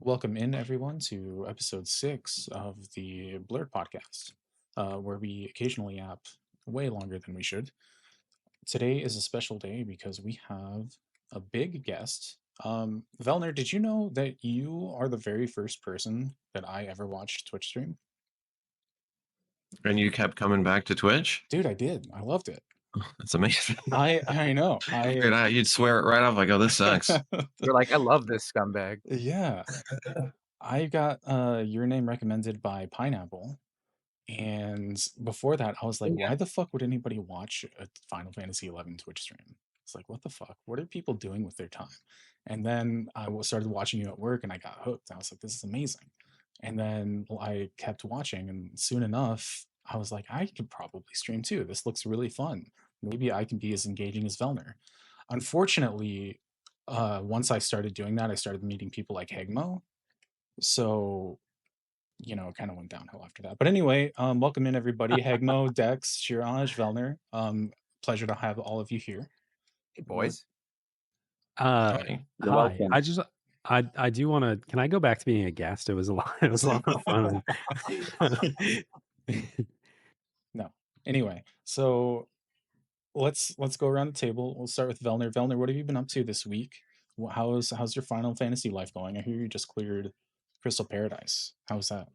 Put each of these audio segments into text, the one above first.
Welcome in, everyone, to episode 6 of the Blurred podcast, where we occasionally yap way longer than we should. Today is a special day because we have a big guest. Velner, did you know that you are the very first person that I ever watched Twitch stream? And you kept coming back to Twitch? Dude, I did. I loved it. That's amazing. I know. You'd swear it right off like, oh, this sucks. You're like, "I love this scumbag." Yeah. I got your name recommended by Pineapple. And before that, I was like, Yeah. why the fuck would anybody watch a Final Fantasy 11 Twitch stream? It's like, what the fuck? What are people doing with their time? And then started watching you at work and I got hooked. I was like, this is amazing. And then I kept watching, and soon enough, I was like, I could probably stream too. This looks really fun. Maybe I can be as engaging as Velner. Unfortunately, once I started doing that, I started meeting people like Hegmo. So it kind of went downhill after that. But anyway, welcome in everybody. Hegmo, Dex, Shiraj, Velner. Pleasure to have all of you here. Hey, boys. Hi. You're Hi. welcome. I do want to. Can I go back to being a guest? It was a lot. It was a lot of fun. No. Anyway, so let's go around the table. We'll start with Velner. Velner, what have you been up to this week? How's your Final Fantasy life going? I hear you just cleared Crystal Paradise. How's that?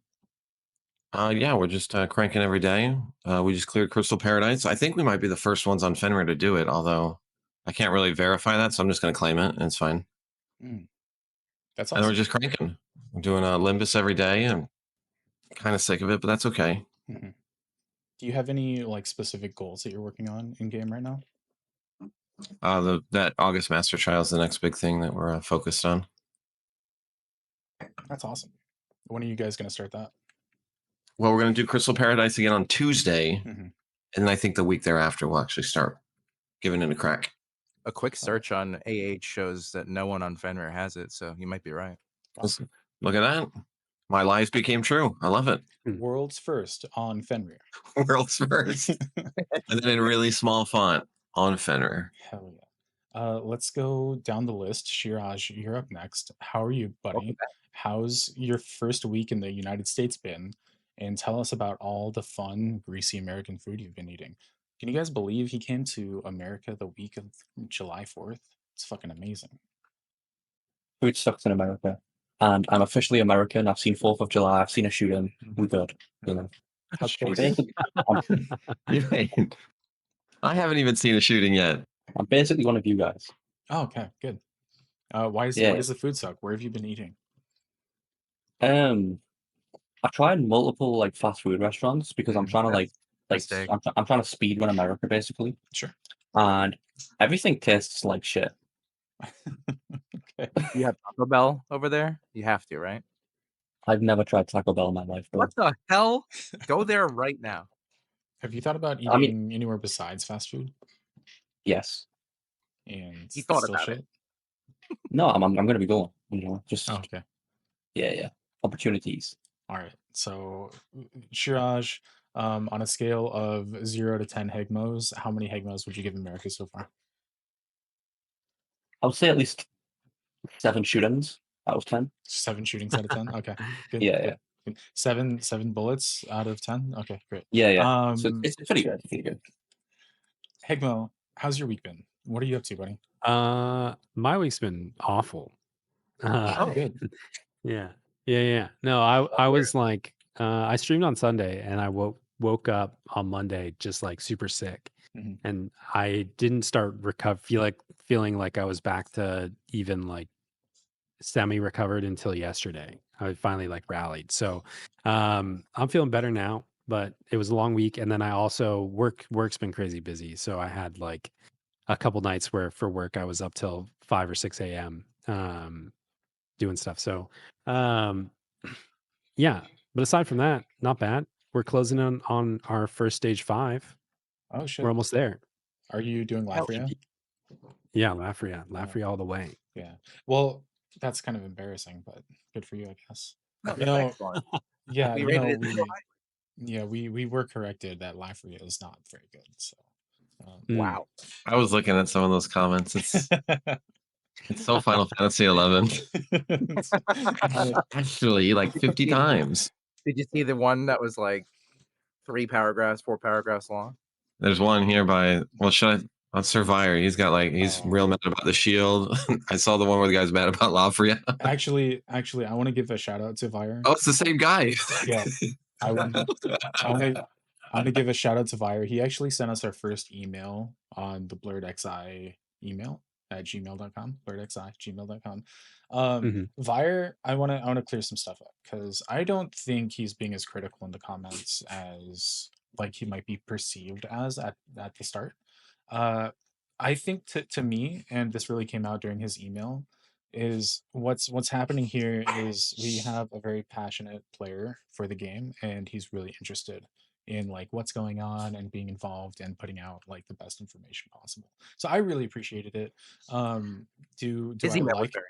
Yeah, we're just cranking every day. We just cleared Crystal Paradise. I think we might be the first ones on Fenrir to do it, although I can't really verify that, so I'm just going to claim it, and it's fine. That's And awesome. we're just cranking. We're doing Limbus every day. I'm kind of sick of it, but that's okay. Do you have any specific goals that you're working on in game right now? That August Master Trial is the next big thing that we're focused on. That's awesome. When are you guys going to start that? Well, we're going to do Crystal Paradise again on Tuesday, and then I think the week thereafter we'll actually start giving it a crack. A quick search on AH shows that no one on Fenrir has it, so you might be right. Awesome. Look at that. My lies became true. I love it. World's first on Fenrir. World's first. And then in really small font on Fenrir. Hell yeah. Let's go down the list. Shiraj, you're up next. How are you, buddy? How's your first week in the United States been? And tell us about all the fun, greasy American food you've been eating. Can you guys believe he came to America the week of July 4th? It's fucking amazing. Food sucks in America. And I'm officially American. I've seen 4th of July. I've seen a shooting. We're good. You know. I haven't even seen a shooting yet. I'm basically one of you guys. Oh, okay, good. Why does the food suck? Where have you been eating? I tried multiple fast food restaurants because I'm trying to I'm trying to speed run America basically. Sure. And everything tastes like shit. Okay. You have Taco Bell over there? You have to, right? I've never tried Taco Bell in my life. Bro. What the hell? Go there right now. Have you thought about eating anywhere besides fast food? Yes. And you thought still about shit? it. No, I'm going to be going. Just okay. Yeah. Opportunities. All right. So, Shiraj, on a scale of 0 to 10 Hegmos, how many Hegmos would you give America so far? I would say at least 7 shootings out of 10. 7 shootings out of 10? Okay. Good. Yeah. Good. 7 bullets out of 10? Okay, great. Yeah. So it's pretty good. Hegmo, how's your week been? What are you up to, buddy? My week's been awful. Good. Yeah. No, I was I streamed on Sunday and I woke up on Monday just super sick. And I didn't start feeling like I was back to even semi-recovered until yesterday. I finally rallied. So I'm feeling better now, but it was a long week. And then I also work's been crazy busy. So I had a couple nights where for work I was up till 5 or 6 a.m. Doing stuff. So yeah. But aside from that, not bad. We're closing on our first stage 5. Oh shit. We're almost there. Are you doing Lafria? Yeah, Lafria all the way. Yeah. Well, that's kind of embarrassing, but good for you, I guess. We were corrected that Lafria is not very good. So wow. I was looking at some of those comments. It's It's so Final Fantasy 11. Actually, like 50 times. Did you see the one that was like 4 paragraphs long? There's one here by, well, should I, on Survivor, he's got like, he's real mad about the shield. I saw the one where the guy's mad about Lafria. Actually, I want to give a shout out to Vire. Oh, it's the same guy. Yeah. I want to give a shout out to Vire. He actually sent us our first email on the BlurredXI email at gmail.com, blurredxi@gmail.com. Vire, I want to clear some stuff up because I don't think he's being as critical in the comments as like he might be perceived as at the start. I think to me, and this really came out during his email, is what's happening here is we have a very passionate player for the game, and he's really interested in like what's going on and being involved and putting out like the best information possible. So I really appreciated it. Do His I email was like very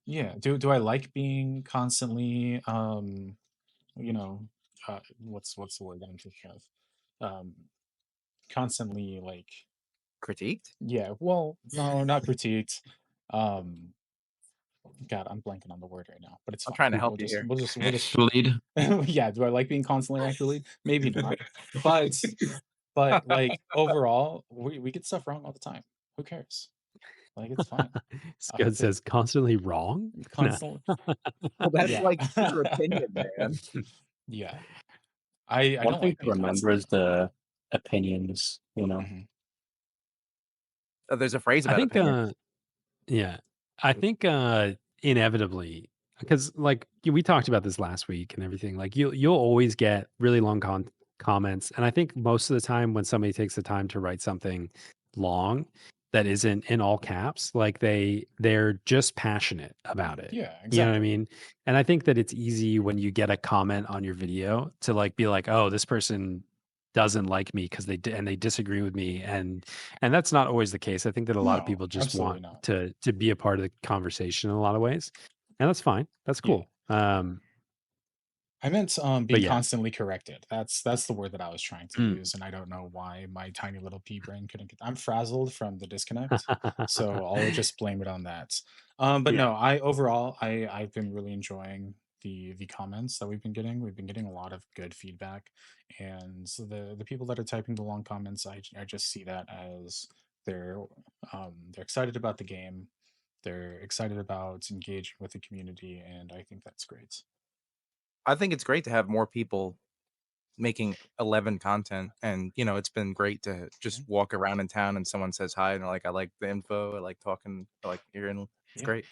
yeah, do I like being constantly you know what's the word that I'm thinking of? Constantly like critiqued. yeah, well, no, not critiqued. Um God, I'm blanking on the word right now, but it's I'm fine. trying to help you here. We'll just Lead. yeah, do I like being constantly actually? Maybe not. But like overall, we get stuff wrong all the time. Who cares? Like it's fine. Scud says constantly wrong. No. Constantly. Well, that's Yeah. like your opinion, man. Yeah. I One don't thing like to being remember constantly is the opinions, you know. Mhm. There's a phrase I about think opinion. yeah. I think inevitably, because like we talked about this last week and everything, like you'll always get really long comments. And I think most of the time when somebody takes the time to write something long that isn't in all caps, like they're just passionate about it. Yeah, You know what I exactly. mean? And I think that it's easy when you get a comment on your video to like be like, oh, this person doesn't like me because they disagree with me, and that's not always the case. I think that a lot of No, people just absolutely want not. to be a part of the conversation in a lot of ways, and that's fine. That's Yeah. cool. I meant But being yeah. constantly corrected. That's the word that I was trying to Mm. use, and I don't know why my tiny little pea brain couldn't get. I'm frazzled from the disconnect, so I'll just blame it on that. But Yeah. no, I overall I've been really enjoying the comments that we've been getting. We've been getting a lot of good feedback, and so the people that are typing the long comments, I just see that as they're excited about the game, they're excited about engaging with the community, and I think that's great. I think it's great to have more people making 11 content, and it's been great to just walk around in town and someone says hi and they're like, I like the info, I like talking, I like hearing. It's Yeah. great.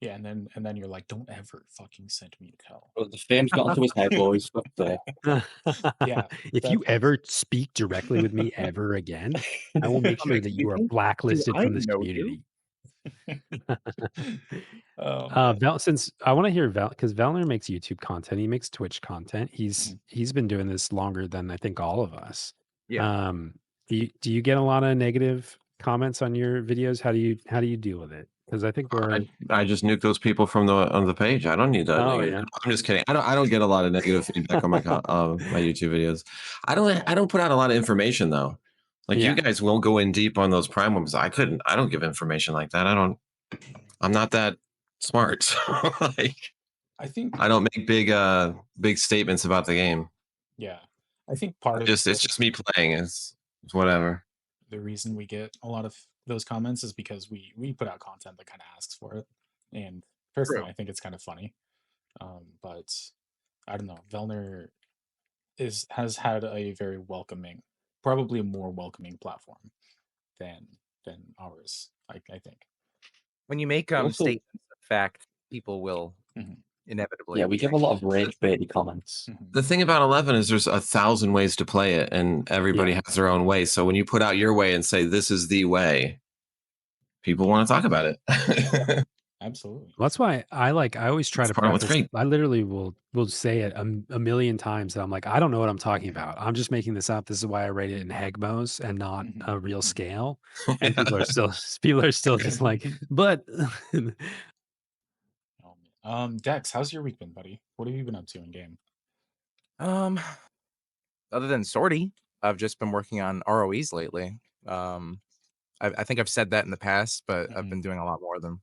Yeah, and then you're like, don't ever fucking send me to hell. Well, the fame's got onto his head, boys. Fuck there. Yeah, If you that's ever speak directly with me ever again, I will make sure that you are Excuse me? blacklisted Do I from this know community. oh man. Since I want to hear because Velner makes YouTube content, he makes Twitch content. Mhm. He's been doing this longer than I think all of us. Yeah. Do you get a lot of negative comments on your videos? How do you deal with it? Because I think we're I just nuke those people from on the page. I don't need that. oh Negative. yeah. I'm just kidding. I don't get a lot of negative feedback on my my YouTube videos. I don't put out a lot of information though. Like you Yeah. guys will go in deep on those prime ones. I don't give information like that. I'm not that smart. Like I think I don't make big statements about the game. yeah. I think part of It's just me playing. It's whatever. the reason we get a lot of those comments is because we put out content that kind of asks for it. And personally, True. I think it's kind of funny. But I don't know. Velner has had a very welcoming, probably a more welcoming platform than ours, I think. When you make Also, statements of fact, people will Mhm. inevitably yeah, we give a lot of react. rage baity comments. Mhm. The thing about 11 is there's 1,000 ways to play it, and everybody Yeah. has their own way. So when you put out your way and say this is the way, people want to talk about it. Absolutely. Well, that's why I always try That's to part of what's preface. great. I literally will say it a million times. That I'm like, I don't know what I'm talking about. I'm just making this up. This is why I rate it in Hegmos and not Mhm. a real Mhm. scale. And people are still just like, but Oh, man. Dex, how's your week been, buddy? What have you been up to in game? Other than sortie, I've just been working on ROEs lately. I think I've said that in the past, but I've been doing a lot more of them.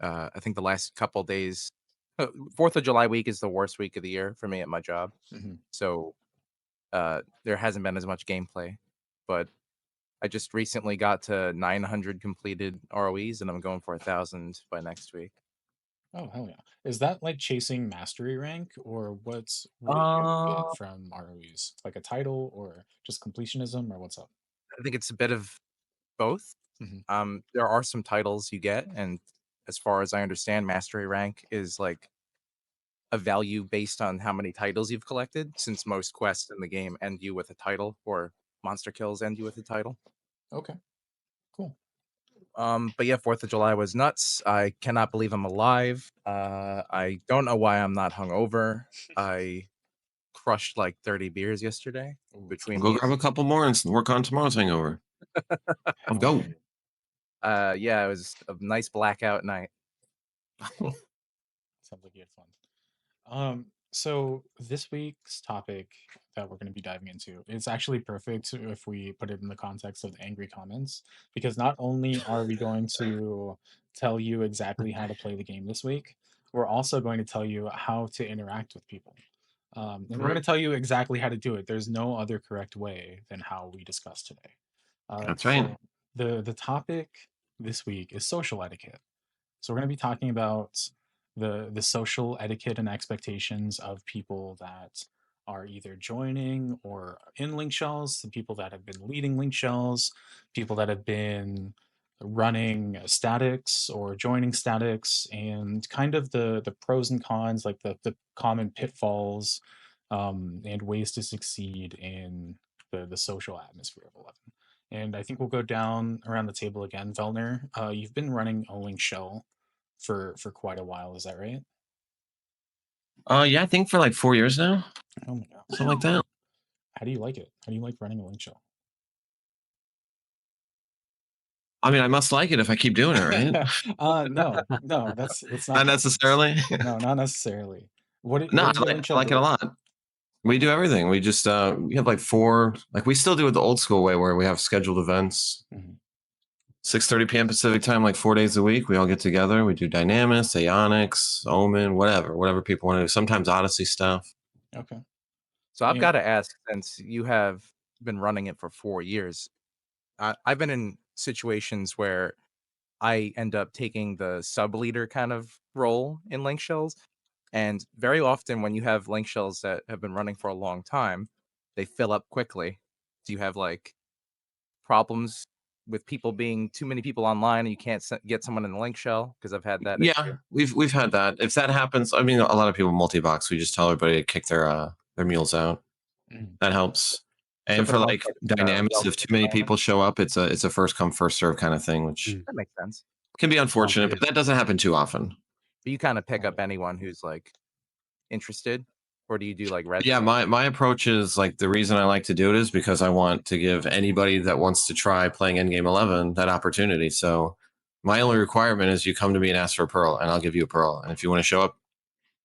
I think the last couple days, 4th of July week is the worst week of the year for me at my job. So there hasn't been as much gameplay, but I just recently got to 900 completed ROEs, and I'm going for 1,000 by next week. Oh hell yeah! Is that like chasing mastery rank, or what do you Uh, get from ROEs? Like a title, or just completionism, or what's up? I think it's a bit of both. Mhm. There are some titles you get, and as far as I understand, mastery rank is like a value based on how many titles you've collected, since most quests in the game end you with a title, or monster kills end you with a title. Okay, cool. But yeah, 4th of July was nuts. I cannot believe I'm alive. I don't know why I'm not hungover. I crushed like 30 beers yesterday Ooh, between Go me. grab a couple more and work on tomorrow's hangover. Let's hell go. Yeah, it was a nice blackout night. Sounds like you had fun. So this week's topic that we're going to be diving into is actually perfect if we put it in the context of the angry comments, because not only are we going to tell you exactly how to play the game this week, we're also going to tell you how to interact with people. And we're going to tell you exactly how to do it. There's no other correct way than how we discussed today. That's right. So the topic this week is social etiquette. So we're going to be talking about the social etiquette and expectations of people that are either joining or in link shells, the people that have been leading link shells, people that have been running statics or joining statics, and kind of the pros and cons, like the common pitfalls and ways to succeed in the social atmosphere of 11. And I think we'll go down around the table again. Velner, you've been running a link shell for quite a while, is that right? Yeah, I think for like 4 years now, Oh my god. something like that. How do you like it? How do you like running a link shell? I mean, I must like it if I keep doing it, right? No, that's not Not possible. necessarily. No, not necessarily. No, What does your link I shell like it a do? lot. We do everything. We just we have like 4, like we still do it the old school way where we have scheduled events. Mhm. 6:30 p.m. Pacific time, like 4 days a week. We all get together. We do Dynamis, Aeonics, Omen, whatever people want to do. Sometimes Odyssey stuff. Okay. So I've And got to ask, since you have been running it for 4 years, I've been in situations where I end up taking the sub leader kind of role in link shells. And very often, when you have link shells that have been running for a long time, they fill up quickly. Do you have like problems with people being too many people online and you can't get someone in the link shell? Because I've had that Yeah, issue. we've had that. If that happens, I mean, a lot of people multi-box. We just tell everybody to kick their mules out. Mhm. That helps. So And for for the most like part, it's Dynamics, if too many relatively people show up, it's a first come first serve kind of thing, which Mm. that makes sense. can be Sounds unfortunate, but good. that doesn't happen too often. But you kind of pick Oh, up yeah. anyone who's like interested, or do you do like red? Yeah, my approach is like the reason I like to do it is because I want to give anybody that wants to try playing Endgame 11 that opportunity. So my only requirement is you come to me and ask for a pearl, and I'll give you a pearl. And if you want to show up,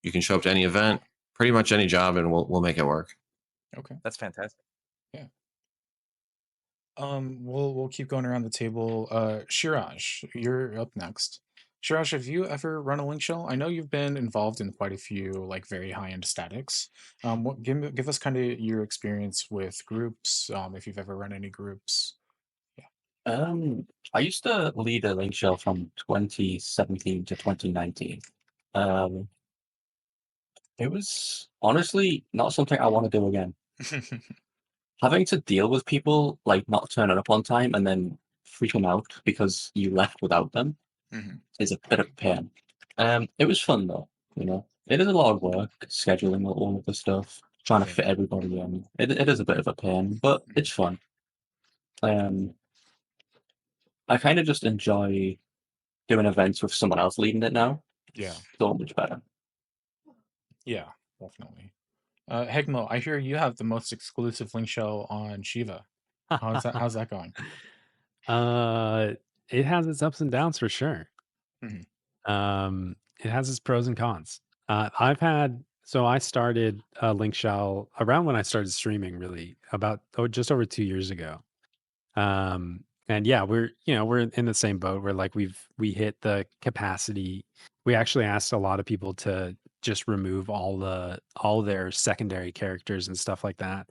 you can show up to any event, pretty much any job, and we'll make it work. Okay. That's fantastic. Yeah. We'll keep going around the table. Shiraj, you're up next. Shiraj, have you ever run a link shell? I know you've been involved in quite a few like very high-end statics. Give us kind of your experience with groups, if you've ever run any groups. Yeah. I used to lead a link shell from 2017 to 2019. Um, it was honestly not something I want to do again. Having to deal with people like not turning up on time and then freaking out because you left without them Mhm. is a bit of a pain. It was fun though, you know. It is a lot of work scheduling all of the stuff, trying to Yeah. fit everybody in. It is a bit of a pain, but it's fun. Um, I kind of just enjoy doing events with someone else leading it now. Yeah. So much better. Yeah, definitely. Hegmo, I hear you have the most exclusive link shell on Shiva. How's that going? It has its ups and downs for sure. Mhm. It has its pros and cons. I started Link Shell around when I started streaming, really about just over 2 years ago. And yeah, we're in the same boat where like we hit the capacity. We actually asked a lot of people to just remove all their secondary characters and stuff like that.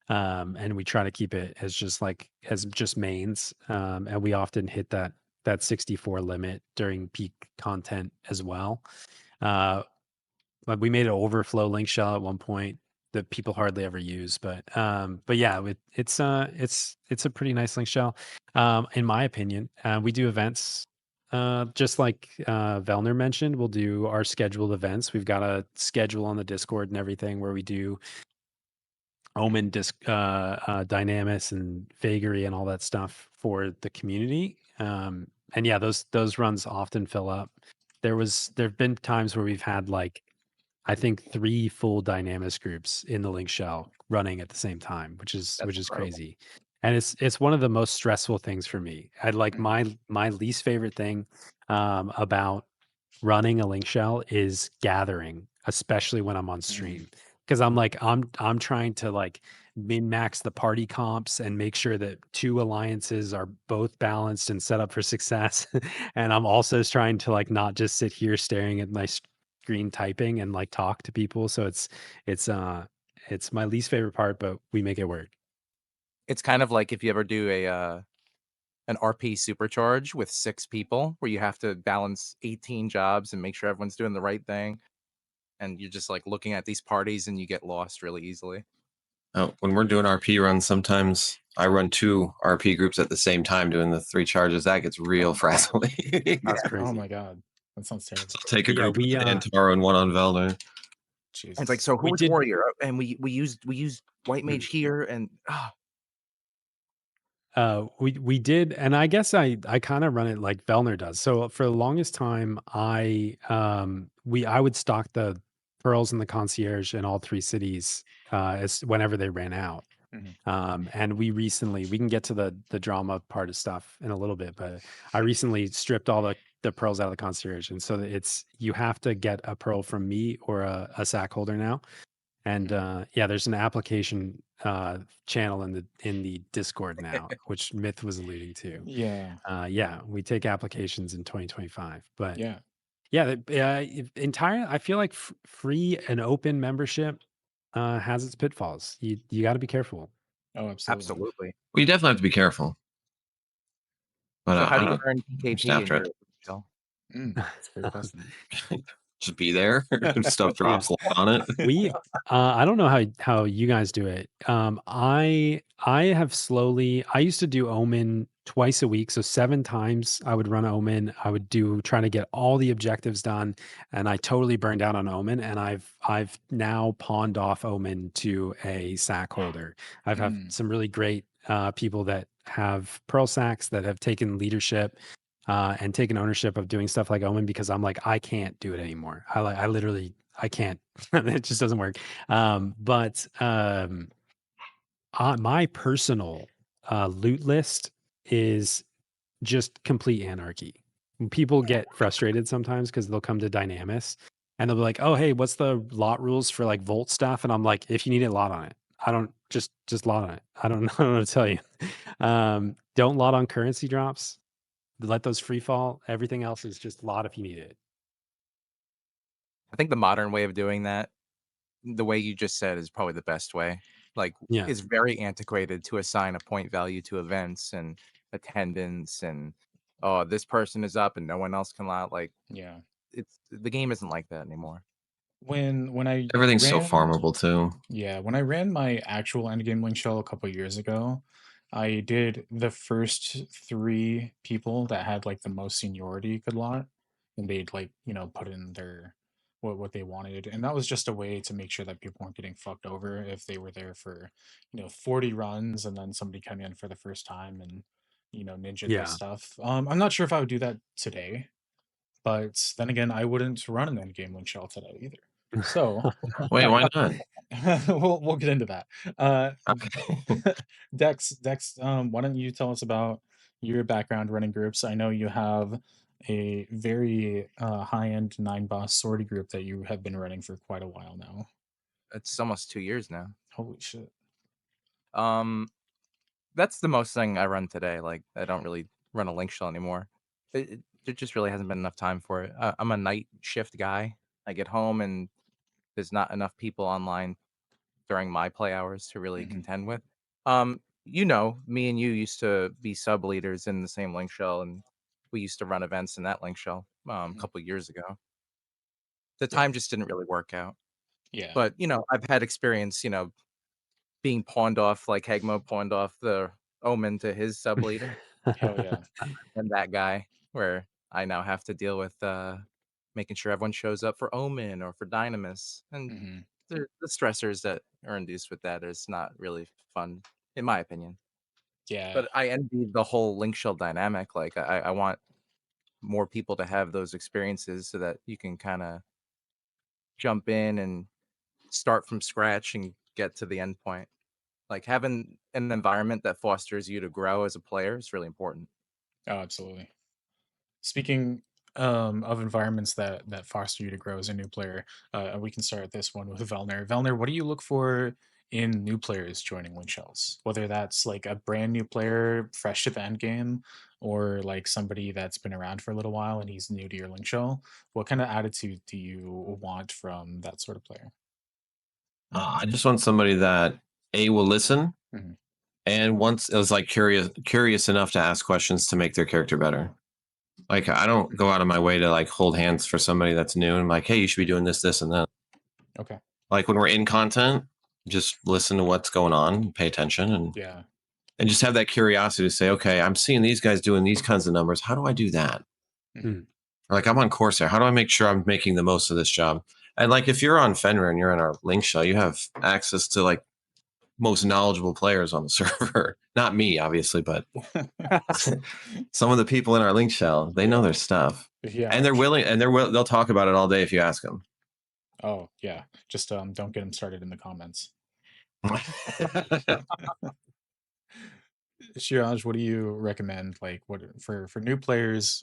And we try to keep it as just mains. And we often hit that 64 limit during peak content as well. Like we made an overflow link shell at one point that people hardly ever use, but yeah, it's a pretty nice link shell, in my opinion. We do events, just like Velner mentioned. We'll do our scheduled events. We've got a schedule on the Discord and everything where we do Omen, Dynamis, and Vagary, and all that stuff for the community. And yeah, those runs often fill up. There've been times where we've had like I think 3 full Dynamis groups in the link shell running at the same time, which is That's incredible. crazy. And it's one of the most stressful things for me. I like Mhm. my least favorite thing about running a link shell is gathering, especially when I'm on stream. Because I'm trying to like min max the party comps and make sure that 2 alliances are both balanced and set up for success. And I'm also trying to like not just sit here staring at my screen typing and like talk to people. So it's my least favorite part, but we make it work. It's kind of like if you ever do an RP supercharge with 6 people where you have to balance 18 jobs and make sure everyone's doing the right thing. And you're just like looking at these parties and you get lost really easily. When we're doing RP runs, sometimes I run 2 RP groups at the same time doing the 3 charges. That gets real frazzling. That's Oh crazy. my god, that sounds terrible. Take a Yeah, group with Antaro and one on Velner. And it's like, Jesus. so we who's did. warrior? And we used white mage here, and We did, and I guess I kind of run it like Velner does. So for the longest time, I would stock the pearls and the concierge in all 3 cities as whenever they ran out. Mhm. And we can get to the drama part of stuff in a little bit, but I recently stripped all the pearls out of the concierge, and so it's you have to get a pearl from me or a sack holder now. And yeah, there's an application channel in the Discord now, which Myth was alluding to. Yeah, Yeah, we take applications in 2025, but yeah. yeah, entire. I feel like free and open membership has its pitfalls. You got to be careful. Oh, absolutely. absolutely. Well, you definitely have to be careful. But So how I do you don't earn know. Just PKP in after your it. show? That's a great question. Just be there. Stuff drops on it. We I don't know how you guys do it. I have slowly. I used to do Omen twice a week, so 7 times I would run Omen. I would trying to get all the objectives done, and I totally burned out on Omen. And I've now pawned off Omen to a sack holder. I've have some really great people that have pearl sacks that have taken leadership and taken ownership of doing stuff like Omen, because I'm like, I can't do it anymore. I literally I can't. It just doesn't work. But my personal loot list is just complete anarchy. People get frustrated sometimes because they'll come to Dynamis and they'll be like, "Oh, hey, what's the lot rules for like Volt stuff?" And I'm like, "If you need it, lot on it. I don't just lot on it. I don't know what to tell you. Don't lot on currency drops. Let those free fall. Everything else is just lot if you need it." I think the modern way of doing that, the way you just said, is probably the best way. Like, Yeah. it's very antiquated to assign a point value to events and attendance, and oh, this person is up and no one else can lot. Like, Yeah. it's the game isn't like that anymore. When I Everything's so ran farmable too. Yeah, when I ran my actual endgame link shell a couple years ago, I did the first 3 people that had like the most seniority could lot, and they'd like, put in their what they wanted. And that was just a way to make sure that people weren't getting fucked over if they were there for, 40 runs and then somebody come in for the first time and, ninja their Yeah. stuff. I'm not sure if I would do that today, but then again, I wouldn't run an endgame link shell today either. So Wait, why not? we'll get into that. Uh, Okay. Dex, why don't you tell us about your background running groups? I know you have a very high-end 9 boss sortie group that you have been running for quite a while now. It's almost 2 years now. Holy shit. Um, that's the most thing I run today. Like, I don't really run a link shell anymore. There just really hasn't been enough time for it. I'm a night shift guy. I get home and there's not enough people online during my play hours to really contend with. Me and you used to be sub leaders in the same link shell, and we used to run events in that link shell a couple years ago. The Yeah. time just didn't really work out. Yeah. But I've had experience, being pawned off like Hegmo pawned off the Omen to his sub leader. Hell yeah. And that guy where I now have to deal with making sure everyone shows up for Omen or for Dynamis. And the stressors that are induced with that is not really fun, in my opinion. Yeah. But I envy the whole link shell dynamic. Like I want more people to have those experiences so that you can kind of jump in and start from scratch and get to the end point. Like having an environment that fosters you to grow as a player is really important. Oh, absolutely. Speaking of environments that foster you to grow as a new player, we can start this one with Velner. Velner, what do you look for in new players joining Link Shells? Whether that's like a brand new player fresh to the end game, or like somebody that's been around for a little while and he's new to your Link Shell. What kind of attitude do you want from that sort of player? I just want somebody that will listen, and once it was like curious enough to ask questions to make their character better. Like I don't go out of my way to like hold hands for somebody that's new and I'm like, hey, you should be doing this, this, and that. Okay. Like when we're in content, just listen to what's going on, pay attention, and Yeah. and just have that curiosity to say, okay, I'm seeing these guys doing these kinds of numbers. How do I do that? Like I'm on Corsair. How do I make sure I'm making the most of this job? And like if you're on Fenrir and you're in our link shell, you have access to like most knowledgeable players on the server. Not me, obviously, but some of the people in our link shell, they know their stuff. Yeah. And they're willing, and they'll talk about it all day if you ask them. Oh, yeah. Just don't get them started in the comments. Shiraj, what do you recommend? Like, what for new players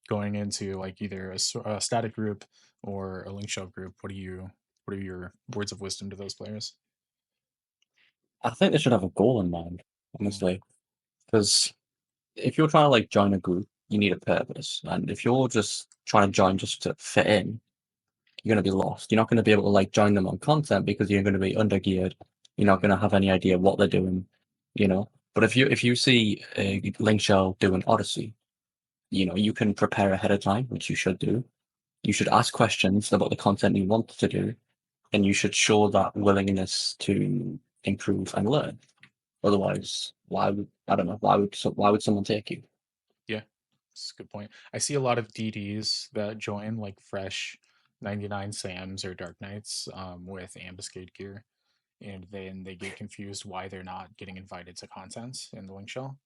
going into like either a static group or a link shell group? What are your words of wisdom to those players? I think they should have a goal in mind, honestly, because if you're trying to like join a group, you need a purpose, and if you're just trying to join just to fit in, you're going to be lost. You're not going to be able to like join them on content because you're going to be undergeared. You're not going to have any idea what they're doing, you know. But if you see a link shell doing Odyssey, you can prepare ahead of time, which you should do. You should ask questions about the content you want to do, and you should show that willingness to improve and learn. Otherwise, I don't know, why would someone take you? Yeah, that's a good point. I see a lot of DDs that join like fresh 99 Sams or Dark Knights with ambuscade gear, and then they get confused why they're not getting invited to content in the link shell.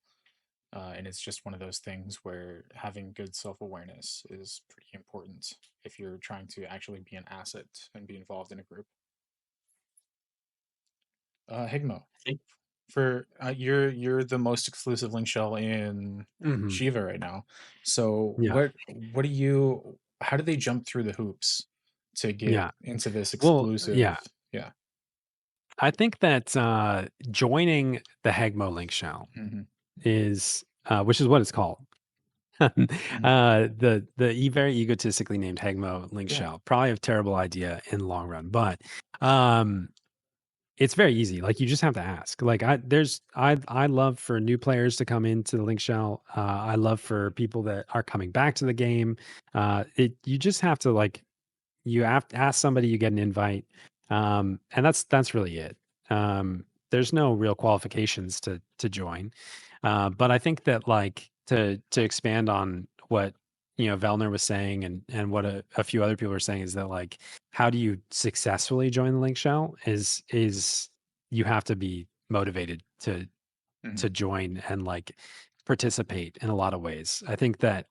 And it's just one of those things where having good self-awareness is pretty important if you're trying to actually be an asset and be involved in a group. Higmo, for you're the most exclusive link shell in Shiva right now. So what do you? How do they jump through the hoops to get into this exclusive? Well, yeah. I think that joining the Hegmo link shell is, which is what it's called. The very egotistically named Hegmo link shell, probably a terrible idea in the long run, but it's very easy. Like you just have to ask. Like I love for new players to come into the link shell. I love for people that are coming back to the game. You just have to like, you have to ask somebody, you get an invite. And that's really it. There's no real qualifications to join. But I think that like to expand on what Velner was saying and what a few other people were saying is that like how do you successfully join the link shell is you have to be motivated to join and like participate in a lot of ways. I think that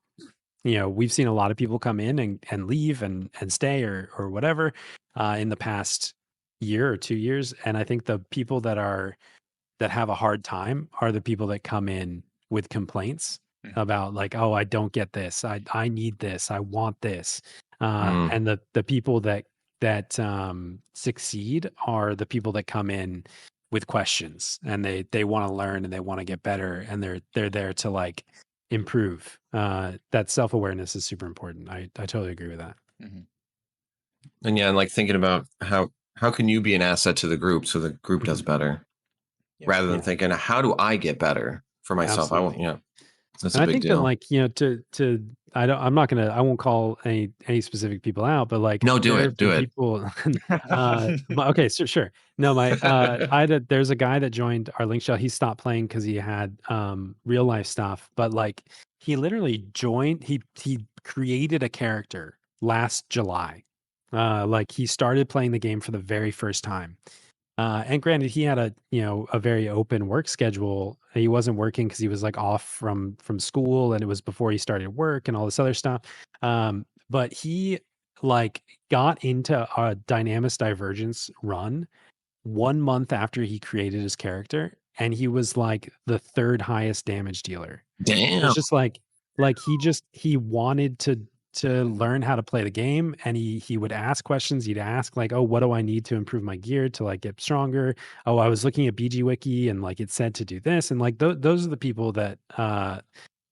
we've seen a lot of people come in and leave and stay or whatever in the past year or 2 years, and I think the people that have a hard time are the people that come in with complaints about like, oh, I don't get this, I need this, I want this, and the people that succeed are the people that come in with questions, and they want to learn and they want to get better, and they're there to like improve. That self-awareness is super important. I totally agree with that. And yeah, and like thinking about how can you be an asset to the group so the group does better, rather than thinking how do I get better for myself. Absolutely. I won't. That's And a I big think deal. that like, I won't call any specific people out, but like No, do there it. have been Do it. people okay, so sure. No, there's a guy that joined our link shell. He stopped playing because he had real life stuff, but like he literally joined, he created a character last July. Like he started playing the game for the very first time. And granted, he had a very open work schedule. He wasn't working because he was like off from school, and it was before he started work and all this other stuff. But he like got into a Dynamis Divergence run 1 month after he created his character, and he was like the third highest damage dealer. Damn. It's just like he wanted to learn how to play the game, and he would ask questions. He'd ask like, oh, what do I need to improve my gear to like get stronger? Oh, I was looking at BG Wiki and like it said to do this, and like those are the people that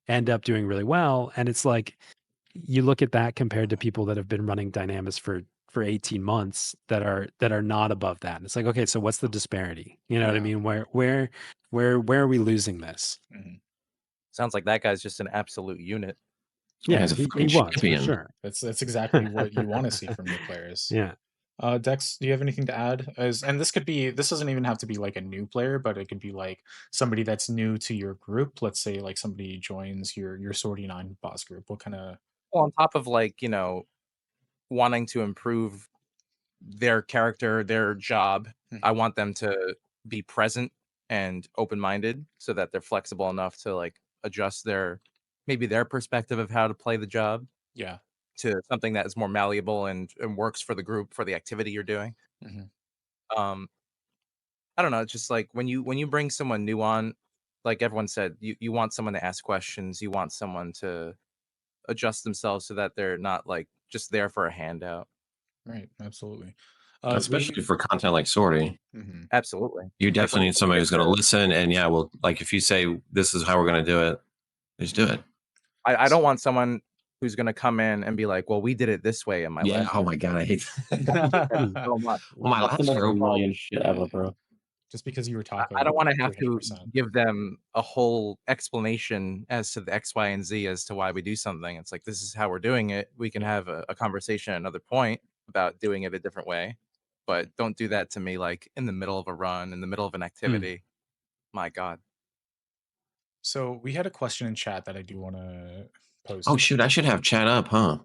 end up doing really well. And it's like you look at that compared to people that have been running Dynamis for 18 months that are not above that. And it's like, okay, so what's the disparity? You know what I mean? Where are we losing this? Sounds like that guy's just an absolute unit. Yeah, he's a he fucking was for champion. sure. That's exactly what you want to see from new players. Yeah. Dex, do you have anything to add? And this doesn't even have to be like a new player, but it could be like somebody that's new to your group. Let's say like somebody joins your Sortie 9 boss group. What kind of... Well, on top of like, wanting to improve their character, their job, I want them to be present and open-minded so that they're flexible enough to like adjust their perspective of how to play the job. Yeah. To something that is more malleable and works for the group, for the activity you're doing. I don't know. It's just like when you bring someone new on, like everyone said, you want someone to ask questions. You want someone to adjust themselves so that they're not like just there for a handout. Right. Absolutely. Especially for content like Sortie. Absolutely. You definitely need somebody who's going to listen. And yeah, well, like if you say this is how we're going to do it, just do it. I don't want someone who's going to come in and be like, well, we did it this way in my last. Oh my God, I hate that so much. My last annoying shit ever, bro. Just because you were talking, I don't want to have 300%. to give them a whole explanation as to the X, Y, and Z as to why we do something. It's like, this is how we're doing it. We can have a conversation at another point about doing it a different way, but don't do that to me like in the middle of a run, in the middle of an activity. My God. So we had a question in chat that I do want to post. Oh shoot, I should have chat up, huh?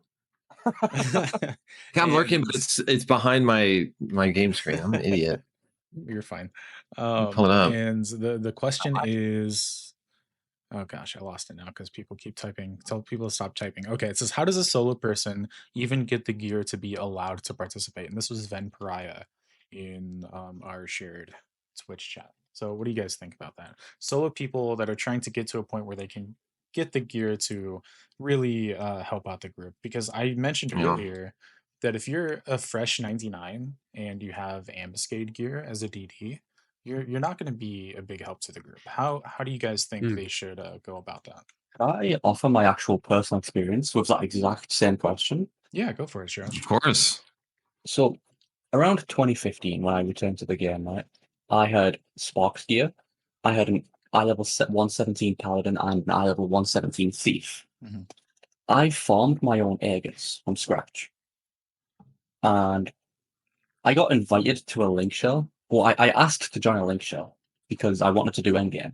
I'm lurking, but it's behind my game screen. I'm an idiot. You're fine. Pull it up. And the question is, oh gosh, I lost it now because people keep typing. Tell people to stop typing. Okay, it says, how does a solo person even get the gear to be allowed to participate? And this was Ven Pariah in our shared Twitch chat. So what do you guys think about that? Solo people that are trying to get to a point where they can get the gear to really help out the group. Because I mentioned earlier that if you're a fresh 99 and you have ambuscade gear as a DD, you're not going to be a big help to the group. How do you guys think they should go about that? Can I offer my actual personal experience with that exact same question? Yeah, go for it, Josh. Of course. So around 2015, when I returned to the game, right, I had Sparks gear. I had an I-level 117 Paladin and an I-level 117 Thief. I farmed my own Aegis from scratch. And I got invited to a link shell. Well, I asked to join a link shell because I wanted to do endgame.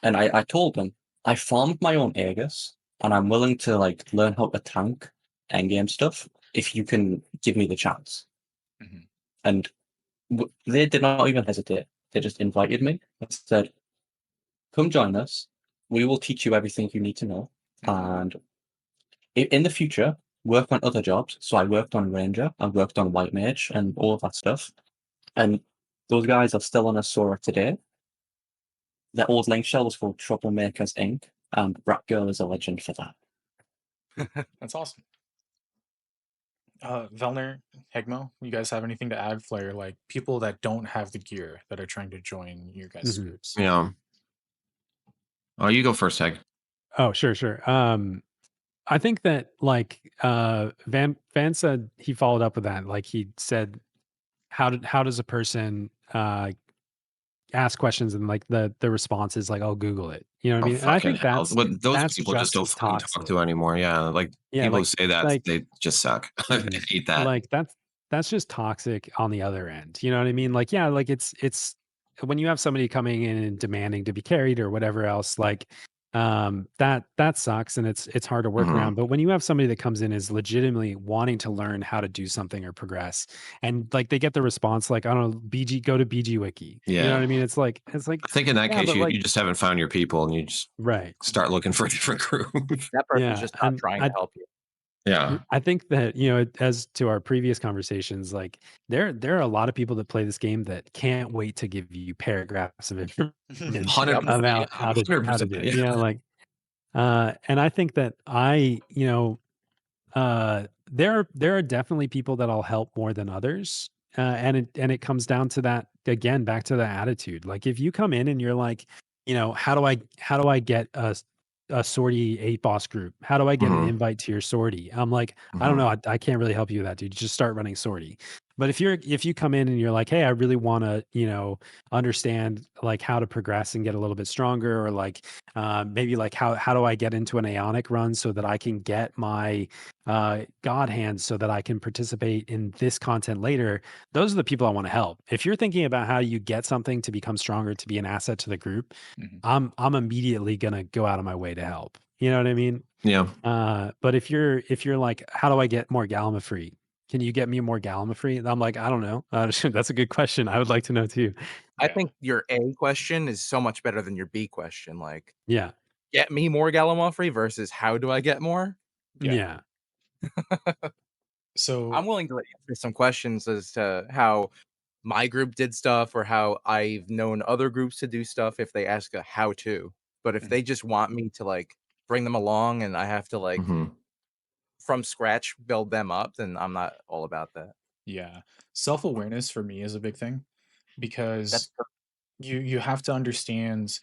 And I told them, I farmed my own Aegis and I'm willing to like learn how to tank endgame stuff if you can give me the chance. And they did not even hesitate. They just invited me and said, come join us. We will teach you everything you need to know. And in the future, work on other jobs. So I worked on Ranger, I worked on White Mage and all of that stuff. And those guys are still on Asura today. Their old link shell was called Troublemakers Inc. And Brat Girl is a legend for that. That's awesome. Velner, Hegmo, you guys have anything to add? Flair, like people that don't have the gear that are trying to join your guys' groups. Yeah. Oh, you go first, Heg. Oh, sure. I think that like Van said he followed up with that. Like he said, how does a person ask questions, and like the response is like, I'll Google it. You know what I Oh, mean? And I fucking think hell. Those that's people just just don't as fucking talk toxic. to anymore. Yeah. Like Yeah, people who like say that, like they just suck. I mhm. hate that. Like that's just toxic on the other end. You know what I mean? Like, yeah, like it's when you have somebody coming in and demanding to be carried or whatever else, like that sucks, and it's hard to work Mhm. around. But when you have somebody that comes in is legitimately wanting to learn how to do something or progress, and like they get the response like, I don't know, BG, go to BG Wiki. You know Yeah. what I mean? It's like I think in that yeah, case, but you like just haven't found your people and you just right. start looking for a different group. That person's Yeah. just not And trying to help you. Yeah. I think that, as to our previous conversations, like there are a lot of people that play this game that can't wait to give you paragraphs of information 100%. about how to 100%. do it. Yeah. Like and I think that there are definitely people that I'll help more than others. And it comes down to that again, back to the attitude. Like if you come in and you're like, how do I get a sortie 8 boss group? How do I get an Mhm. invite to your sortie? I'm like, I don't Mhm. know. I can't really help you with that, dude. Just start running sortie. But if you come in and you're like, hey, I really want to, understand like how to progress and get a little bit stronger, or like maybe like how do I get into an Aeonic run so that I can get my God hands so that I can participate in this content later. Those are the people I want to help. If you're thinking about how you get something to become stronger, to be an asset to the group, I'm immediately gonna go out of my way to help. You know what I mean? Yeah. But if you're like, how do I get more Gallimafree? Can you get me more Gallimafree? I'm like, I don't know. That's a good question. I would like to know too. I Yeah. think your A question is so much better than your B question. Like, Yeah. get me more Gallimaufry versus how do I get more? Yeah. So I'm willing to answer some questions as to how my group did stuff or how I've known other groups to do stuff if they ask a how to. But if mhm, they just want me to like bring them along and I have to like Mhm. from scratch build them up, then I'm not all about that. yeah, self-awareness for me is a big thing That's because you have to understand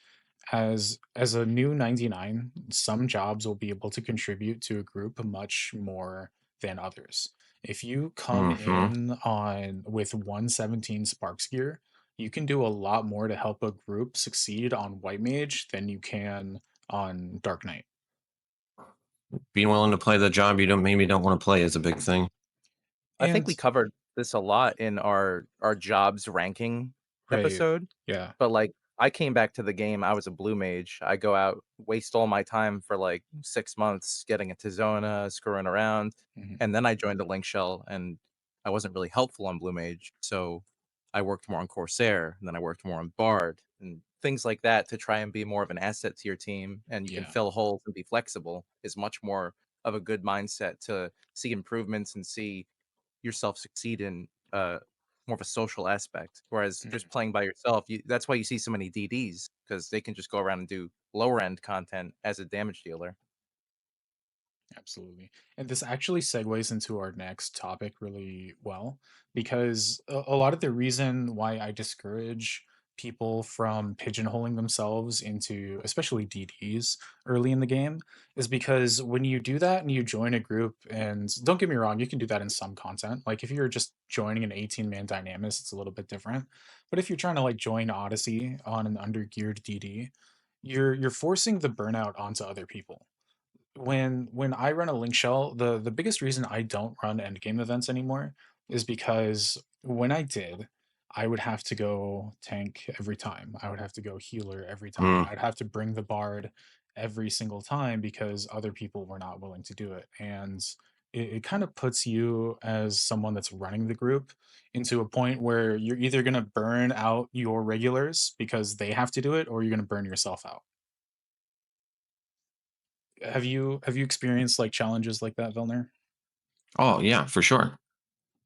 as a new 99, some jobs will be able to contribute to a group much more than others. If you come Mhm. in on with 117 Sparks gear, you can do a lot more to help a group succeed on White Mage than you can on Dark Knight. Being willing to play the job you maybe don't want to play is a big thing. I think we And covered this a lot in our jobs ranking right, episode. yeah, But like I came back to the game, I was a blue mage. I go out, waste all my time for like 6 months getting a Tizona, screwing around, mhm, and then I joined a Link Shell and I wasn't really helpful on blue mage. So I worked more on Corsair, and then I worked more on Bard and things like that to try and be more of an asset to your team, and you can yeah, fill holes and be flexible is much more of a good mindset to see improvements and see yourself succeed in more of a social aspect. Whereas mhm. just playing by yourself, that's why you see so many DDs because they can just go around and do lower end content as a damage dealer. Absolutely. And this actually segues into our next topic really well, because a lot of the reason why I discourage people from pigeonholing themselves into, especially DDs, early in the game is because when you do that and you join a group, and don't get me wrong, you can do that in some content. Like if you're just joining an 18-man Dynamis, it's a little bit different. But if you're trying to like join Odyssey on an undergeared DD, you're forcing the burnout onto other people. When I run a link shell, the biggest reason I don't run endgame events anymore is because when I did, I would have to go tank every time. I would have to go healer every time. Mm. I'd have to bring the bard every single time because other people were not willing to do it. And it kind of puts you as someone that's running the group into a point where you're either going to burn out your regulars because they have to do it, or you're going to burn yourself out. Have you experienced like challenges like that, Vilner? Oh yeah, for sure.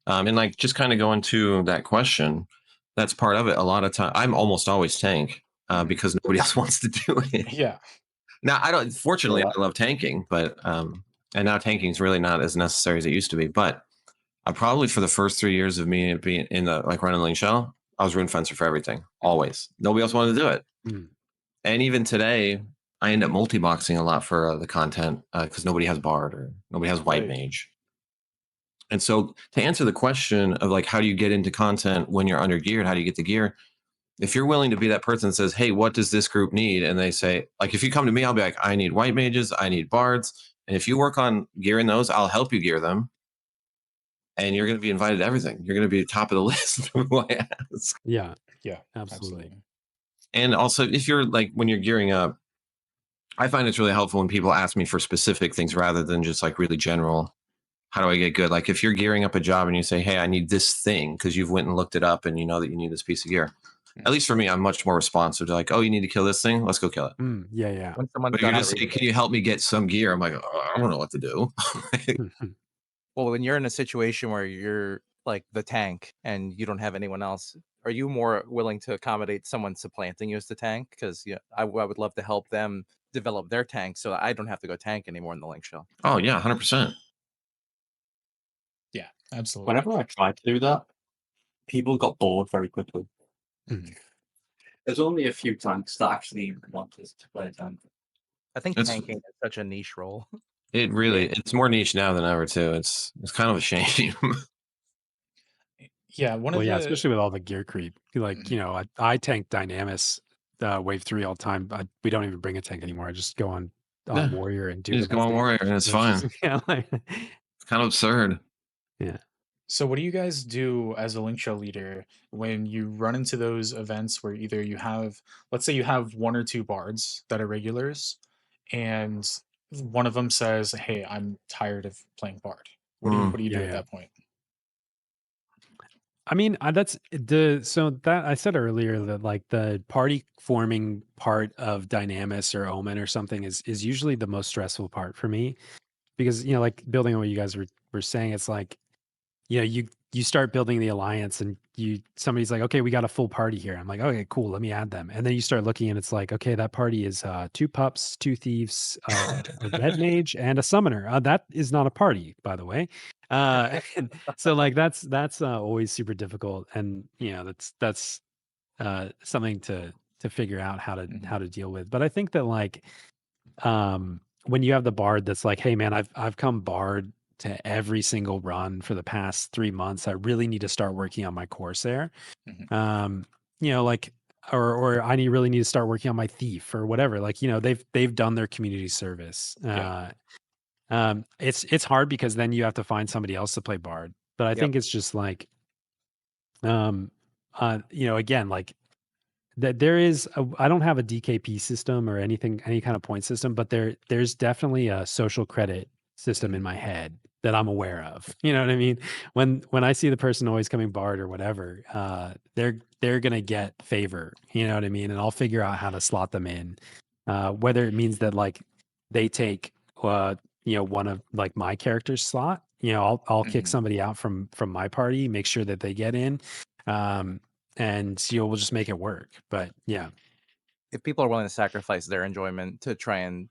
And like just kind of going to that question, that's part of it. A lot of time, I'm almost always tank Mhm. because nobody else wants to do it. Yeah. Now I don't. Fortunately, Yeah. I love tanking, but and now tanking is really not as necessary as it used to be. But I probably for the first 3 years of me being in the like running Link Shell, I was rune fencer for everything. Always. Nobody else wanted to do it. Mm. And even today, I end up multi-boxing a lot for the content because nobody has Bard or nobody has White Mage. And so to answer the question of like, how do you get into content when you're under geared? How do you get the gear? If you're willing to be that person that says, hey, what does this group need? And they say, like, if you come to me, I'll be like, I need White Mages, I need Bards. And if you work on gearing those, I'll help you gear them. And you're going to be invited to everything. You're going to be top of the list of who I ask. Yeah. Yeah, Absolutely. And also, if you're like, when you're gearing up, I find it's really helpful when people ask me for specific things rather than just like really general. How do I get good? Like if you're gearing up a job and you say, hey, I need this thing because you've went and looked it up and you know that you need this piece of gear. At least for me, I'm much more responsive to like, oh, you need to kill this thing? Let's go kill it. Yeah, yeah. When someone's But if you done just it, say, can you help me get some gear? I'm like, oh, I don't know what to do. well, when you're in a situation where you're like the tank and you don't have anyone else, are you more willing to accommodate someone supplanting you as the tank? Because I would love to help them develop their tank so I don't have to go tank anymore in the Link Shell. Oh, yeah, 100%. Yeah, absolutely. Whenever I tried to do that, people got bored very quickly. There's only a few tanks that actually wanted to play a tank. I think It's- tanking is such a niche role. It really, it's more niche now than ever too. It's kind of a shame. Yeah, one of the especially with all the gear creep. Like, you know, I tank Dynamis wave 3 all the time. We don't even bring a tank anymore. I just go on Yeah. warrior and do You the just go most on warrior and it's fine. yeah, like, It's kind of absurd. yeah. So what do you guys do as a Link Shell leader when you run into those events where either you have, let's say you have one or two bards that are regulars, and one of them says, "Hey, I'm tired of playing bard." What do you do at that point? I mean, that's so that I said earlier that like the party forming part of Dynamis or Omen or something is usually the most stressful part for me, because you know, like building on what you guys were saying, it's like, you know, you start building the alliance and somebody's like, okay, we got a full party here. I'm like, okay, cool, let me add them. And then you start looking and it's like, okay, that party is 2 pups, 2 thieves, a red mage, and a summoner. That is not a party, by the way. And so like that's always super difficult, and you know, that's something to figure out how to deal with. But I think that like when you have the bard that's like, hey man, I've come bard to every single run for the past 3 months. I really need to start working on my Corsair. You know, like, or I really need to start working on my thief or whatever. Like, you know, they've done their community service. It's hard because then you have to find somebody else to play bard. But I think it's just like, you know, again, like that there is I don't have a DKP system or any kind of point system, but there's definitely a social credit system in my head that I'm aware of. You know what I mean? When I see the person always coming bard or whatever, they're gonna get favor. You know what I mean? And I'll figure out how to slot them in. Whether it means that like they take you know, one of like my character's slot. You know, I'll kick somebody out from my party, make sure that they get in. And you know, we'll just make it work. But yeah, if people are willing to sacrifice their enjoyment to try and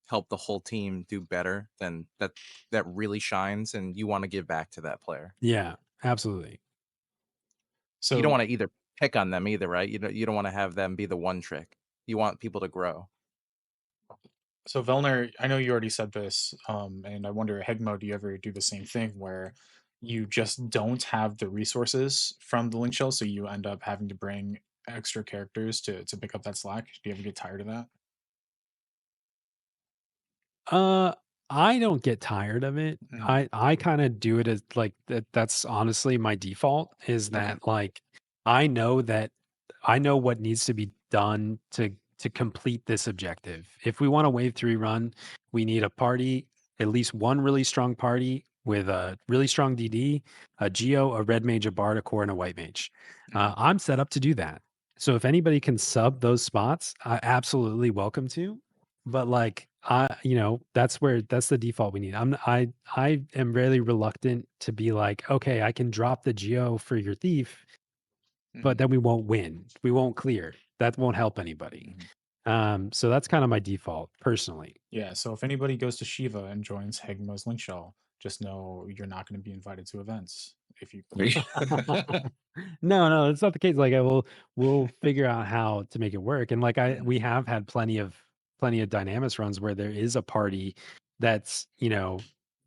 help the whole team do better, then that really shines, and you want to give back to that player. Yeah, absolutely. So you don't want to either pick on them either, right? You don't want to have them be the one trick. You want people to grow. So Velner, I know you already said this, and I wonder, Hegmo, do you ever do the same thing where you just don't have the resources from the Link Shell, so you end up having to bring extra characters to pick up that slack? Do you ever get tired of that? I don't get tired of it. I kind of do it as like that's honestly my default, is that like I know what needs to be done to complete this objective. If we want a wave 3 run, we need a party, at least one really strong party with a really strong DD, a Geo, a red mage, a bard, a core, and a white mage. I'm set up to do that. So if anybody can sub those spots, I absolutely welcome to. But like you know, that's the default we need. I am really reluctant to be like, okay, I can drop the Geo for your thief, but then we won't win. We won't clear. That won't help anybody. So that's kind of my default personally. Yeah, so if anybody goes to Shiva and joins Hegmo's Link Shell, just know you're not going to be invited to events if you. No, it's not the case. Like we'll figure out how to make it work. And like we have had plenty of Dynamis runs where there is a party that's,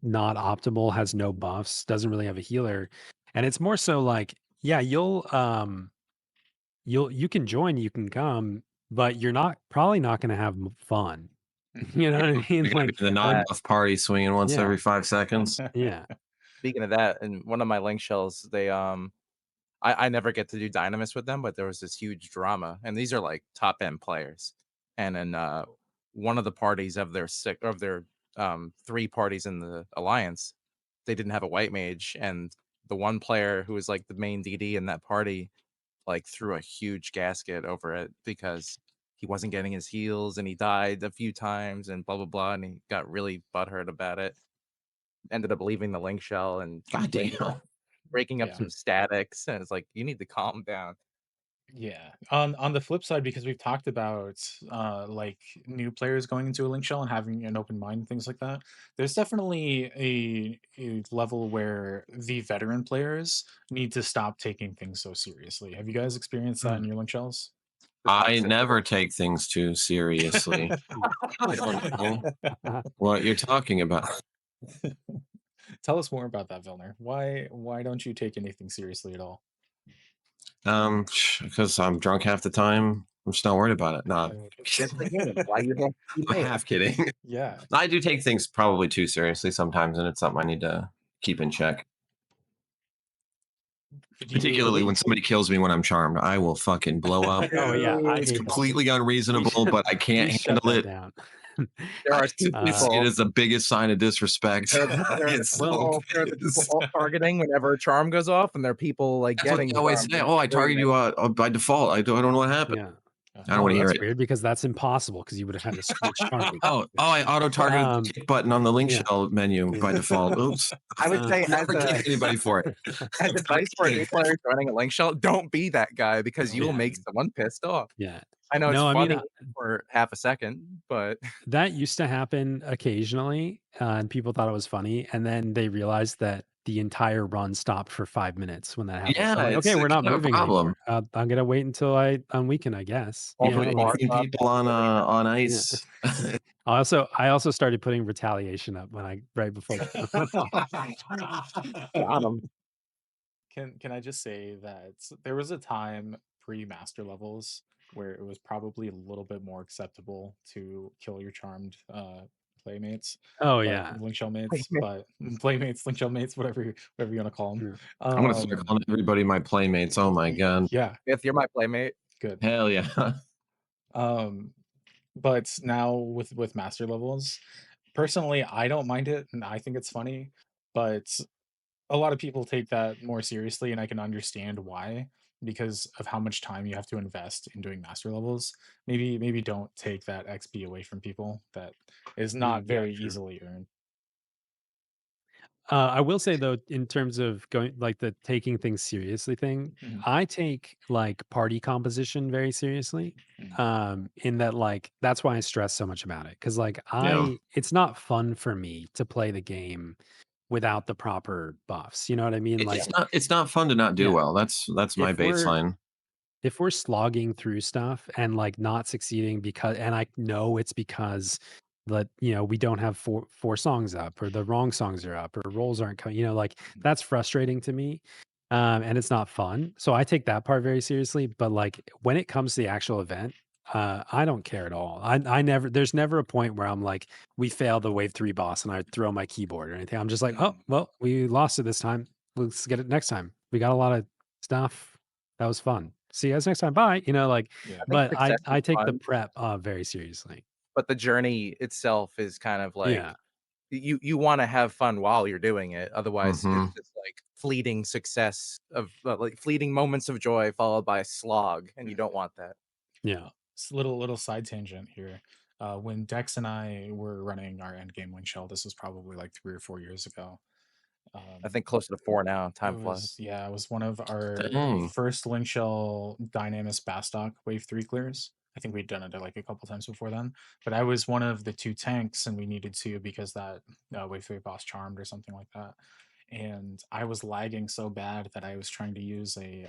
not optimal, has no buffs, doesn't really have a healer. And it's more so like, yeah, you can join, you can come, but you're probably not going to have fun. You know what I mean? Like the non-buff party swinging once every 5 seconds. Yeah. Speaking of that, and one of my link shells, they I never get to do Dynamis with them, but there was this huge drama, and these are like top end players. And then one of the parties of their 3 parties in the alliance, they didn't have a white mage, and the one player who was like the main DD in that party, like threw a huge gasket over it because he wasn't getting his heals and he died a few times and blah blah blah, and he got really butthurt about it. Ended up leaving the link shell and breaking up some statics, and it's like, you need to calm down. Yeah. On the flip side, because we've talked about like new players going into a link shell and having an open mind and things like that, there's definitely a level where the veteran players need to stop taking things so seriously. Have you guys experienced that in your link shells? I never take things too seriously. I don't know what you're talking about. Tell us more about that, Velner. Why don't you take anything seriously at all? Because I'm drunk half the time. I'm just not worried about it. No, Why you I'm half kidding. Yeah. I do take things probably too seriously sometimes, and it's something I need to keep in check. Particularly when somebody kills me when I'm charmed, I will fucking blow up. Oh yeah, It's completely unreasonable, but I can't handle it. Down. There are 2 people. It is the biggest sign of disrespect. It's all targeting whenever a charm goes off, and there are people like That's getting. What they always say. Oh, I target you by default. I don't know what happened. Yeah. I don't want to hear that's it. weird because that's impossible because you would have had to switch charm. I auto targeted the kick button on the link shell menu by default. Oops. I would say never kick anybody for it. As advice for a new player joining a link shell, don't be that guy because you will make someone pissed off. Yeah. I know it's funny mean, for half a second, but that used to happen occasionally, and people thought it was funny, and then they realized that the entire run stopped for 5 minutes when that happened. Yeah, Like, okay, we're not moving problem. anymore. I'm gonna wait until I unweaken, I guess. Putting people on ice. Yeah. I also started putting retaliation up right before. Can I just say that there was a time pre-master levels where it was probably a little bit more acceptable to kill your charmed playmates. Oh yeah, link shell mates, but playmates, link shell mates, whatever you want to call them. I'm gonna start calling everybody my playmates. Oh my god. Yeah, if you're my playmate, good. Hell yeah. But now with master levels, personally, I don't mind it, and I think it's funny. But a lot of people take that more seriously, and I can understand why, because of how much time you have to invest in doing master levels. Maybe don't take that XP away from people. That is not very easily earned. I will say though, in terms of going like the taking things seriously thing, I take like party composition very seriously. In that, like, that's why I stress so much about it. Cause like it's not fun for me to play the game without the proper buffs. You know what I mean? It's not fun to not do well. That's my baseline. If we're slogging through stuff and like not succeeding and I know it's because we don't have four songs up, or the wrong songs are up, or rolls aren't coming, like that's frustrating to me. And it's not fun. So I take that part very seriously. But like when it comes to the actual event, I don't care at all. There's never a point where I'm like, we failed the wave 3 boss and I throw my keyboard or anything. I'm just like, oh, well, we lost it this time. Let's get it next time. We got a lot of stuff. That was fun. See you guys next time. Bye. But I take the prep very seriously. But the journey itself is kind of like, you want to have fun while you're doing it. Otherwise, it's just like fleeting success of like fleeting moments of joy followed by a slog, and you don't want that. Yeah. It's a little side tangent here. When Dex and I were running our endgame link shell, this was probably like 3 or 4 years ago. I think closer to 4 now. Time flies. Yeah, it was one of our first link shell Dynamis Bastock wave 3 clears. I think we'd done it like a couple times before then. But I was one of the 2 tanks, and we needed to because that wave 3 boss charmed or something like that. And I was lagging so bad that I was trying to use a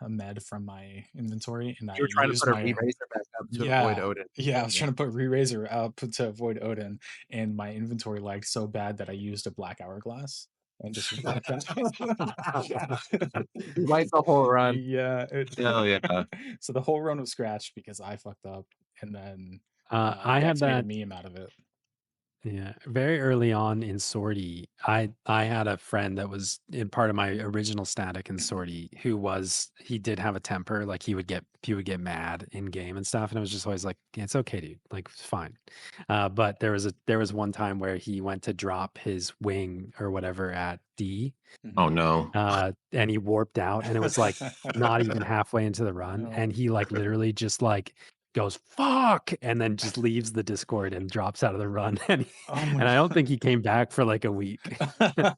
med from my inventory, and I You were trying to used put a my re-raiser back up to avoid Odin. I was trying to put re-raiser out to avoid Odin, and my inventory lagged so bad that I used a black hourglass and just wiped out. Wiped the whole run. Yeah. Hell yeah. So the whole run was scratched because I fucked up, and then I had Dex made a that. meme out of it. Yeah, very early on in sortie, I had a friend that was in part of my original static in sortie he did have a temper, like he would get mad in game and stuff, and I was just always like, it's okay, dude, like it's fine. But there was one time where he went to drop his wing or whatever at D, Oh no. and he warped out, and it was like not even halfway into the run, No. and he like literally just like goes fuck and then just leaves the Discord and drops out of the run, and and I don't think he came back for like a week. Yeah.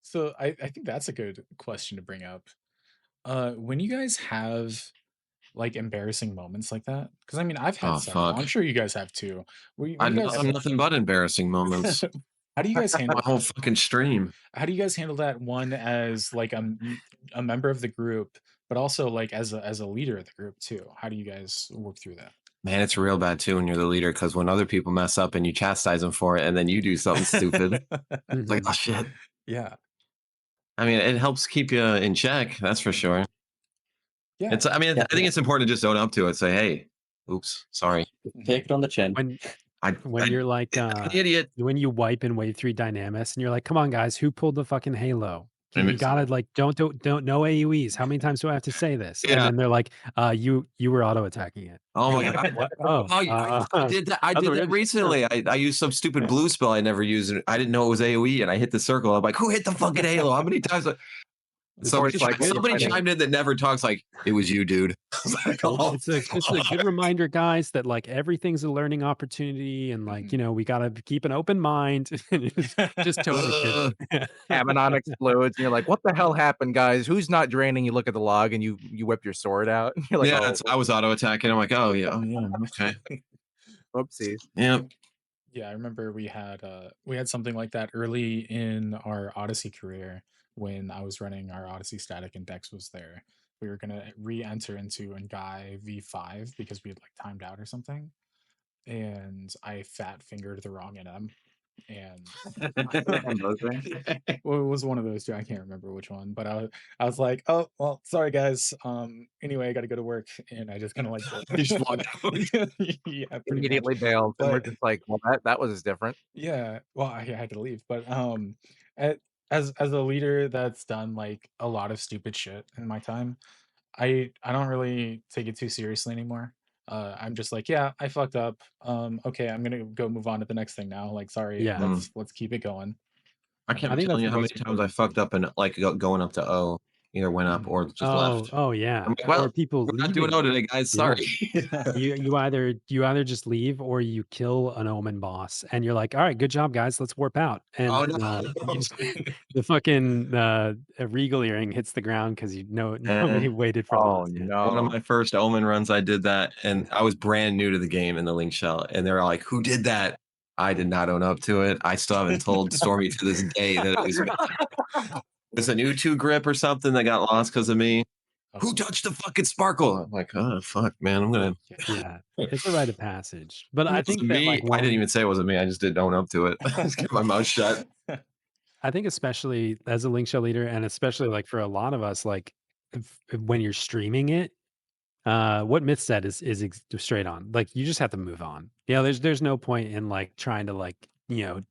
So I think that's a good question to bring up. When you guys have like embarrassing moments like that, because I mean I've had Oh several. I'm fuck. sure you guys have too. Were you I'm guys, nothing but embarrassing moments. how do you guys handle My whole fucking stream. how do you guys handle that, one as like a member of the group, but also like as a leader of the group too? How do you guys work through that? Man, it's real bad too when you're the leader, because when other people mess up and you chastise them for it, and then you do something stupid, it's like, oh shit. Yeah. I mean, it helps keep you in check. That's for sure. Yeah. It's. I mean, I think it's important to just own up to it. Say, hey, oops, sorry. Take it on the chin. When you're like I'm an idiot. when you wipe in wave 3 Dynamis and you're like, come on guys, who pulled the fucking Halo? You gotta like don't no AoEs. How many times do I have to say this? And Yeah. then they're like, you were auto attacking it. Oh my god. What? I did that. I did that recently. I used some stupid blue spell I never used. And I didn't know it was AoE, and I hit the circle. I'm like, who hit the fucking Halo? How many times? Somebody chimed in that never talks, like, it was you, dude. It's just a good reminder, guys, that like everything's a learning opportunity, and like we gotta keep an open mind. Just totally Abaddon explodes, and you're like, "What the hell happened, guys? Who's not draining?" You look at the log, and you whip your sword out. You're like, yeah, "Oh, I was auto attacking. I'm like, oh yeah, okay, whoopsies." yeah. Yeah, I remember we had something like that early in our Odyssey career when I was running our Odyssey static and Dex was there. We were gonna re-enter into a guy V5 because we had like timed out or something, and I fat fingered the wrong NM, and well, it was one of those two. I can't remember which one, but I was like, oh well, sorry guys. Anyway, I got to go to work, and I just kind of like You just walked out. yeah, pretty Immediately much. bailed, and we're But just like, "Well, that was different." yeah, well, I had to leave, but as a leader that's done like a lot of stupid shit in my time, I don't really take it too seriously anymore. I'm just like, yeah, I fucked up. Okay, I'm gonna go move on to the next thing now. Like, sorry, Yeah. let's keep it going. I can't I think tell that's you the how many most times I fucked up and like going up to O, either went up or just left. Oh yeah. I'm like, well, or people we're not leaving. doing O today, guys. Yeah. Sorry. You either just leave or you kill an Omen boss, and you're like, all right, good job, guys, let's warp out. And Oh, no. the fucking regal earring hits the ground because nobody waited for Oh that. Yeah. no! One of my first Omen runs, I did that, and I was brand new to the game in the Link Shell, and they're like, "Who did that?" I did not own up to it. I still haven't told Stormy to this day that it was an U2 grip or something that got lost because of me. Who touched the fucking sparkle? I'm like, oh fuck, man, I'm gonna. Yeah, it's a rite of passage. But I It think wasn't that me. like I didn't even say it wasn't me. I just didn't own up to it. I just kept my mouth shut. I think especially as a Link Shell leader, and especially like for a lot of us, like when you're streaming it, what Myth said is straight on. Like you just have to move on. There's no point in like trying to like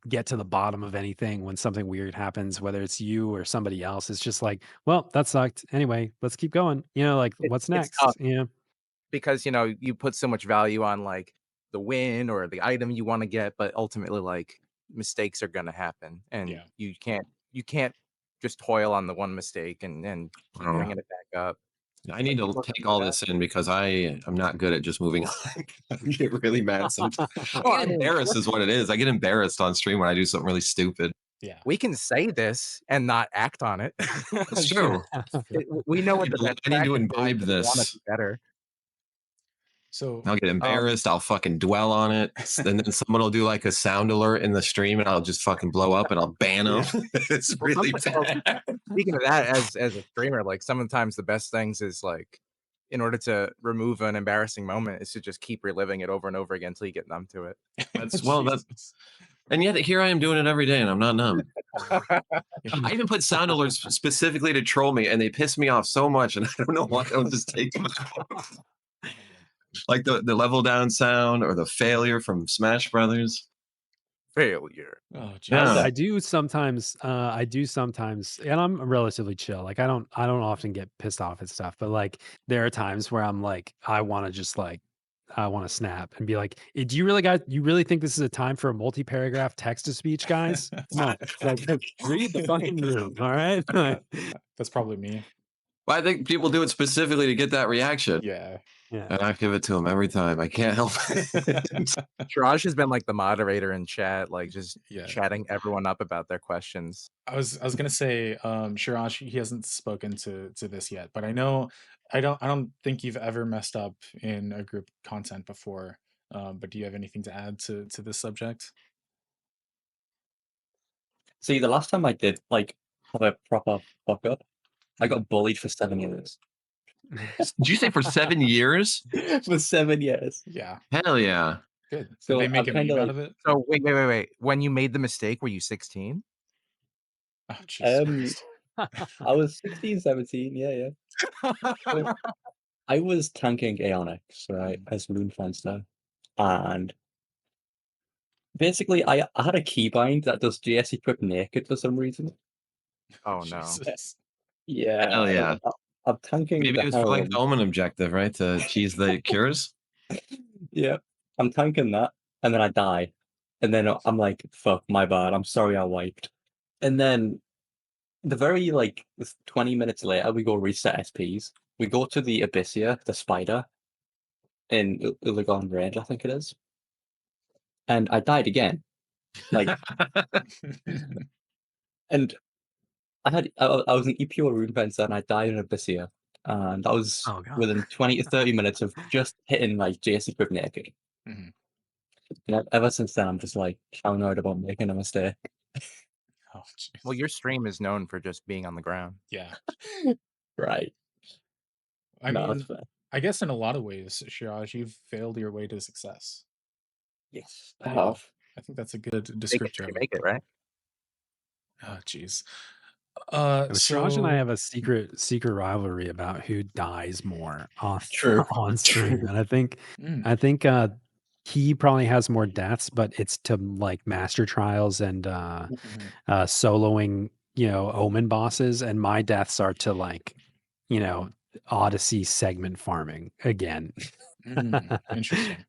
get to the bottom of anything when something weird happens, whether it's you or somebody else. It's just like, well, that sucked. Anyway, let's keep going. Like what's next? Because you put so much value on like the win or the item you want to get, but ultimately like mistakes are gonna happen, and you can't just toil on the one mistake and keep bringing it back up. I need to take all this in because I'm not good at just moving on. I get really mad sometimes. I get embarrassed is what it is. I get embarrassed on stream when I do something really stupid. Yeah, we can say this and not act on it. That's true. We know what the best I need to practice imbibe is, but we wanna this. be better. So I'll get embarrassed. I'll fucking dwell on it, and then someone will do like a sound alert in the stream, and I'll just fucking blow up, and I'll ban them. It's really bad. Speaking of that, as a streamer, like sometimes the best things is like, in order to remove an embarrassing moment, is to just keep reliving it over and over again until you get numb to it. And yet here I am doing it every day, and I'm not numb. I even put sound alerts specifically to troll me, and they piss me off so much, and I don't know why. I'll just take them out. Like the level down sound or the failure from Smash Brothers. Failure. Oh, Yeah. I do sometimes, and I'm relatively chill. Like I don't often get pissed off at stuff, but like there are times where I'm like, I want to just like, I want to snap and be like, do you really think this is a time for a multi-paragraph text-to-speech, guys? Come on, like, read the fucking room, all right? That's probably me. Well, I think people do it specifically to get that reaction. Yeah. And I give it to them every time. I can't help it. Shraj has been like the moderator in chat, like just Yeah. chatting everyone up about their questions. I was gonna say, Shiraj, he hasn't spoken to this yet, but I know I don't think you've ever messed up in a group content before. But do you have anything to add to this subject? See, the last time I did like have a proper fuck up, I got bullied for 7 years. Did you say for 7 years? For 7 years. Yeah. Hell yeah. Good. Did So they make a I'm meme kinda out like- of it? So wait. When you made the mistake, were you 16? Oh, Jesus I was 16, 17, yeah. So, I was tanking Aeonix, right, as Moon Fencer, and basically I had a keybind that does JS equip naked for some reason. Oh no. Jesus. Yeah. Hell yeah. I'm tanking Maybe the it was for like Helm. the Omen objective, right? To cheese the cures. Yeah, I'm tanking that, and then I die. And then I'm like, fuck, my bad. I'm sorry I wiped. And then the very 20 minutes later, we go reset SPs. We go to the Abyssia, the spider, in Ulagon Range, I think it is. And I died again. Like, and I was an EPO Rune Fencer, and I died in Abyssia. And that was Oh, God. within 20 to 30 minutes of just hitting like JS equip naked. Mhm. And ever since then, I'm just like paranoid about making a mistake. Oh, jeez. Well, your stream is known for just being on the ground. Yeah. Right. I No, mean, that's fair. I guess in a lot of ways, Shiraj, you've failed your way to success. Yes, I Yeah. have. I think that's a good Make it, descriptor. make it, right? Oh, jeez. Siraj and I So have a secret rivalry about who dies more True. on stream, True. and I think he probably has more deaths, but it's to like master trials and Mhm. soloing, Omen bosses, and my deaths are to like, Odyssey segment farming again. Interesting.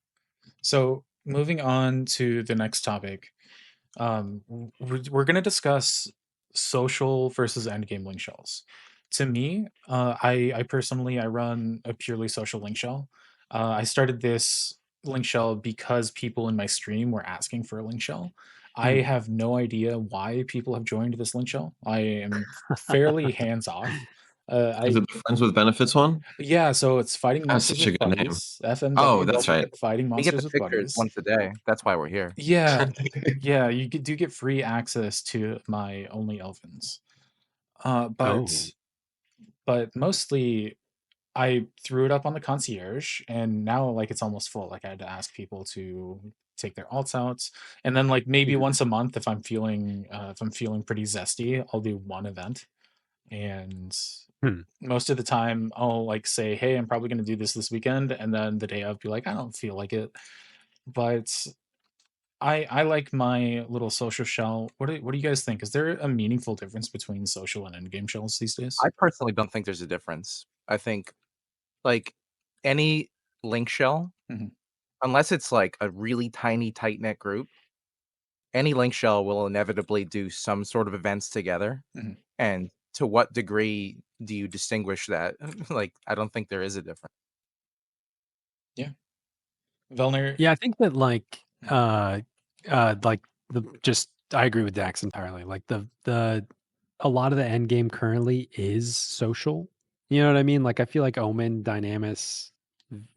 So moving on to the next topic, we're going to discuss social versus endgame link shells. To me, I personally I run a purely social link shell. I started this link shell because people in my stream were asking for a link shell. I have no idea why people have joined this link shell. I am fairly hands off. Is it the Friends with Benefits one? Yeah, so it's Fighting That's Monsters such a with good name. Buddies. FMW. Oh, that's right. Fighting We get Monsters the with pictures Buddies. once a day. That's why we're here. Yeah, yeah, you do get free access to my only Elvins. But mostly I threw it up on the concierge, and now like it's almost full. Like I had to ask people to take their alts out, and then like maybe once a month if I'm feeling pretty zesty, I'll do one event. And most of the time I'll like say, hey, I'm probably going to do this weekend, and then the day I'll be like, I don't feel like it. But I like my little social shell. What do you guys think? Is there a meaningful difference between social and endgame shells these days? I personally don't think there's a difference. I think like any link shell, unless it's like a really tiny tight knit group, any link shell will inevitably do some sort of events together. And to what degree do you distinguish that? Like, I don't think there is a difference. Yeah. Velner. Yeah, I think that like I agree with Dax entirely. Like the a lot of the end game currently is social. You know what I mean? Like I feel like Omen, Dynamis,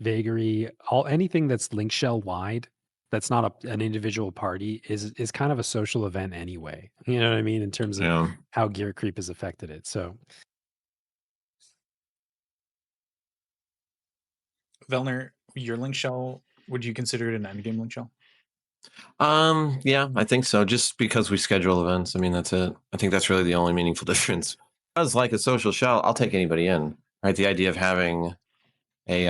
vagary, anything that's link shell wide, that's not an individual party is kind of a social event anyway. You know what I mean? In terms of Yeah. how gear creep has affected it. So Velner, your link shell, would you consider it an endgame link shell? Yeah, I think so. Just because we schedule events. I mean, that's it. I think that's really the only meaningful difference. As like a social shell, I'll take anybody in. Right. The idea of having a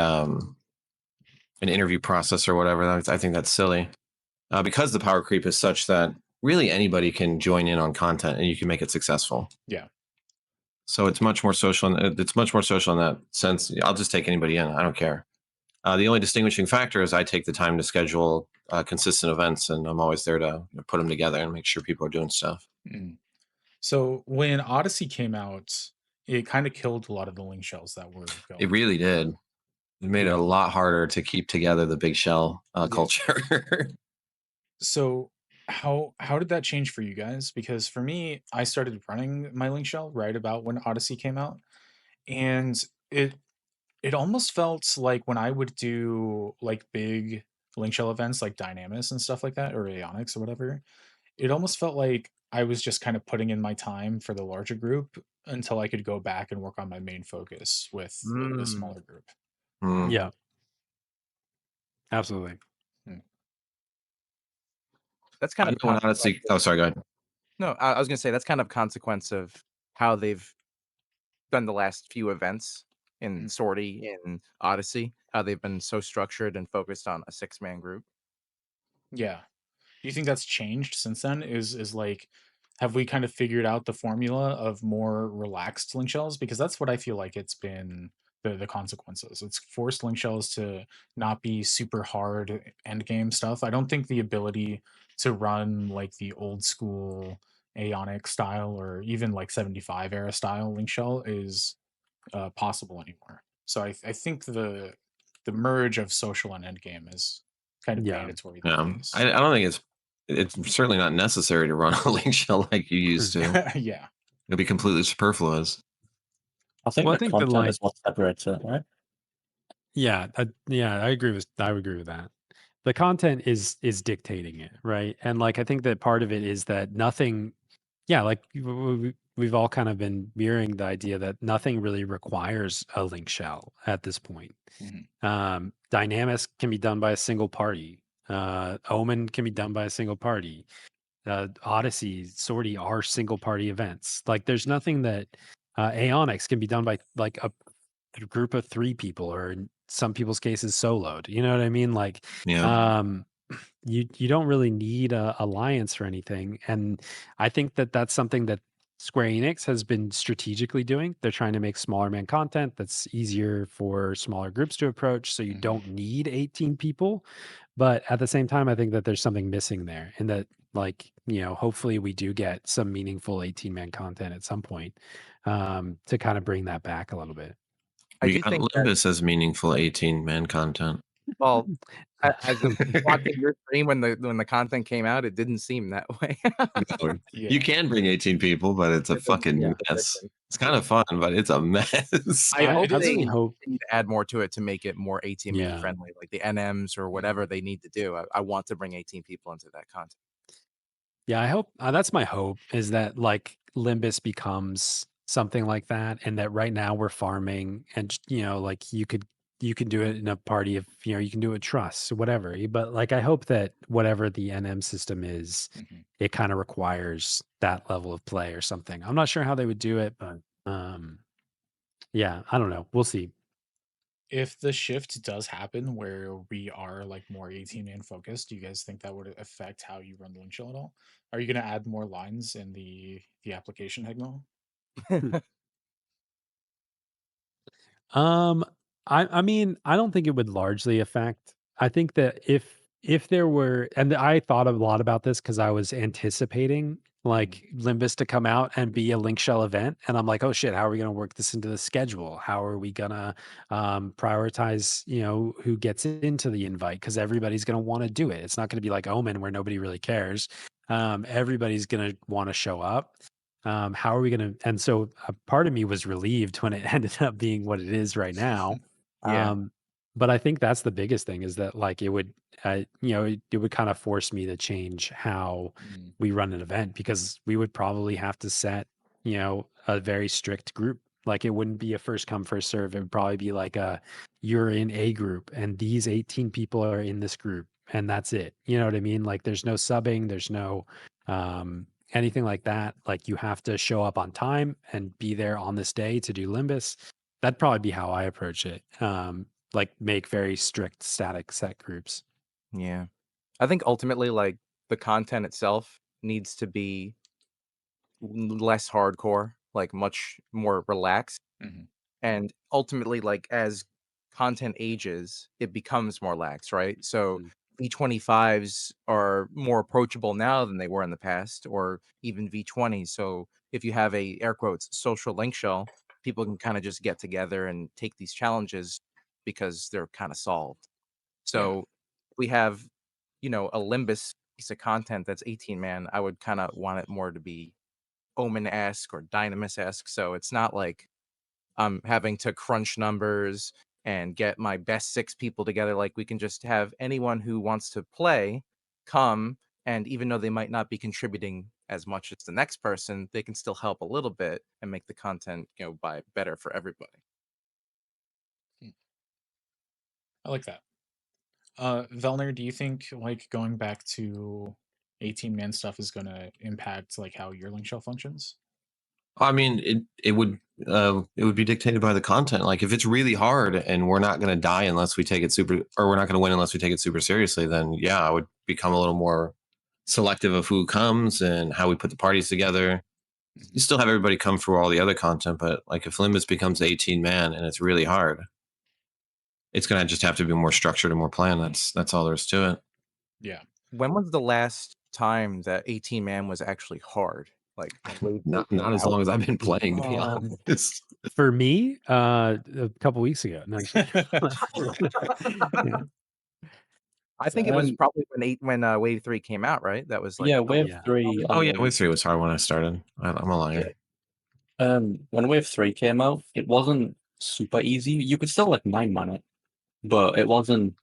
an interview process or whatever, I think that's silly. Because the power creep is such that really anybody can join in on content and you can make it successful. Yeah. So it's much more social. It's much more social in that sense. I'll just take anybody in. I don't care. The only distinguishing factor is I take the time to schedule consistent events, and I'm always there to put them together and make sure people are doing stuff. Mm. So when Odyssey came out, it kind of killed a lot of the link shells that were going. It really did. It made it a lot harder to keep together the big shell culture. So how did that change for you guys? Because for me, I started running my link shell right about when Odyssey came out, and it almost felt like when I would do like big link shell events like Dynamis and stuff like that, or Aeonics or whatever, it almost felt like I was just kind of putting in my time for the larger group until I could go back and work on my main focus with the smaller group. Yeah, absolutely. That's kind of honestly. Oh, sorry. Go ahead. No, I was gonna say that's kind of consequence of how they've done the last few events in Sortie and Odyssey. How they've been so structured and focused on a 6-man group. Yeah. Do you think that's changed since then? Is like, have we kind of figured out the formula of more relaxed link shells? Because that's what I feel like it's been the consequences. It's forced link shells to not be super hard end game stuff. I don't think the ability to run like the old school Aeonic style or even like 75 era style link shell is possible anymore. So I think the merge of social and end game is kind of mandatory these days. I don't think it's certainly not necessary to run a link shell like you used to. Yeah. It'd be completely superfluous. I think the content is what separates it, right? Yeah, I agree with that. The content is dictating it, right? And like I think that part of it is that nothing, like we've all kind of been mirroring the idea that nothing really requires a link shell at this point. Dynamics can be done by a single party. Omen can be done by a single party. Odyssey, Sortie are single party events. Like there's nothing that Aeonics can be done by like a group of 3 people, or in some people's cases soloed. You know what I mean? Like you don't really need a alliance or anything. And I think that that's something that Square Enix has been strategically doing. They're trying to make smaller man content that's easier for smaller groups to approach, so you don't need 18 people. But at the same time, I think that there's something missing there, in that, like, hopefully we do get some meaningful 18-man content at some point, to kind of bring that back a little bit. We got Limbus as meaningful 18-man content. Well, as watching your stream when the content came out, it didn't seem that way. You can bring 18 people, but it's a fucking mess. It's kind of fun, but it's a mess. I hope they need to add more to it to make it more 18-man friendly, like the NMs or whatever they need to do. I want to bring 18 people into that content. Yeah, I hope that's my hope, is that like Limbus becomes something like that, and that right now we're farming, and like you can do it in a party of, you can do it trust or whatever. But like I hope that whatever the NM system is, it kind of requires that level of play or something. I'm not sure how they would do it, but yeah, I don't know. We'll see. If the shift does happen where we are like more 18-man focused, do you guys think that would affect how you run the link shell at all? Are you going to add more lines in the application Hegmo? I mean, I don't think it would largely affect. I think that if there were, and I thought a lot about this because I was anticipating like Limbus to come out and be a link shell event, and I'm like, oh shit, how are we going to work this into the schedule? How are we going to prioritize, who gets into the invite? Because everybody's going to want to do it. It's not going to be like Omen where nobody really cares. Everybody's going to want to show up. How are we going to? And so a part of me was relieved when it ended up being what it is right now. But I think that's the biggest thing is that like it would, it would kind of force me to change how we run an event because we would probably have to set, a very strict group. Like it wouldn't be a first come first serve. It would probably be like you're in a group and these 18 people are in this group and that's it. You know what I mean? Like there's no subbing, there's no anything like that. Like you have to show up on time and be there on this day to do Limbus. That'd probably be how I approach it. Like make very strict static set groups. Yeah. I think ultimately like the content itself needs to be less hardcore, like much more relaxed. And ultimately like as content ages, it becomes more lax, right? So V25s are more approachable now than they were in the past, or even V20. So if you have a air quotes social link shell, people can kind of just get together and take these challenges because they're kind of solved. So we have, a Limbus piece of content that's 18-man. I would kind of want it more to be Omen-esque or Dynamis-esque. So it's not like I'm having to crunch numbers and get my best 6 people together. Like we can just have anyone who wants to play come, and even though they might not be contributing as much as the next person, they can still help a little bit and make the content, by better for everybody. I like that. Velner, do you think like going back to 18-man stuff is going to impact like how your link shell functions? I mean, it would be dictated by the content. Like if it's really hard and we're not going to die unless we take it super, or we're not going to win unless we take it super seriously, then yeah, I would become a little more selective of who comes and how we put the parties together. You still have everybody come for all the other content, but like if Limbus becomes 18-man and it's really hard, it's going to just have to be more structured and more planned. That's all there is to it. Yeah. When was the last time that 18-man was actually hard? Like Not as long as I've been playing, to be honest. For me, a couple weeks ago. No, yeah. I think it was probably when Wave 3 came out, right? That was like Wave 3. Oh yeah, Wave 3 was hard when I started. I'm a liar. When Wave 3 came out, it wasn't super easy. You could still like 9-man it, but it wasn't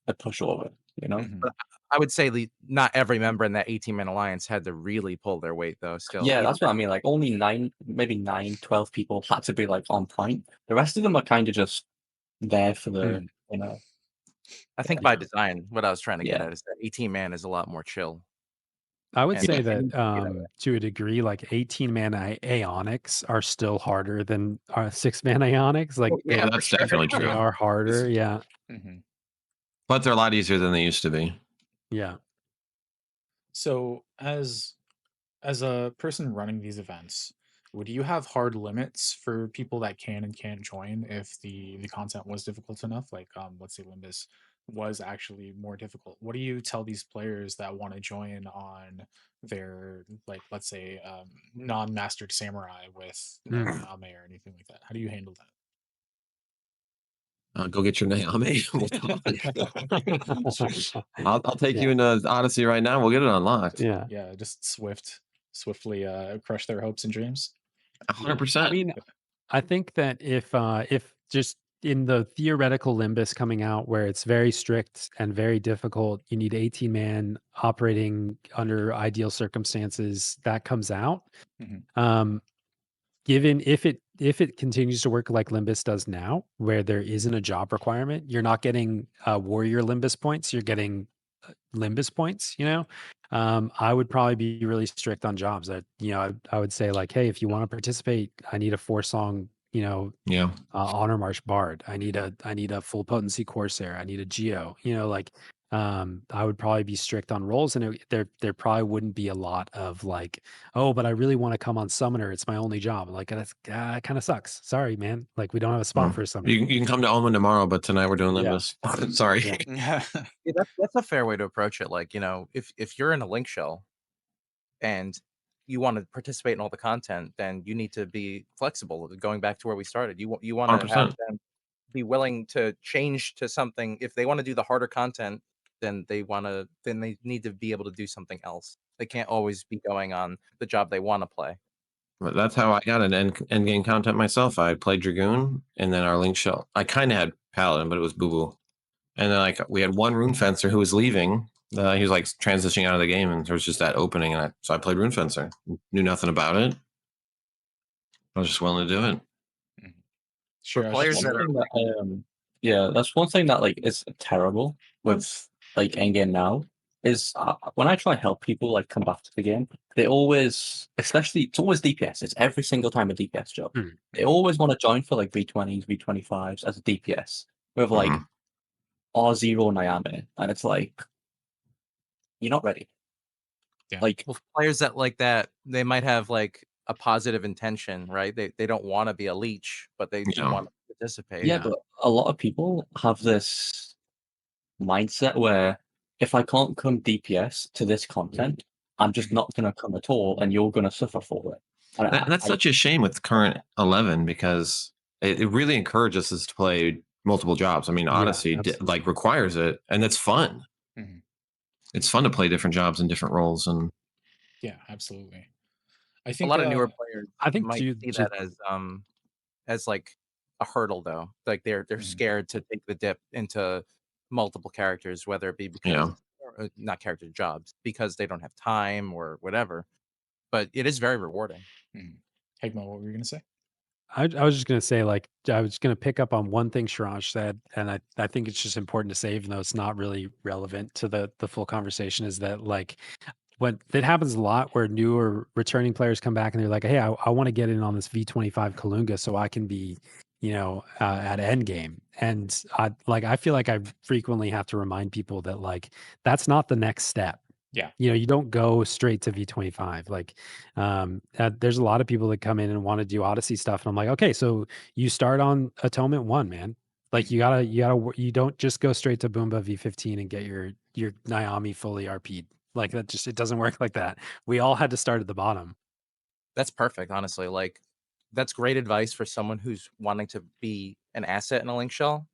a pushover, But I would say not every member in that 18-man alliance had to really pull their weight though. Still, Yeah, that's what I mean. Like only 9, maybe 9, 12 people had to be like on point. The rest of them are kind of just there for the, I think by design, what I was trying to get at is that 18-man is a lot more chill. I would say And that to a degree, like 18-man Aeonics are still harder than 6-man Aeonics. Like yeah, that's definitely true. They are harder, yeah. But they're a lot easier than they used to be. Yeah. So as a person running these events, would you have hard limits for people that can and can't join if the content was difficult enough? Like let's say Limbus was actually more difficult. What do you tell these players that want to join on their like let's say non-mastered samurai with no Naame or anything like that? How do you handle that? Go get your Naame. I'll take you into Odyssey right now. We'll get it unlocked. Yeah. Yeah, just swiftly crush their hopes and dreams. 100%. I mean, I think that if just in the theoretical Limbus coming out where it's very strict and very difficult, you need 18-man operating under ideal circumstances, that comes out. Given if it continues to work like Limbus does now, where there isn't a job requirement, you're not getting warrior Limbus points, you're getting Limbus points, I would probably be really strict on jobs. I would say like, hey, if you want to participate, I need a 4-song, honor march bard. I need a full potency corsair. I need a geo. I would probably be strict on roles, and there probably wouldn't be a lot of like, oh, but I really want to come on summoner. It's my only job. Like that's kind of sucks. Sorry, man. Like we don't have a spot for a summoner. You can come to Omen tomorrow, but tonight we're doing Limbus. Yeah. Sorry. Yeah, that's a fair way to approach it. Like if you're in a link shell and you want to participate in all the content, then you need to be flexible. Going back to where we started, you want to have them be willing to change to something. If they want to do the harder content, then they need to be able to do something else. They can't always be going on the job they want to play. But that's how I got an end game content myself. I played Dragoon, and then our link shell. I kind of had Paladin, but it was boo boo. And then like we had one rune fencer who was leaving. He was like transitioning out of the game, and there was just that opening, and so I played rune fencer. Knew nothing about it. I was just willing to do it. For players that are yeah, that's one thing that like is terrible with like endgame now is when I try to help people like come back to the game, they always, especially it's always DPS. It's every single time a DPS job. They always want to join for like V20s, V25s as a DPS with like R0 Nyame, and it's like you're not ready. Yeah. Like players that like that, they might have like a positive intention, right? They don't want to be a leech, but they do want to participate. Yeah, but a lot of people have this mindset where if I can't come DPS to this content, I'm just not going to come at all, and you're going to suffer for it. And that's such a shame with current 11 because it really encourages us to play multiple jobs. I mean, Odyssey like requires it, and it's fun. It's fun to play different jobs and different roles, and yeah, absolutely. I think a lot of newer players, I think might see that as like a hurdle, though. Like they're scared to take the dip into multiple characters, whether it be because or not character jobs, because they don't have time or whatever. But it is very rewarding. Hegma, what were you gonna say? I was just going to say, like, I was going to pick up on one thing Shiraj said, and I think it's just important to say, even though it's not really relevant to the full conversation, is that like what that happens a lot where newer returning players come back and they're like, hey, I want to get in on this V25 Kalunga so I can be, at end game. And I feel like I frequently have to remind people that like that's not the next step. Yeah. You don't go straight to V25. Like, there's a lot of people that come in and want to do Odyssey stuff. And I'm like, okay, so you start on Atonement 1, man. Like you don't just go straight to Boomba V15 and get your Nyami fully RP'd. Like that it doesn't work like that. We all had to start at the bottom. That's perfect, honestly. Like that's great advice for someone who's wanting to be an asset in a link shell,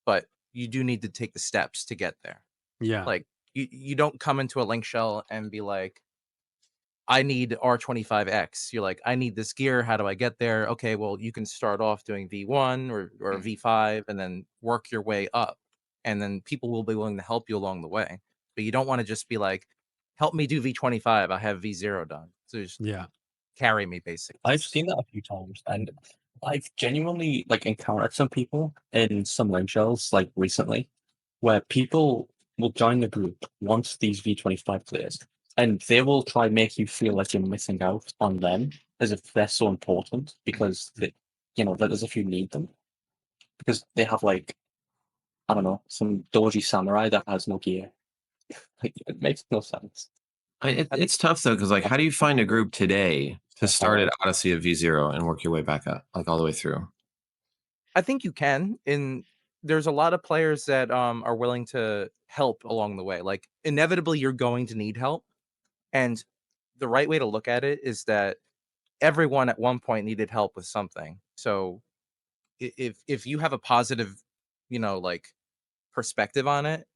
but you do need to take the steps to get there. Yeah. Like you don't come into a link shell and be like, I need R25X. You're like, I need this gear. How do I get there? Okay, well, you can start off doing V1 or V5 and then work your way up. And then people will be willing to help you along the way. But you don't want to just be like, help me do V25. I have V0 done. So just carry me, basically. I've seen that a few times, and I've genuinely like encountered some people in some link shells like recently where people will join the group once these V25 clears, and they will try and make you feel like you're missing out on them as if they're so important because that as if you need them because they have like, I don't know, some dodgy samurai that has no gear. Like, it makes no sense. It's tough though, because like, how do you find a group today to start at Odyssey of V0 and work your way back up, like all the way through? I think you can. There's a lot of players that are willing to help along the way. Like inevitably, you're going to need help, and the right way to look at it is that everyone at one point needed help with something. So if you have a positive, like perspective on it,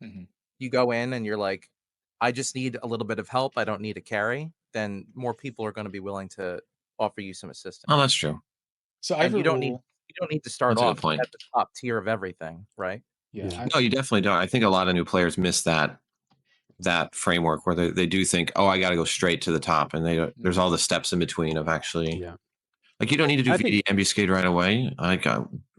you go in and you're like, I just need a little bit of help. I don't need a carry. Then more people are going to be willing to offer you some assistance. Oh, that's true. So you don't need to start off at the top tier of everything, right? Yeah. No, you definitely don't. I think a lot of new players miss that framework where they do think, oh, I got to go straight to the top, and there's all the steps in between of actually. Yeah. Like you don't need to do VD Ambuscade right away. Like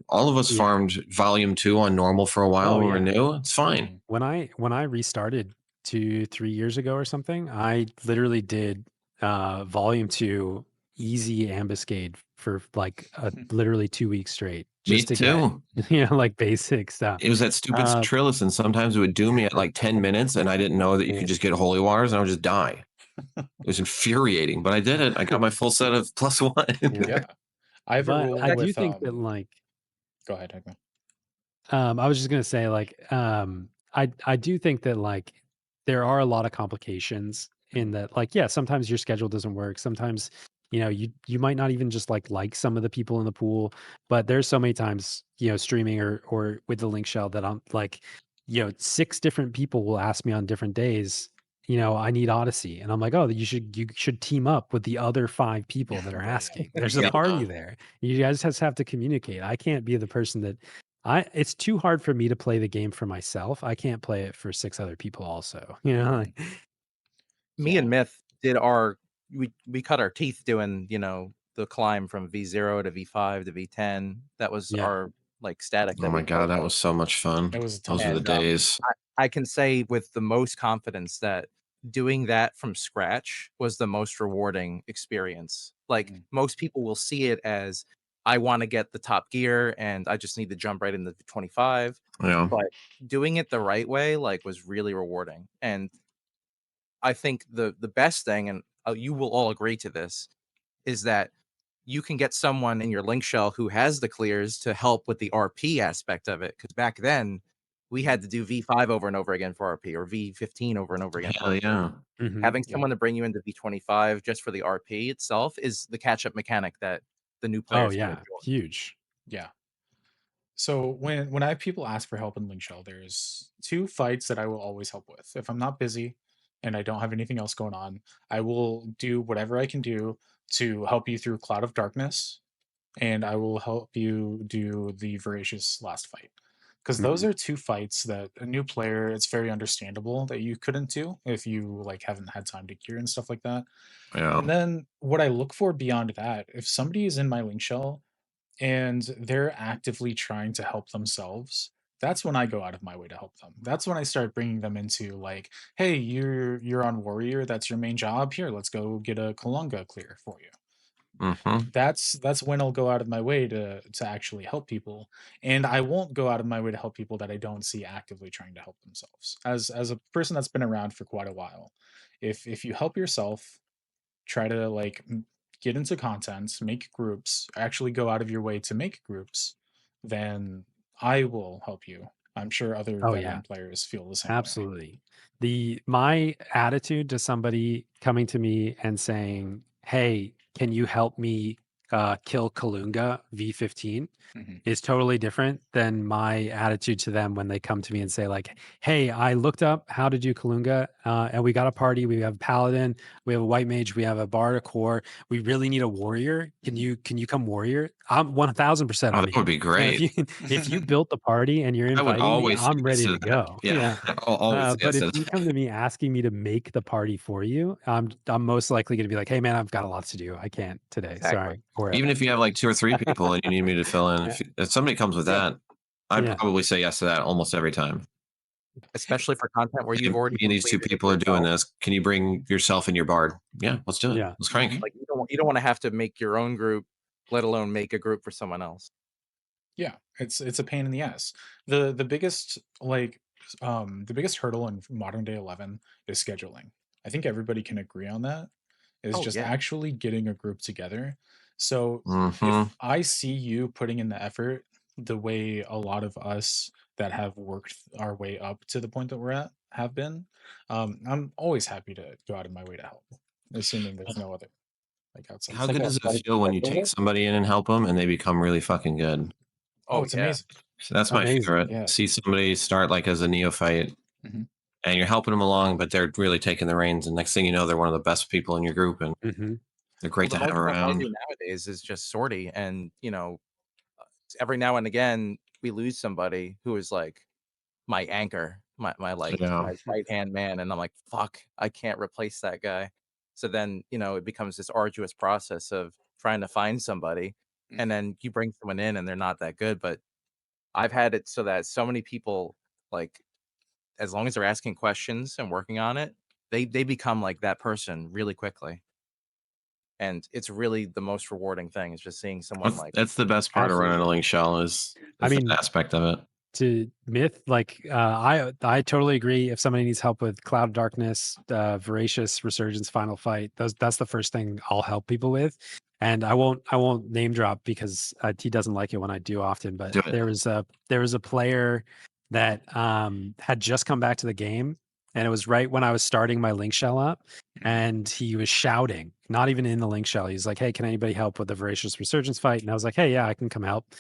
all of us farmed Volume 2 on normal for a while when we were new. It's fine. When I restarted 2-3 years ago or something, I literally did Volume 2 easy Ambuscade for like literally 2 weeks straight. Just Me too. Get, like basic stuff. It was that stupid Trillis, and sometimes it would do me at like 10 minutes, and I didn't know that you could just get holy waters, and I would just die. It was infuriating, but I did it. I got my full set of +1. Yeah. I have a rule I with, do think that like. Go ahead, Hegma. I was just gonna say like I do think that like there are a lot of complications in that like sometimes your schedule doesn't work, sometimes you might not even just like some of the people in the pool, but there's so many times streaming or with the link shell that I'm like 6 different people will ask me on different days, I need Odyssey, and I'm like, oh, you should team up with the other 5 people that are asking. There's a party there. You guys just have to communicate. I can't be the person that It's too hard for me to play the game for myself. I can't play it for 6 other people also. Like, Me and Myth did we cut our teeth doing, the climb from V0 to V5 to V10. That was our like static Oh that my we god, that was so much fun. It was Those were the days. I can say with the most confidence that doing that from scratch was the most rewarding experience. Like most people will see it as I want to get the top gear and I just need to jump right into the 25. Yeah. But doing it the right way was really rewarding. And I think the best thing, and you will all agree to this, is that you can get someone in your link shell who has the clears to help with the RP aspect of it. Because back then, we had to do V5 over and over again for RP or V15 over and over again. Hell yeah. Having someone to bring you into V25 just for the RP itself is the catch-up mechanic that the new players would enjoy. Huge. Yeah. So when I have people ask for help in Link Shell, there's 2 fights that I will always help with. If I'm not busy and I don't have anything else going on, I will do whatever I can do to help you through Cloud of Darkness, and I will help you do the Voracious last fight. Because those are 2 fights that a new player, it's very understandable that you couldn't do if you like haven't had time to gear and stuff like that. Yeah. And then what I look for beyond that, if somebody is in my link shell and they're actively trying to help themselves, that's when I go out of my way to help them. That's when I start bringing them into like, hey, you're on warrior, that's your main job. Here, let's go get a Kalunga clear for you. That's when I'll go out of my way to actually help people, and I won't go out of my way to help people that I don't see actively trying to help themselves. As a person that's been around for quite a while, if you help yourself, try to like get into content, make groups, actually go out of your way to make groups, then I will help you. I'm sure other veteran players feel the same way. Absolutely. My attitude to somebody coming to me and saying, "Hey, can you help me kill Kalunga V15?" is totally different than my attitude to them when they come to me and say like, "Hey, I looked up how to do Kalunga, and we got a party. We have a paladin, we have a white mage, we have a bard, a core. We really need a warrior. Can you come warrior?" I'm 1000%. Oh, that would be great. If you built the party and you're inviting me, I'm ready to go. Yeah. Always But if you come to me asking me to make the party for you, I'm most likely going to be like, "Hey man, I've got a lot to do. I can't today. Exactly. Sorry." Even if you have like 2 or 3 people and you need me to fill in, if somebody comes with that, I'd probably say yes to that almost every time. Especially for content where you've already. Me and these 2 people are doing this. Can you bring yourself and your bard? Yeah, let's do it. Yeah. Let's crank. Like you don't want to have to make your own group, let alone make a group for someone else. Yeah, it's a pain in the ass. The biggest the biggest hurdle in modern day 11 is scheduling. I think everybody can agree on that. Is just actually getting a group together. So if I see you putting in the effort the way a lot of us that have worked our way up to the point that we're at have been, I'm always happy to go out of my way to help, assuming there's no other like outside. How good does it feel when you take somebody in and help them and they become really fucking good? Oh, it's amazing. So that's my favorite. Yeah. See somebody start like as a neophyte and you're helping them along, but they're really taking the reins. And next thing you know, they're one of the best people in your group. And they're great to have around. Nowadays is just sortie. And, every now and again, we lose somebody who is like my anchor, my right-hand man. And I'm like, fuck, I can't replace that guy. So then, it becomes this arduous process of trying to find somebody. And then you bring someone in and they're not that good. But I've had it so that so many people, like, as long as they're asking questions and working on it, they become like that person really quickly. And it's really the most rewarding thing is just seeing someone that's the best part of running a link shell is that aspect of it. To Myth, like I totally agree. If somebody needs help with Cloud of Darkness, Voracious, Resurgence, Final Fight, that's the first thing I'll help people with. And I won't name drop because he doesn't like it when I do often. But there was a player that had just come back to the game, and it was right when I was starting my link shell up, and he was shouting, not even in the link shell. He's like, "Hey, can anybody help with the Voracious Resurgence fight?" And I was like, "Hey, yeah, I can come help."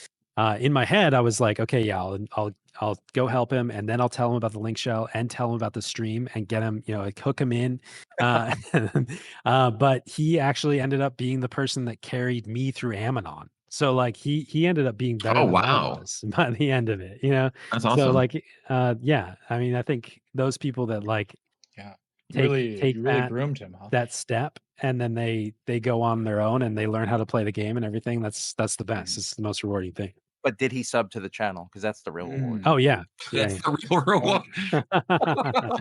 In my head, I was like, "Okay, yeah, I'll go help him, and then I'll tell him about the link shell and tell him about the stream and get him, like, hook him in." But he actually ended up being the person that carried me through Ammonon. So like he ended up being better Oh, than I wow. was by the end of it, you know? That's So awesome. like yeah, I mean I think those people that like Yeah. take You really groomed him, huh? that step and then they go on their own and they learn how to play the game and everything, that's the best. Mhm. It's the most rewarding thing. But did he sub to the channel? Because that's the real reward. Oh yeah. Yeah. That's the real reward. Yeah.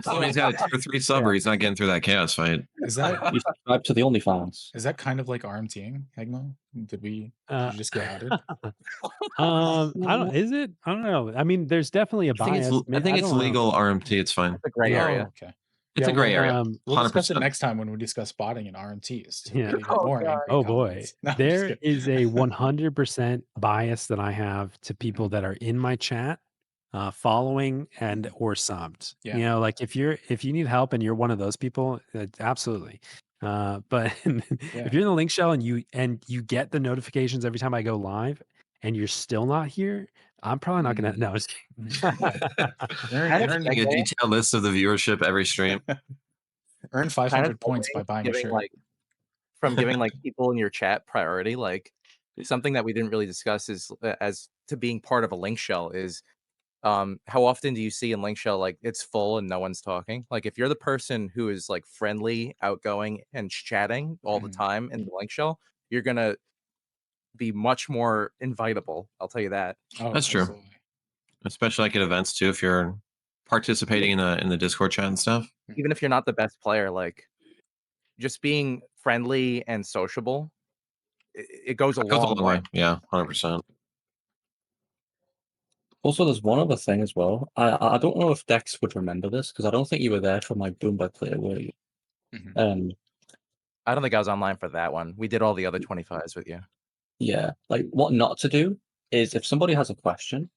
Somebody's got a 2 or 3 sub, or he's not getting through that chaos fight. Is that You subscribe to the OnlyFans. is that kind of like RMTing, Hegmo? Did you just get outed? I don't. Is it? I don't know. I mean, there's definitely a I think bias. I think it's don't know. legal RMT. It's fine. It's a gray Yeah. area. Oh, okay. It's Yeah, a gray area. We'll discuss it 100%. next time when we discuss botting and RMTs. To Yeah. get even more angry Oh boy, comments. No, I'm just there kidding. is a 100% bias that I have to people that are in my chat, following and or subbed. Yeah. You know, like if you need help and you're one of those people, absolutely. But if you're in the link shell and you get the notifications every time I go live, and you're still not here, I'm probably not gonna. No, just Earn a detailed list of the viewership every stream. Earn 500 points by buying a shirt. Giving like people in your chat priority. Like something that we didn't really discuss is as to being part of a link shell is how often do you see in link shell like it's full and no one's talking? Like if you're the person who is like friendly, outgoing, and chatting all the time in the link shell, you're gonna be much more invitable. I'll tell you that. Oh, that's true. absolutely. Especially like at events too, if you're participating in the Discord chat and stuff. Even if you're not the best player, like just being friendly and sociable, it goes a long way. Yeah, 100%. Also, there's one other thing as well. I don't know if Dex would remember this because I don't think you were there for my Boomba player, were you? I don't think I was online for that one. We did all the other 25s with you. Yeah, like what not to do is if somebody has a question,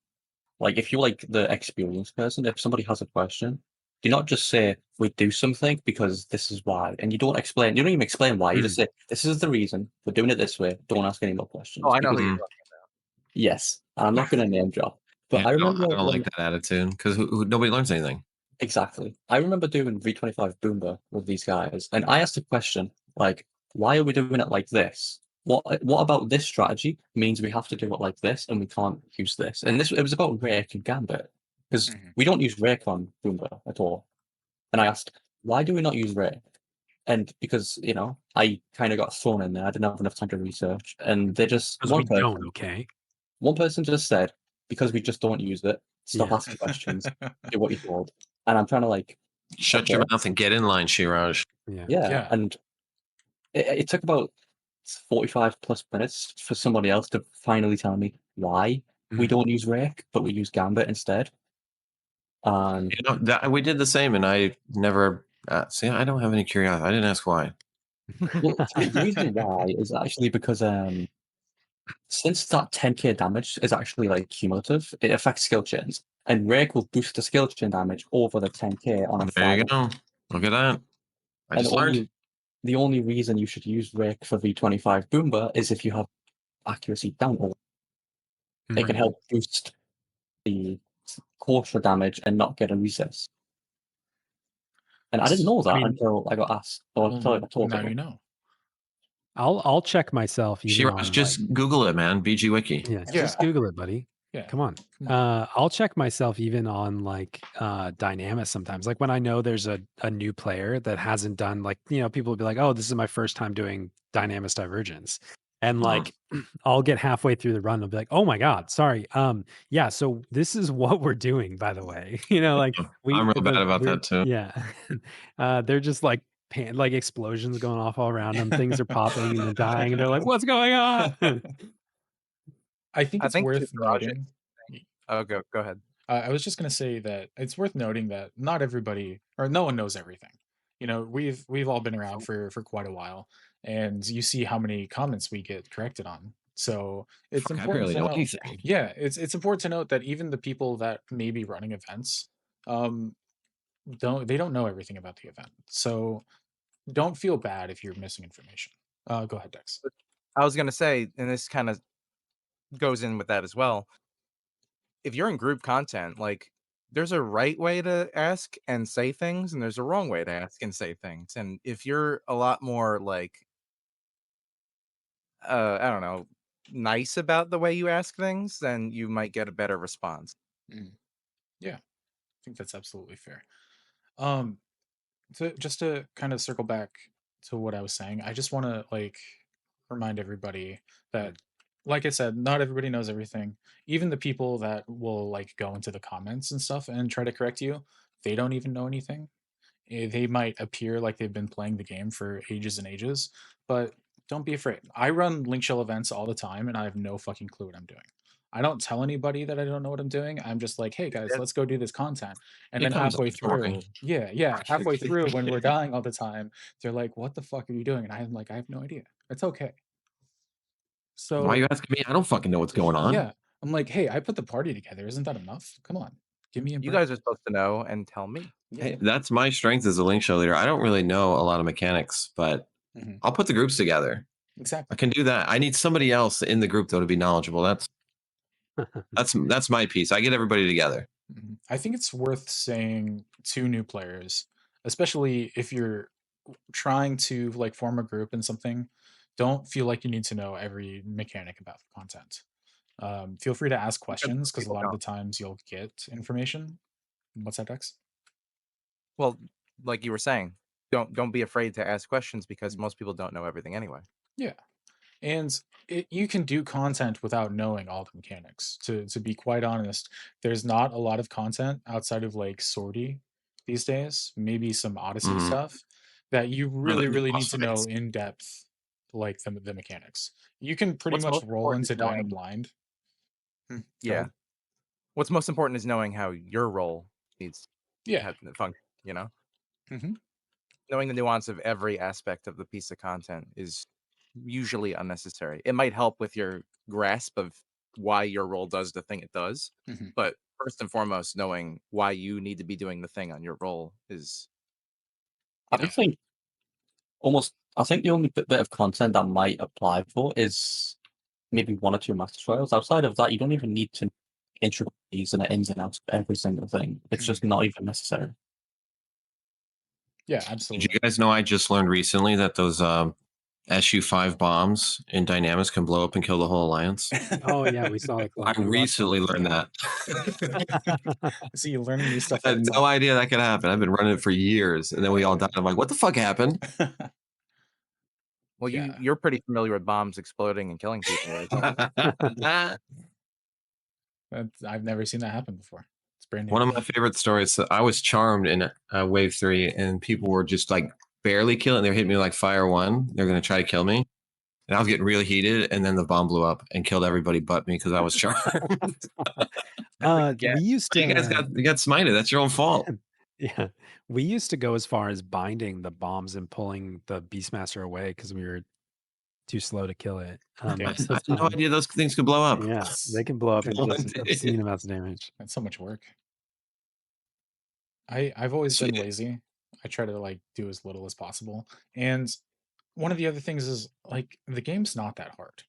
like if you're like the experienced person, if somebody has a question, do not just say we do something because this is why, and you don't explain. You don't even explain why. You just say this is the reason we're doing it this way. Don't ask any more questions. Oh, I know who you're talking about. Yes, I'm not going to name drop, but yeah, I remember I don't like that attitude because nobody learns anything. Exactly. I remember doing V25 Boomba with these guys, and I asked a question like, "Why are we doing it like this? What about this strategy means we have to do it like this, and we can't use this?" And it was about Rake and Gambit because we don't use Rake on Boomba at all. And I asked, "Why do we not use Rake?" And because I kind of got thrown in there, I didn't have enough time to research, and they just one person just said, "Because we just don't use it. Stop asking questions. Do what you're told." And I'm trying to like shut your mouth and get in line, Shiraj. Yeah. And it took about 45 plus minutes for somebody else to finally tell me why we don't use Rake, but we use Gambit instead. And we did the same, and I never see. I don't have any curiosity. I didn't ask why. Well, the reason why is actually because since that 10k damage is actually like cumulative, it affects skill chains, and Rake will boost the skill chain damage over the 10k on a There you go. Look at that. I just learned. The only reason you should use Rake for V25 Boomba is if you have accuracy down. It can help boost the quarter damage and not get a resist. And I didn't know that until I got asked. Or until I told now you know. I'll check myself. Shiraj, just Google it, man. BG Wiki. Yeah, just Google it, buddy. Yeah. Come on. I'll check myself even on like Dynamis sometimes. Like when I know there's a new player that hasn't done like, people will be like, "Oh, this is my first time doing Dynamis Divergence." And like I'll get halfway through the run and I'll be like, "Oh my God, sorry. Yeah, so this is what we're doing, by the way." Like I'm real bad about that too. Yeah. They're just like like explosions going off all around them. Things are popping and dying, and they're like, "What's going on?" I think it's worth noting. Oh, go ahead. I was just going to say that it's worth noting that not everybody or no one knows everything. We've all been around for quite a while, and you see how many comments we get corrected on. So it's important to note. Yeah, it's important to note that even the people that may be running events, don't know everything about the event. So don't feel bad if you're missing information. Go ahead, Dex. I was going to say, and this kind of goes in with that as well. If you're in group content, like there's a right way to ask and say things, and there's a wrong way to ask and say things. And if you're a lot more like, I don't know, nice about the way you ask things, then you might get a better response. Yeah, I think that's absolutely fair. Just to kind of circle back to what I was saying, I just want to like remind everybody that, like I said, not everybody knows everything. Even the people that will like go into the comments and stuff and try to correct you, they don't even know anything. They might appear like they've been playing the game for ages and ages, but don't be afraid. I run link shell events all the time and I have no fucking clue what I'm doing. I don't tell anybody that I don't know what I'm doing. I'm just like, hey guys, let's go do this content. And then Becomes halfway boring. through, halfway through when we're dying all the time, they're like, what the fuck are you doing? And I'm like, I have no idea. It's okay. Why are you So asking me? I don't fucking know what's going on. yeah, I'm like, hey, I put the party together. Isn't that enough? Come on, give me a You break. guys are supposed to know and tell me. Hey, that's my strength as a link show leader. I don't really know a lot of mechanics, but I'll put the groups together. Exactly. I can do that. I need somebody else in the group though to be knowledgeable. That's my piece. I get everybody together. I think it's worth saying to new players, especially if you're trying to like form a group in something, don't feel like you need to know every mechanic about the content. Feel free to ask questions because a people lot of the don't. times you'll get information. What's that, Dex? Well, like you were saying, don't be afraid to ask questions because most people don't know everything anyway. Yeah. And you can do content without knowing all the mechanics. To be quite honest, there's not a lot of content outside of like Sortie these days, maybe some Odyssey stuff that you really need to know in depth, like the mechanics. You can pretty What's much most roll important into is Dyna knowing. blind. Go Yeah. ahead. What's most important is knowing how your role needs Yeah. to function, you know? Mhm. Knowing the nuance of every aspect of the piece of content is usually unnecessary. It might help with your grasp of why your role does the thing it does, Mhm. but first and foremost, knowing why you need to be doing the thing on your role is, I think I think the only bit of content that might apply for is maybe one or two master trials. Outside of that, you don't even need to intricacies and the ins and outs of every single thing. It's just not even necessary. Yeah, Did absolutely. you guys know I just learned recently that those SU-5 bombs in Dynamics can blow up and kill the whole alliance? Oh yeah, we saw the I clip. recently learned that. See, you're learning new stuff I all had the no time. idea that could happen. I've been running it for years, and then we all died. I'm like, what the fuck happened? well, Yeah. you're pretty familiar with bombs exploding and killing people, right? I've never seen that happen before. It's brand new. One of my favorite stories. So I was charmed in Wave 3, and people were just like barely killing. They were hitting me like Fire 1. They're going to try to kill me. And I was getting really heated, and then the bomb blew up and killed everybody but me because I was charmed. Yeah. We used to. You guys got smited. That's your own fault. Yeah, we used to go as far as binding the bombs and pulling the Beastmaster away because we were too slow to kill it. I had no idea those things could blow up. Yeah, they can blow up and No just idea. obscene amounts of damage. That's so much work. I've always been lazy. I try to like do as little as possible. And one of the other things is like the game's not that hard.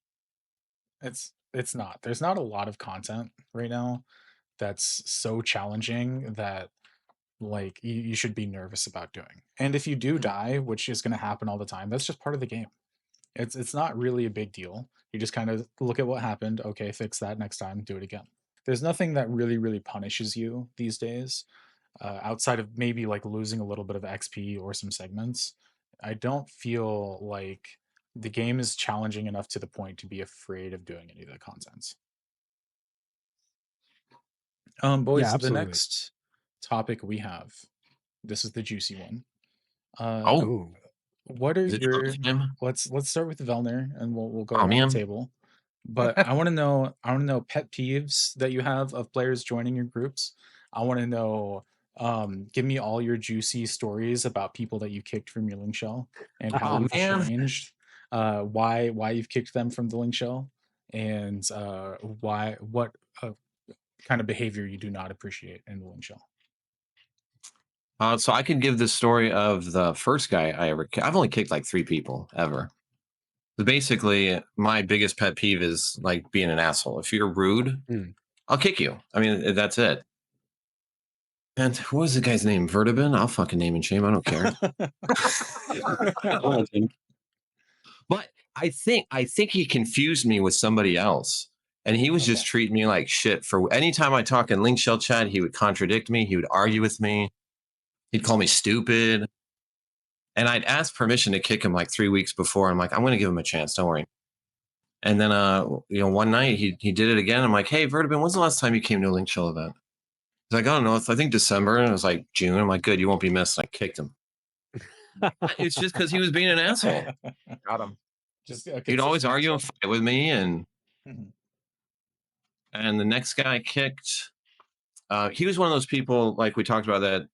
It's not. There's not a lot of content right now that's so challenging that like you should be nervous about doing. And if you do die, which is going to happen all the time, that's just part of the game. It's not really a big deal. You just kind of look at what happened. Okay, fix that next time. Do it again. There's nothing that really punishes you these days, outside of maybe like losing a little bit of XP or some segments. I don't feel like the game is challenging enough to the point to be afraid of doing any of the contents. Boys, Yeah, the absolutely. next topic we have, this is the juicy one. Oh, What are is it your time? let's start with Velner and we'll go Oh, around the man. table. But I want to know pet peeves that you have of players joining your groups. I want to know give me all your juicy stories about people that you kicked from your link shell and how you've changed, why you've kicked them from the link shell, and what kind of behavior you do not appreciate in the link shell. So I could give the story of the first guy I ever. I've only kicked like 3 people ever. So basically, my biggest pet peeve is like being an asshole. If you're rude, I'll kick you. I mean, that's it. And what was the guy's name? Vertibin? I'll fucking name and shame. I don't care. But I think he confused me with somebody else. And he was just treating me like shit. For anytime I talk in Link Shell chat, he would contradict me. He would argue with me. He'd call me stupid. And I'd ask permission to kick him like 3 weeks before. I'm like, I'm going to give him a chance. Don't worry. And then, one night he did it again. I'm like, hey, Vertibin, when's the last time you came to a Link Shell event? He's like, I don't know. I think December. And it was like June. I'm like, good. You won't be missed. And I kicked him. It's just because he was being an asshole. Got him. Just He'd always argue and fight with me. And the next guy I kicked, he was one of those people, like we talked about, that,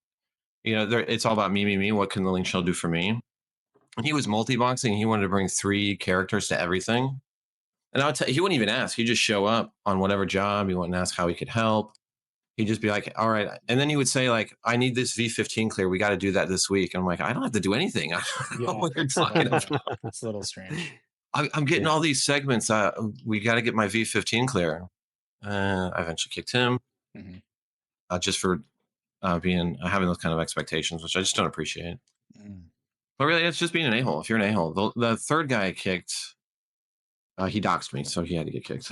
it's all about me. What can the Link Shell do for me? And he was multi-boxing. He wanted to bring 3 characters to everything. And I would he wouldn't even ask. He'd just show up on whatever job. He wouldn't ask how he could help. He'd just be like, all right. And then he would say, like, I need this V15 clear. We got to do that this week. And I'm like, I don't have to do anything. I don't know what you're talking about. It's a little strange. I'm getting all these segments. We got to get my V15 clear. I eventually kicked him just for having those kind of expectations, which I just don't appreciate. But really, it's just being an a-hole. If you're an a-hole, the third guy I kicked, he doxed me, so he had to get kicked.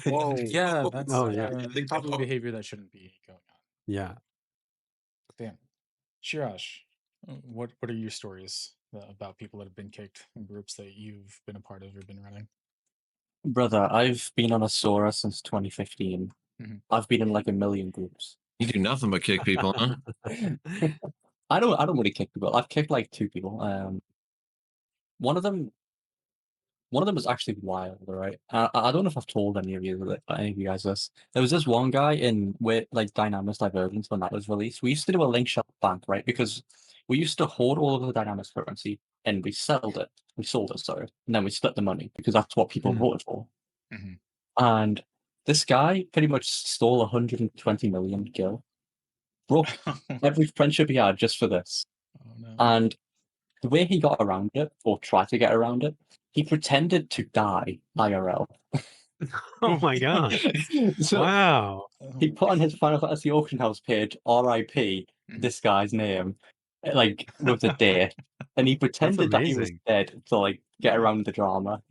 Whoa, yeah, that's probably probably behavior that shouldn't be going on. Yeah. Damn. Shirash, what are your stories about people that have been kicked in groups that you've been a part of or been running? Brother, I've been on a Sora since 2015. I've been in like a million groups. You do nothing but kick people, huh? I don't really kick people. I've kicked like 2 people. One of them was actually wild, right? I don't know if I've told any of you guys this. There was this one guy with like Dynamics Divergence when that was released. We used to do a Link Shell bank, right? Because we used to hoard all of the Dynamics currency and we sold it. Sorry, and then we split the money because that's what people voted for. And this guy pretty much stole 120 million gil, broke every friendship he had just for this. Oh, no. And the way he got around it, or tried to get around it, he pretended to die IRL. Oh my god! So wow. he put on his Final Fantasy Auction House page RIP this guy's name, like with the date, and he pretended that he was dead to like get around the drama.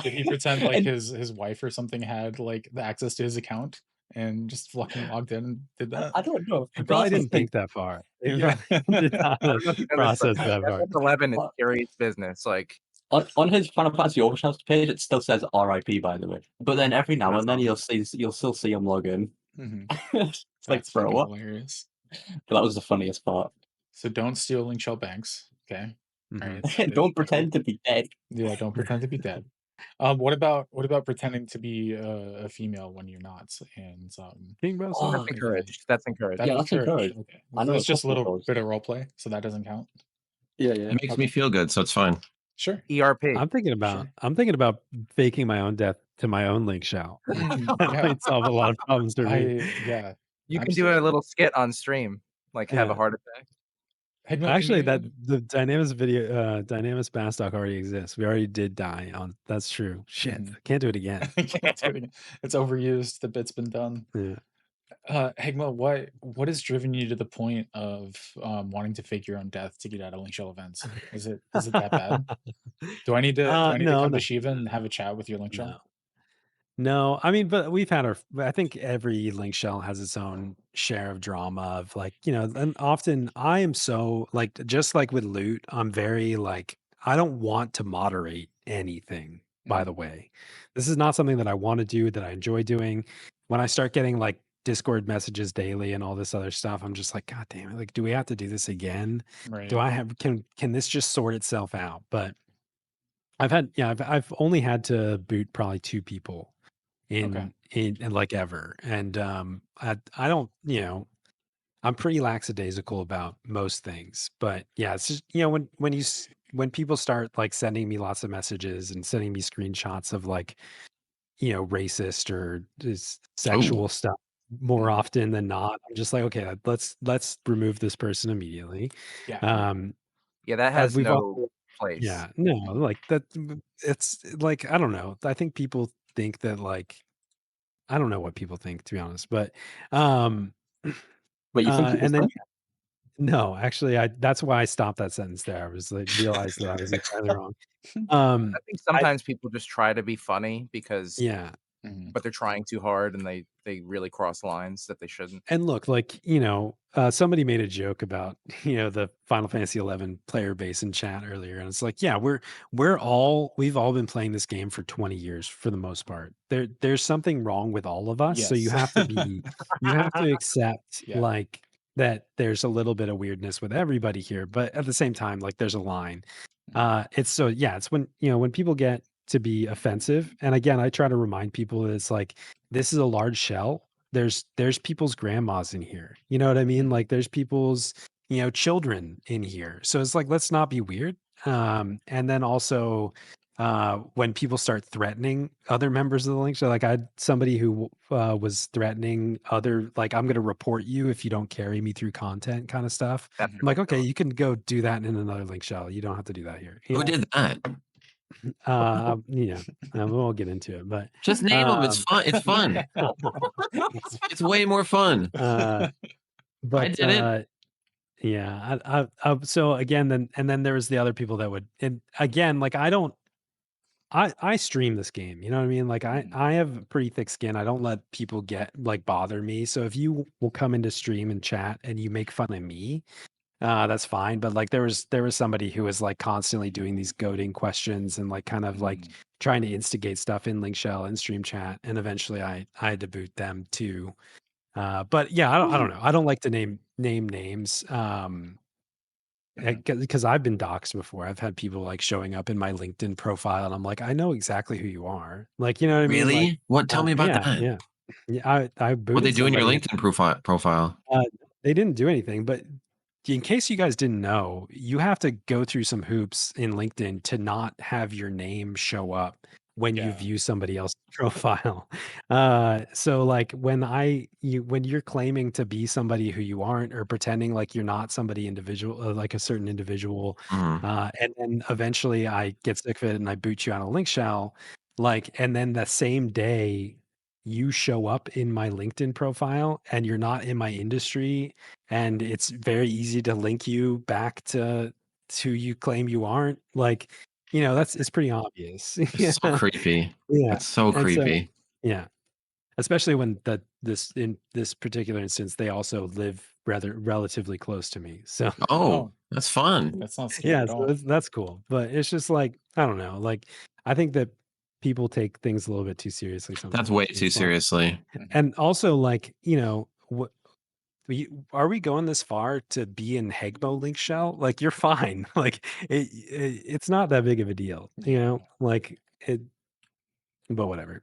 Did he pretend like his wife or something had like the access to his account and just fucking logged in and did that? I don't know. He probably didn't think that far. Yeah. Did not process that far. 11 is serious business. Like on his Final Fantasy Auction House page, it still says RIP, by the way. But then every now and then you'll still see him log in. It's like, bro, what? Hilarious. But that was the funniest part. So don't steal Link Shell banks, okay? Right. Don't pretend to be dead. Yeah, don't pretend to be dead. What about pretending to be a female when you're not? And that's encouraged. That's encouraged. Yeah, that's encouraged. Okay. I know it's just a little those. bit of role play, so that doesn't count. Yeah. It makes me feel good, so it's fine. Sure. ERP. I'm thinking about faking my own death to my own Link Shell. That might solve a lot of problems for me. You can do a little skit on stream, like have a heart attack. Actually, the Dynamis Bastock already exists. We already did die on. That's true. Shit, can't do it again. Can't do it again. It's overused. The bit's been done. Yeah. Hegma, what has driven you to the point of wanting to fake your own death to get out of Link Shell events? Is it that bad? Do I need to come to Shiva and have a chat with your Link Shell? No, I mean, but we've had I think every Link Shell has its own share of drama of like, and often I am so like, just like with loot, I'm very like, I don't want to moderate anything, by the way. This is not something that I want to do, that I enjoy doing. When I start getting like Discord messages daily and all this other stuff, I'm just like, God damn it. Like, do we have to do this again? Right. Do I have, can this just sort itself out? But I've only had to boot probably 2 people in like ever. And I don't, I'm pretty lackadaisical about most things, but yeah, it's just, when people start like sending me lots of messages and sending me screenshots of like, racist or just sexual stuff more often than not, I'm just like, okay, let's remove this person immediately. Yeah. That has no place. Yeah, no, like that. It's like, I don't know. I think people think that like, I don't know what people think, to be honest, but Wait, you think and then No, actually, that's why I stopped that sentence there. I was like, realized that I was entirely wrong. I think I sometimes people just try to be funny because, yeah. but they're trying too hard and they really cross lines that they shouldn't. And look, like, somebody made a joke about, the Final Fantasy 11 player base in chat earlier. And it's like, yeah, we've all been playing this game for 20 years for the most part. There's something wrong with all of us. So Yes. you have to accept Yeah. like that there's a little bit of weirdness with everybody here. But at the same time, like there's a line. It's when, when people get to be offensive. And again, I try to remind people that it's like, this is a large shell. There's people's grandmas in here. You know what I mean? Like there's people's, children in here. So it's like, let's not be weird. And then also when people start threatening other members of the link, so like I had somebody who was threatening other, like, I'm going to report you if you don't carry me through content kind of stuff. That's I'm like, okay, ridiculous. you can go do that in another link shell. You don't have to do that here. Who did that? We won't get into it, but Just name them. It's fun. It's fun. It's way more fun. but I did it. Yeah. So again, then there was the other people that would, and again, like I stream this game, you know what I mean? Like I have pretty thick skin. I don't let people bother me. So if you will come into stream and chat and you make fun of me, that's fine. But like there was somebody who was like constantly doing these goading questions and like kind of like trying to instigate stuff in Link Shell and stream chat. And eventually I had to boot them too. But yeah, I don't know. I don't like to name names. Because I've been doxxed before. I've had people like showing up in my LinkedIn profile and I'm like, I know exactly who you are. Like, you know what I mean? Really? Like, What? Tell me about that. yeah. Yeah. I What booted they do in your somebody. LinkedIn profile? They didn't do anything, but in case you guys didn't know, you have to go through some hoops in LinkedIn to not have your name show up when you view somebody else's profile. So like when you're claiming to be somebody who you aren't, or pretending like you're not somebody individual, like a certain individual, and then eventually I get sick of it and I boot you out of Link Shell, like, and then the same day you show up in my LinkedIn profile and you're not in my industry, and it's very easy to link you back to you claim you aren't, like, it's pretty obvious. It's so creepy. Yeah. It's so And so, creepy. yeah, especially when in this particular instance, they also live relatively close to me. So Oh, that's fun. That's not scary yeah, at so all. that's cool. But it's just like, I don't know. Like, I think that people take things a little bit too seriously sometimes. That's way too It's like, seriously. and also like, what are we going this far to be in Hegmo Link Shell? Like, you're fine. Like it's not that big of a deal, like it, but whatever.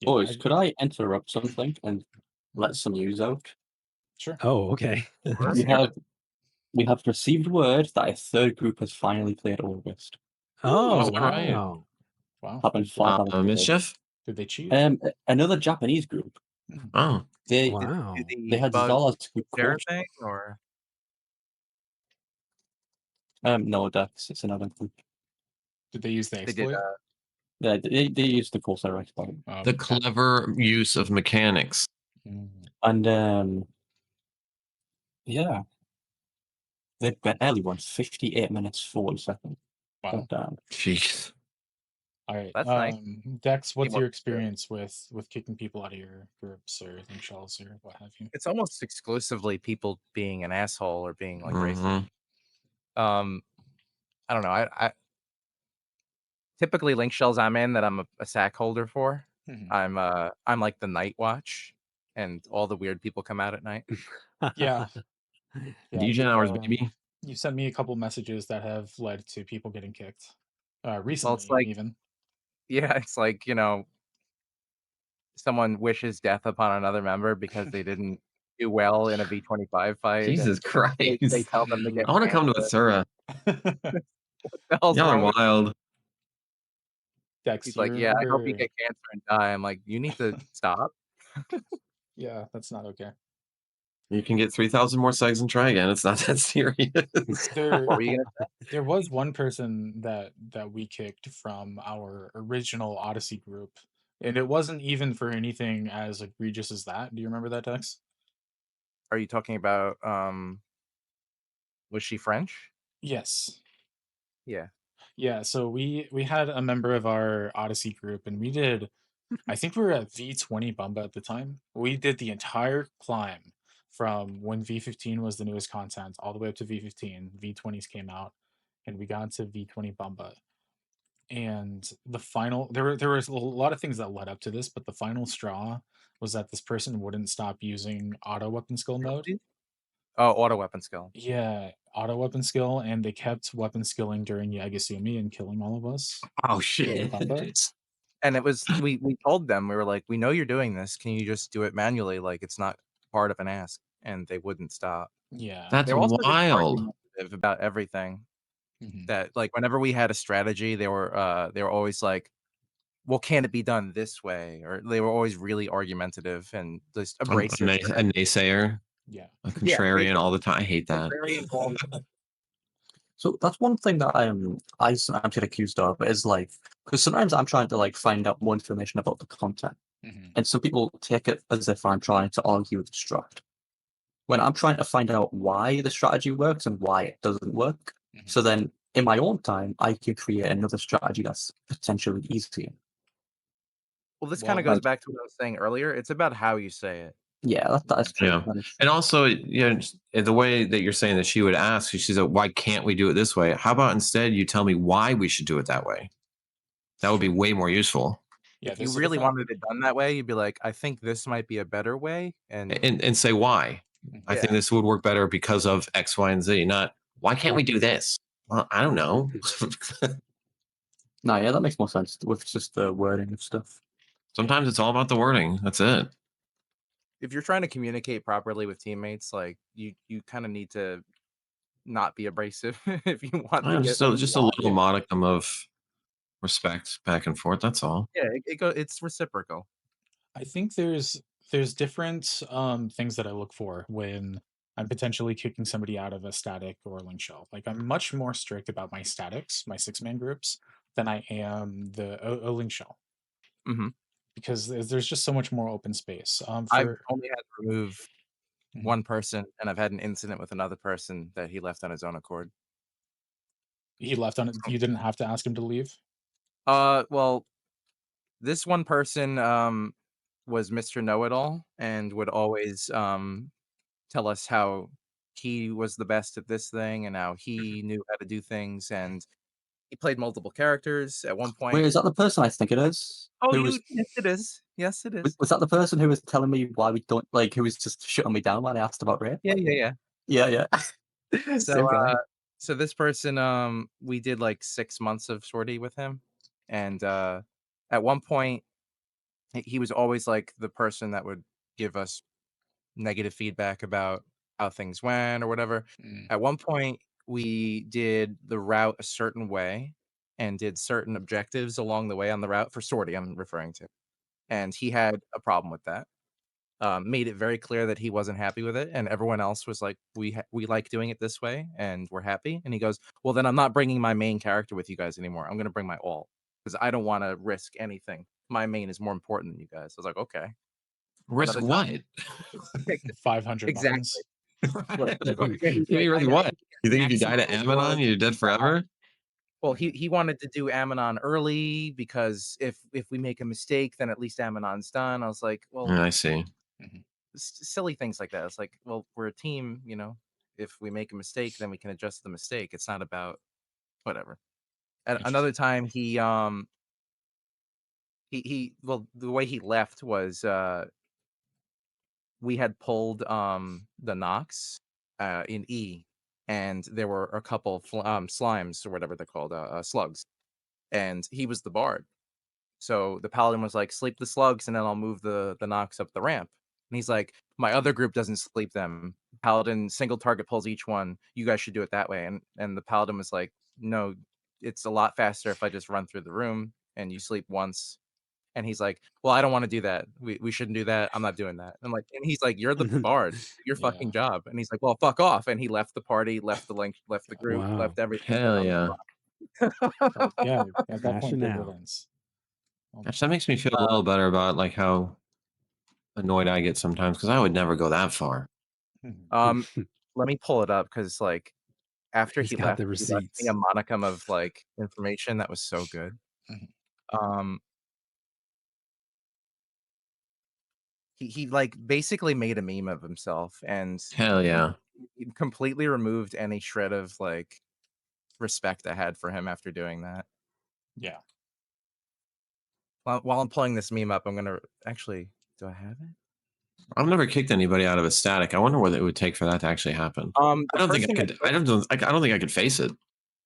Yeah, Boys, could I interrupt something and let some news out? Sure. Oh, okay. We have received word that a third group has finally played August. Oh, right. wow. Wow. Happened 5 hours ago. Mischief? Did they cheat? Another Japanese group. Oh. They Wow. they had Zala's group Share coach. thing or No, Dex. It's another group. Did they use the they exploit? did Yeah, they used the Corsair exploit. The clever use of mechanics. And yeah, they barely won 58 minutes 40 seconds. Wow. Down. Jeez. All right. That's nice. Dex, what's Teamwork your is good. experience with kicking people out of your groups or link shells or what have you? It's almost exclusively people being an asshole or being like Mhm. racist. I don't know. I typically link shells I'm in that I'm a sack holder for. I'm like the night watch, and all the weird people come out at night. Yeah. DJ hours, baby. You sent me a couple messages that have led to people getting kicked. Recently, Well, it's like, even. yeah, it's like, someone wishes death upon another member because they didn't do well in a V25 fight. Jesus and Christ. They tell them to get I want to come to pampered. Asura. What the hell's Y'all are wrong with wild. Dex, He's do you like, yeah, I hope you remember? get cancer and die. I'm like, you need to stop. Yeah, that's not okay. You can get 3,000 more segs and try again. It's not that serious. There, What were you gonna say? there was one person that we kicked from our original Odyssey group, and it wasn't even for anything as egregious as that. Do you remember that, Dex? Are you talking about Was she French? Yes. Yeah. Yeah, so we had a member of our Odyssey group, and we did. I think we were at V20 Bumba at the time. We did the entire climb from when V15 was the newest content all the way up to V15. V20s came out, and we got to V20 Bumba. And the final, there was a lot of things that led up to this, but the final straw was that this person wouldn't stop using auto weapon skill mode. Oh, auto weapon skill. Yeah, auto weapon skill, and they kept weapon skilling during Yagasumi and killing all of us. Oh shit! And it was we told them, we were like, we know you're doing this. Can you just do it manually? Like it's not part of an ask, and they wouldn't stop. Yeah, That's They were also just wild. argumentative about everything. Mhm. That like whenever we had a strategy, they were always like, well, can it be done this way? Or they were always really argumentative and just A abrasive. naysayer, yeah. a contrarian all the time. I hate that. So that's one thing that I sometimes get accused of is like, because sometimes I'm trying to like find out more information about the content, Mhm. and some people take it as if I'm trying to argue with Struct. When I'm trying to find out why the strategy works and why it doesn't work, Mhm. so then in my own time I can create another strategy that's potentially easier. Well, this kind of goes back to what I was saying earlier. It's about how you say it. Yeah, that's true. Yeah. And also, the way that you're saying that she would ask, she's like, why can't we do it this way? How about instead you tell me why we should do it that way? That would be way more useful. Yeah, If you really wanted it done that way, you'd be like, I think this might be a better way. And say why. I think this would work better because of X, Y, and Z, not why can't we do this? Well, I don't know. No, yeah, that makes more sense with just the wording of stuff. Sometimes it's all about the wording. That's it. If you're trying to communicate properly with teammates, like you kind of need to not be abrasive if you want to get just a little modicum of respect back and forth. That's all. Yeah, it's reciprocal. I think there's different things that I look for when I'm potentially kicking somebody out of a static or a link shell. Like I'm much more strict about my statics, my 6-man groups, than I am a link shell. Mm-hmm. Because there's just so much more open space. I've only had to remove one person, and I've had an incident with another person that he left on his own accord. He left on it. You didn't have to ask him to leave? Well, this one person was Mr. Know-It-All and would always tell us how he was the best at this thing and how he knew how to do things, and he played multiple characters at one point. Wait, is that the person I think it is? Oh, yes, it is. Yes, it is. Was that the person who was telling me why we don't like? Who was just shutting me down when I asked about rape? Yeah. Same guy. So this person, we did like 6 months of sortie with him, and at one point, he was always like the person that would give us negative feedback about how things went or whatever. At one point, we did the route a certain way and did certain objectives along the way on the route for sortie, I'm referring to. And he had a problem with that. Made it very clear that he wasn't happy with it, and everyone else was like, we like doing it this way and we're happy. And he goes, well, then I'm not bringing my main character with you guys anymore. I'm going to bring my alt because I don't want to risk anything. My main is more important than you guys. I was like, okay. Risk what? 500 exactly. Really what? You think if you die to Ammonon, you're dead forever? Well, he wanted to do Ammonon early because if we make a mistake, then at least Ammonon's done. I was like, well, I see. Silly things like that. It's like, well, we're a team, you know. If we make a mistake, then we can adjust the mistake. It's not about whatever. At another time, he well, the way he left was we had pulled the Nox in E, and there were a couple slimes or whatever they're called, slugs, and he was the bard. So the paladin was like, sleep the slugs, and then I'll move the Nox up the ramp. And he's like, my other group doesn't sleep them. Paladin single target pulls each one. You guys should do it that way. And the paladin was like, no, it's a lot faster if I just run through the room and you sleep once. And he's like, well, I don't want to do that. We shouldn't do that. I'm not doing that. And he's like, you're the bard. Your fucking job. And he's like, well, fuck off. And he left the party, left the link, left the group, left everything. Hell yeah. Yeah, at that point, good riddance. Gosh, that makes me feel a little better about like how annoyed I get sometimes because I would never go that far. Let me pull it up because like after He's he got left, the he left me receipts. a modicum of like information that was so good. Mhm. He like basically made a meme of himself, and Hell yeah. he completely removed any shred of like respect I had for him after doing that. Yeah. While I'm pulling this meme up, I'm gonna actually. Do I have it? I've never kicked anybody out of a static. I wonder what it would take for that to actually happen. The I don't think I person could. I don't think I could face it.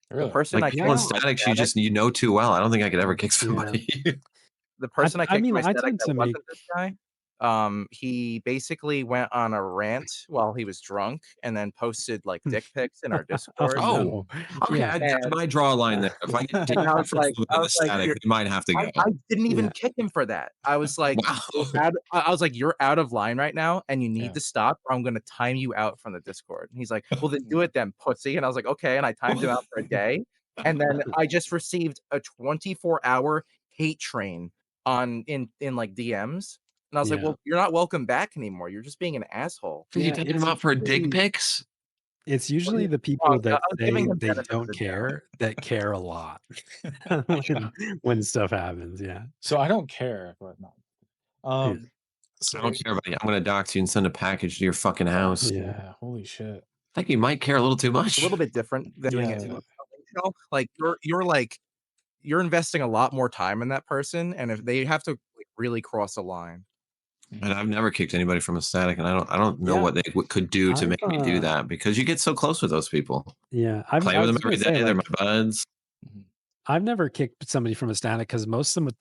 the Really? person Like I people in kicked in my statics, static, you know too well. I don't think I could ever kick Yeah. somebody. the person I I kicked in mean, my I static tend that to make wasn't this guy. He basically went on a rant while he was drunk, and then posted like dick pics in our oh Discord. no. Okay, Yeah. I might draw a line there. If I get And taken from I the was like, static, they might have to go. I didn't even Yeah. kick him for that. I was like, Wow. I was like, you're out of line right now, and you need Yeah. to stop, or I'm gonna time you out from the Discord. And he's like, well, then do it then, pussy. And I was like, okay. And I timed him out for a day, and then I just received a 24-hour hate train in like DMs. And I was like, Yeah. well, you're not welcome back anymore. You're just being an asshole. You Yeah, taking it's them out for dick usually pics? it's Well, usually the I people that was say giving him they benefit of don't the doubt. care that care a lot Yeah. when stuff happens. Yeah. So I don't care, but no. Yeah. Um. I don't So care about you. I'm gonna dox you and send a package to your fucking house. Yeah. yeah. Holy shit. I think you might care a little too It's a much. little bit different than doing it to Yeah. a show. Like you're investing a lot more time in that person, and if they have to like really cross a line. And I've never kicked anybody from a static, and I don't know Yeah. what they could do to I've make me do that because you get so close with those people. yeah. Play I with them was every gonna say day. They're my like buds. Mhm. I've never kicked somebody from a static because most of the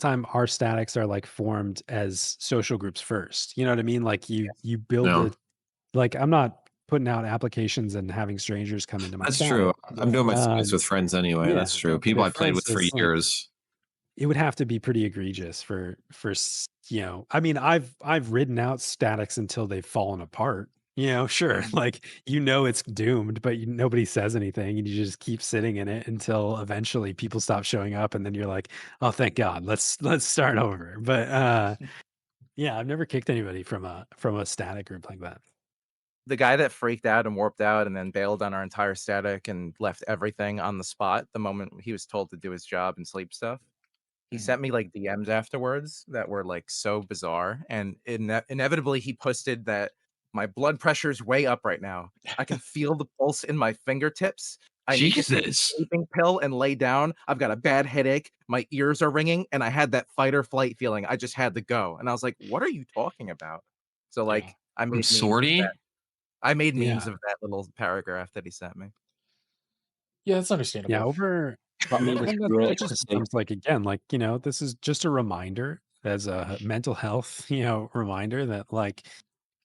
time our statics are like formed as social groups first. You know what I mean? Like you build No, the like I'm not putting out applications and having strangers come into my that's true. static. I'm doing my statics Um, with friends anyway. yeah, That's true. but People if I for played with for instance, like years. it would have to be pretty egregious you know, I mean, I've ridden out statics until they've fallen apart. You know, sure, Mhm. like you know it's doomed, but nobody says anything, and you just keep sitting in it until eventually people stop showing up, and then you're like, oh, thank God, let's start over. But yeah, I've never kicked anybody from a static group like that. The guy that freaked out and warped out and then bailed on our entire static and left everything on the spot the moment he was told to do his job and sleep stuff. He Mhm. sent me like DMs afterwards that were like so bizarre, and inevitably he posted that my blood pressure's way up right now. I can feel the pulse in my fingertips. I need to take a Jesus. sleeping pill and lay down. I've got a bad headache. My ears are ringing, and I had that fight or flight feeling. I just had to go. And I was like, "What are you talking about?" So Yeah. like, I From made memes of Sortie? that. I made memes Yeah, of that little paragraph that he sent me. Yeah. It's yeah. understandable. That meme was And that great just to see. becomes like again, like you know, this is just a reminder as a mental health, you know, reminder that like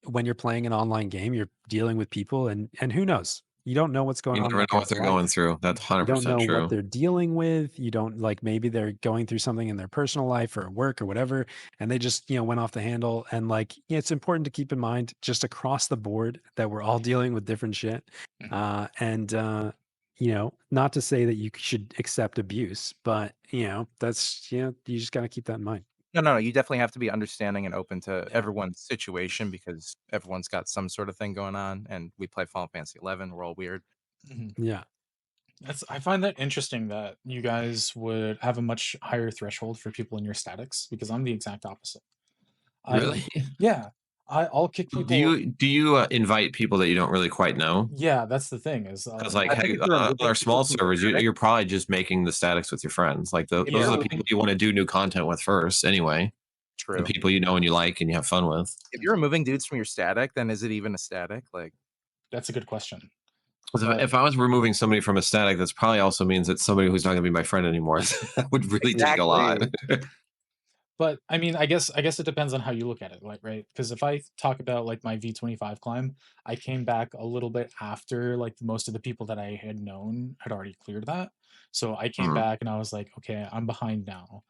when you're playing an online game, you're dealing with people and who knows? You don't know what's going You on in never that know what guy's they're going life. through. That's You don't 100% know what true. they're dealing with. You don't like maybe they're going through something in their personal life or work or whatever, and they just, you know, went off the handle. And like, yeah, it's important to keep in mind just across the board that we're all dealing with different shit. Mhm. You know, not to say that you should accept abuse, but you know, that's you know, you just got to keep that in mind. No, you definitely have to be understanding and open to Yeah. everyone's situation because everyone's got some sort of thing going on, and we play Final Fantasy 11. We're all weird. Mhm. Yeah. I find that interesting that you guys would have a much higher threshold for people in your statics because I'm the exact opposite. I Really? Yeah. I'll kick people. Do you invite people that you don't really quite know? Yeah, that's the thing is Because like I think if you're on removing our people small from servers, static, you're probably just making the statics with your friends. Like if those you're are the yeah, people removing you want to do new content with first, anyway. The true. people you know and you like and you have fun with. If you're removing dudes from your static, then is it even a static? Like, that's a good question. 'Cause But if I was removing somebody from a static, that's probably also means it's somebody who's not going to be my friend anymore. That would really take a lot. exactly. But I mean, I guess it depends on how you look at it, like, right? Because if I talk about like my V25 climb, I came back a little bit after like most of the people that I had known had already cleared that. So I came Mhm. back and I was like, okay, I'm behind now.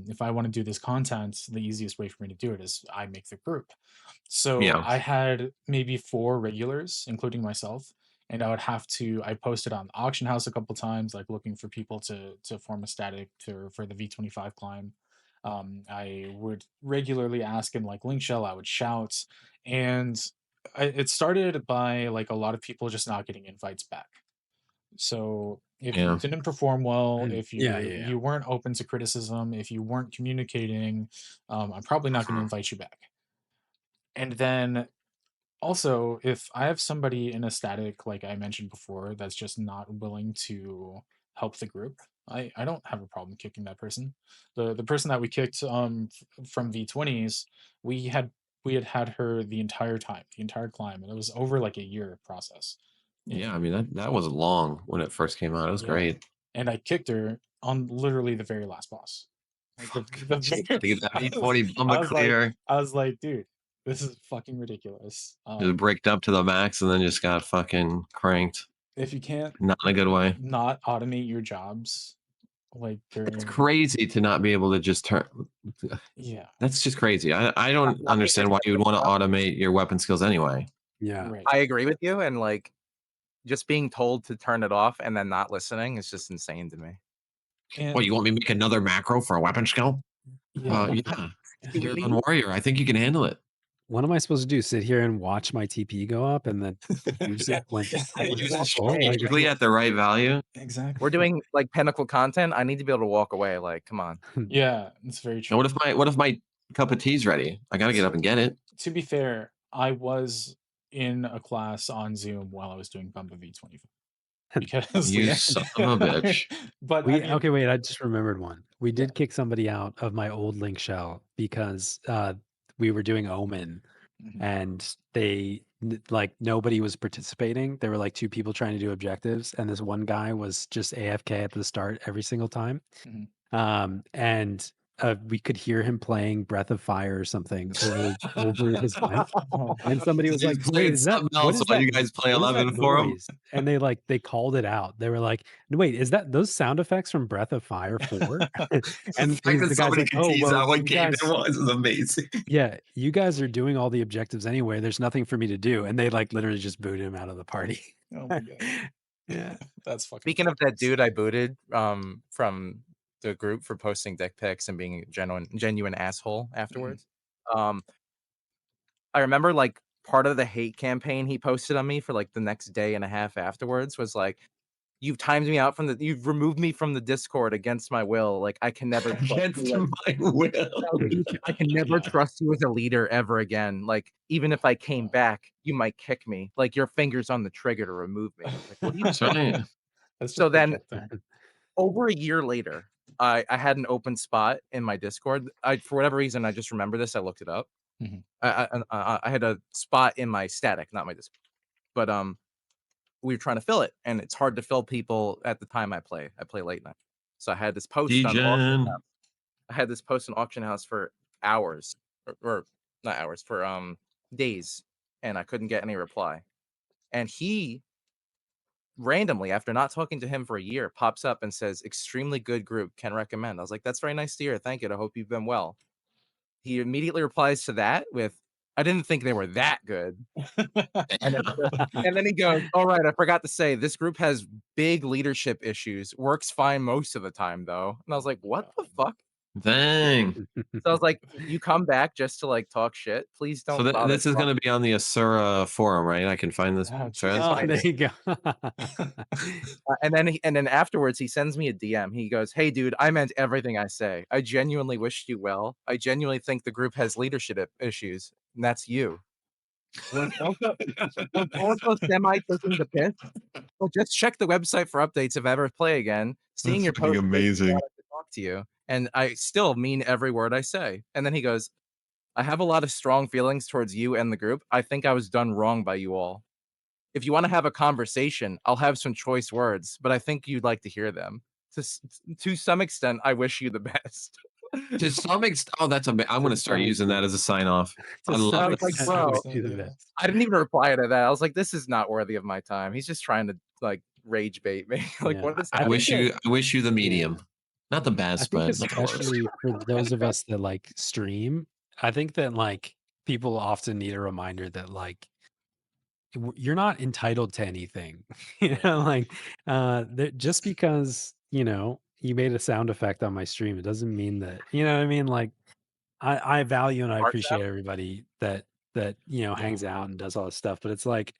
If I want to do this content, the easiest way for me to do it is I make the group. So Yeah. I had maybe 4 regulars, including myself, and I posted on the auction house a couple times, like looking for people to form a static for the V25 climb. I would regularly ask in like link shell, I would shout, and it started by like a lot of people just not getting invites back. So if you Yeah. didn't perform well, if Yeah, you weren't open to criticism, if you weren't communicating, I'm probably not going to invite you back. And then also, if I have somebody in a static, like I mentioned before, that's just not willing to help the group, I don't have a problem kicking that person. The person that we kicked from V20s, we had had her the entire time, the entire climb, and it was over like a year process. Yeah, I mean that was long when it first came out. It was Yeah. great. And I kicked her on literally the very last boss. Like Dude, that I V20 I Bumba was clear. I was like, dude, this is fucking ridiculous. Just bricked up to the max and then just got fucking cranked. If you can't Not in a good way. not automate your jobs, like It's during crazy to not be able to just turn. yeah, That's just crazy. I don't Not understand why you would want to because- automate your weapon skills anyway. Yeah. right. I agree with you, and like just being told to turn it off and then not listening is just insane to me. And What, you want me to make another macro for a weapon skill? yeah, Yeah. You're a warrior. I think you can handle it. What am I supposed to do? Sit here and watch my TP go up and then use it when Use it like, strategically at the right value. exactly. We're doing like pinnacle content. I need to be able to walk away. Like, come on. Yeah, it's very And true. what if my cup of tea's ready? I gotta get up and get it. To be fair, I was in a class on Zoom while I was doing Bumba V25 because You son of a bitch. But I mean, okay, wait, I just remembered one. We did Yeah. kick somebody out of my old link shell because we were doing Omen Mhm. and they like nobody was participating. There were like two people trying to do objectives and this one guy was just AFK at the start every single time. Mhm. And we could hear him playing Breath of Fire or something over his mic. And somebody was He's like, playing "Wait, is that something what else is while that? you guys play What is that 11 for him?" noise?" And they called it out. They were like, "Wait, is that those sound effects from Breath of Fire 4?" And the fact that the guy's somebody like, can "Oh, tease well, out what you game guys, it was is amazing. yeah, you guys are doing all the objectives anyway. There's nothing for me to do." And they like literally just booted him out of the party. Oh my god, Yeah. that's fucking. Speaking of that ridiculous. dude I booted from the group for posting dick pics and being a genuine asshole afterwards. I remember like part of the hate campaign he posted on me for like the next day and a half afterwards was like, "You've timed me out you've removed me from the Discord against my will. Like I can never trust Against you my will. I can never Yeah. trust you as a leader ever again. Like even if I came back, you might kick me. Like your fingers on the trigger to remove me." Like, what are you That's right. That's So just then- projecting. over a year later, I had an open spot in my Discord. For whatever reason, I just remember this. I looked it up. Mhm. I had a spot in my static, not my Discord, but we were trying to fill it, and it's hard to fill people at the time I play. I play late night, so I had this post on Auction Degen. House. I had this post on Auction House for hours, or not hours, for days, and I couldn't get any reply. And he randomly, after not talking to him for a year, pops up and says, "Extremely good group, can recommend." I was like, "That's very nice to hear. Thank you. I hope you've been well." He immediately replies to that with, "I didn't think they were that good." And then he goes, "All right, I forgot to say, this group has big leadership issues. Works fine most of the time, though." And I was like, "What the fuck?" Dang. So I was like, "You come back just to like talk shit? Please don't." So bother this is going to be on the Asura forum, right? I can find this Oh, thread. Oh, there you go. And then afterwards, he sends me a DM. He goes, "Hey, dude, I meant everything I say. I genuinely wish you well. I genuinely think the group has leadership issues, and that's you." Was also semi taking the piss. Well, just check the website for updates if I ever play again. Seeing your fucking post makes me amazing. wanted to talk to you, and I still mean every word I say. And then he goes, "I have a lot of strong feelings towards you and the group. I think I was done wrong by you all. If you want to have a conversation, I'll have some choice words, but I think you'd like to hear them. To some extent, I wish you the best." To some extent, oh, that's amazing. I'm going to start using that as a sign off. I To love some it. like, extent, bro, I wish you the best. I didn't even reply to that. I was like, "This is not worthy of my time. He's just trying to like rage bait me." Like, Yeah. what is I happening? wish you the medium, not the I best, think but like the worst. especially for those of us that like stream, I think that like people often need a reminder that like you're not entitled to anything. Like just because, you made a sound effect on my stream, it doesn't mean that, you know what I mean? Like I value and I Art appreciate everybody that that hangs out and does all this stuff, but it's like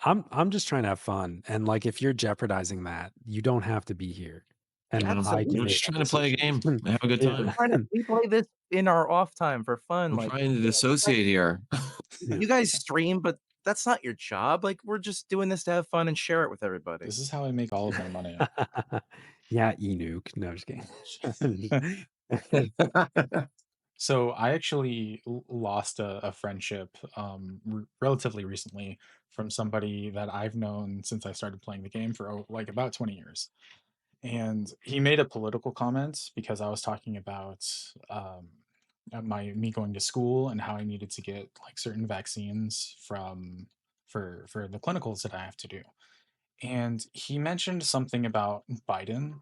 I'm just trying to have fun, and like if you're jeopardizing that, you don't have to be here, and I can We're Absolutely. make just that trying to play a decision. game, and have a good Yeah. time. We play this in our off time for fun. I'm Like, trying to dissociate here. Yeah. you guys stream, but that's not your job. Like, we're just doing this to have fun and share it with everybody. This is how I make all of my money. Yeah, Enoch. No, I'm just kidding. So I actually lost a friendship relatively recently from somebody that I've known since I started playing the game for like about 20 years. And he made a political comment because I was talking about me going to school and how I needed to get like certain vaccines for the clinicals that I have to do. And he mentioned something about Biden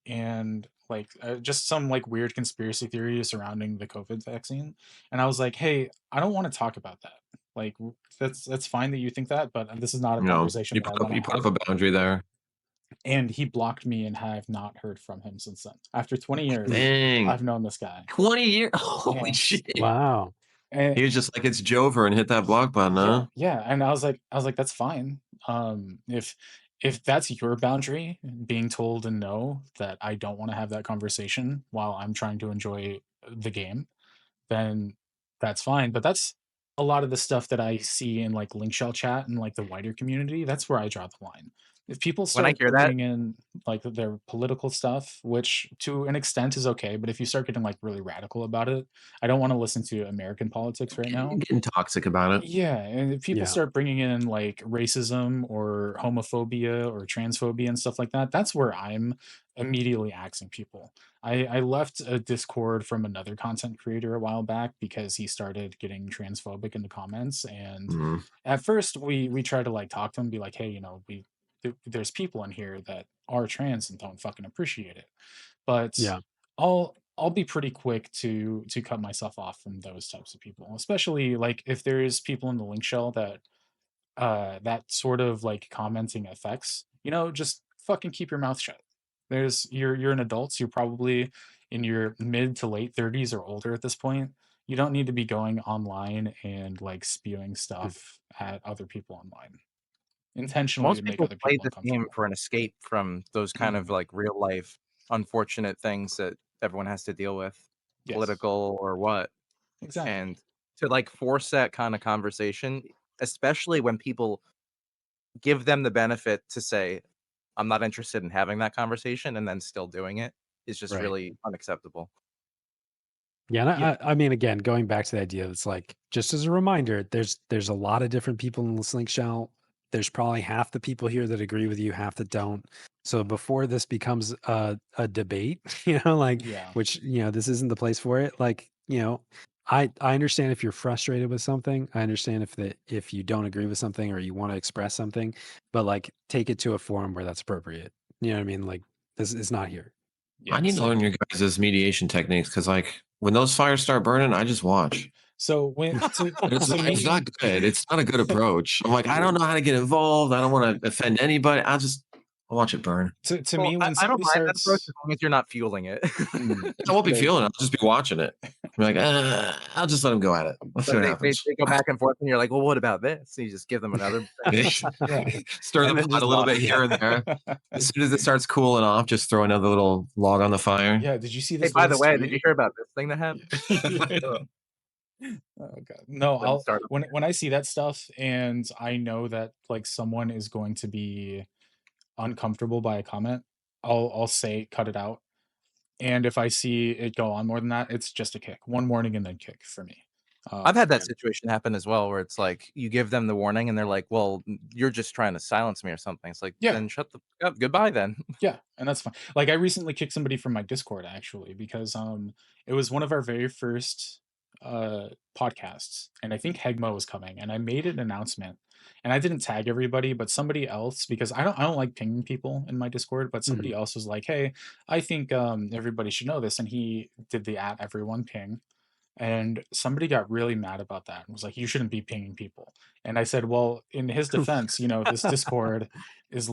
and like just some like weird conspiracy theory surrounding the COVID vaccine. And I was like, hey, I don't want to talk about that. Like that's fine that you think that, but this is not a conversation you that I put up want to you put have. up a boundary there. And he blocked me and I have not heard from him since then. After 20 years, Dang, I've known this guy. 20 years. Holy Yeah. shit. Wow. And He was just like, it's Jover and hit that block button, yeah, huh? yeah. And I was like, that's fine. If that's your boundary, being told and know that I don't want to have that conversation while I'm trying to enjoy the game, then that's fine. But that's a lot of the stuff that I see in like link shell chat and like the wider community. That's where I draw the line. If people When I start hear that, bringing in like their political stuff, which to an extent is okay, but if you start getting like really radical about it, I don't want to listen to American politics right now. Getting toxic about it. Yeah, and if people Yeah. start bringing in like racism or homophobia or transphobia and stuff like that, that's where I'm immediately axing people. I left a Discord from another content creator a while back because he started getting transphobic in the comments. And Mhm. at first we tried to like talk to him, be like, hey, there's people in here that are trans and don't fucking appreciate it. But Yeah. I'll be pretty quick to cut myself off from those types of people, especially like if there's people in the link shell that sort of like commenting affects, just fucking keep your mouth shut. You're an adult, so you're probably in your mid to late 30s or older at this point. You don't need to be going online and like spewing stuff at other people online intentionally to most make people other play people this game uncomfortable. for an escape from those kind of like real life unfortunate things that everyone has to deal with, Yes, political or what. exactly. And to like force that kind of conversation, especially when people give them the benefit to say, I'm not interested in having that conversation and then still doing it is just Right. really unacceptable. Yeah, and Yeah. I mean, again, going back to the idea, it's like just as a reminder, there's a lot of different people in this link shell. There's probably half the people here that agree with you, half that don't. So before this becomes a debate, like Yeah. which this isn't the place for it. Like I understand if you're frustrated with something. I understand if you don't agree with something or you want to express something, but like take it to a forum where that's appropriate. You know what I mean? Like this is not here. I need Yes. to learn your guys' mediation techniques because, like, when those fires start burning, I just watch. So when to It's not me, good. It's not a good approach. I'm like, I don't know how to get involved. I don't want to offend anybody. I'll watch it burn. to Well, me when I don't somebody mind that approach starts, as long as you're not fueling it. I won't be right, feeling it. I'll just be watching it. I'm like, I'll just let them go at it. Let's see But what they happens. go back and forth, and you're like, "Well, what about this?" And you just give them another yeah. Stir and the then pot just a little watch. bit here and there. As soon as it starts cooling off, just throw another little log on the fire. Yeah, did you see Hey, this by the latest way, did you tweet? hear about this thing that happened? Oh god. No, Then I'll start when I see that stuff and I know that like someone is going to be uncomfortable by a comment, I'll say cut it out. And if I see it go on more than that, it's just a kick. One warning and then kick for me. I've had that Yeah. situation happen as well, where it's like you give them the warning, and they're like, "Well, you're just trying to silence me or something." It's like, Yeah. then shut the fuck up. Goodbye, then. Yeah, and that's fine. Like I recently kicked somebody from my Discord actually because it was one of our very first podcasts and I think Hegma was coming and I made an announcement and I didn't tag everybody but somebody else because I don't like pinging people in my Discord but somebody Mhm. else was like, "Hey, I think everybody should know this." And he did the at everyone ping and somebody got really mad about that and was like, "You shouldn't be pinging people." And I said, well, in his defense, this Discord was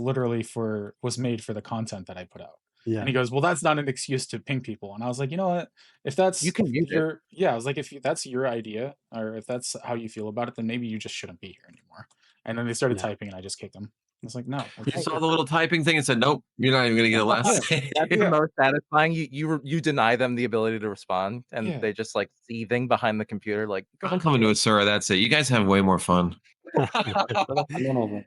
made for the content that I put out. Yeah. And he goes, well, that's not an excuse to ping people. And I was like, you know what? If that's You can use it. yeah, I was like, if that's your idea, or if that's how you feel about it, then maybe you just shouldn't be here anymore. And then they started Yeah. typing, and I just kicked them. I was like, no. You saw the little typing thing and said, "Nope, you're not even gonna get a last say." That'd be the most satisfying. You deny them the ability to respond, and Yeah. they just like seething behind the computer, like I'm coming to Asura. That's it. You guys have way more fun. None of it.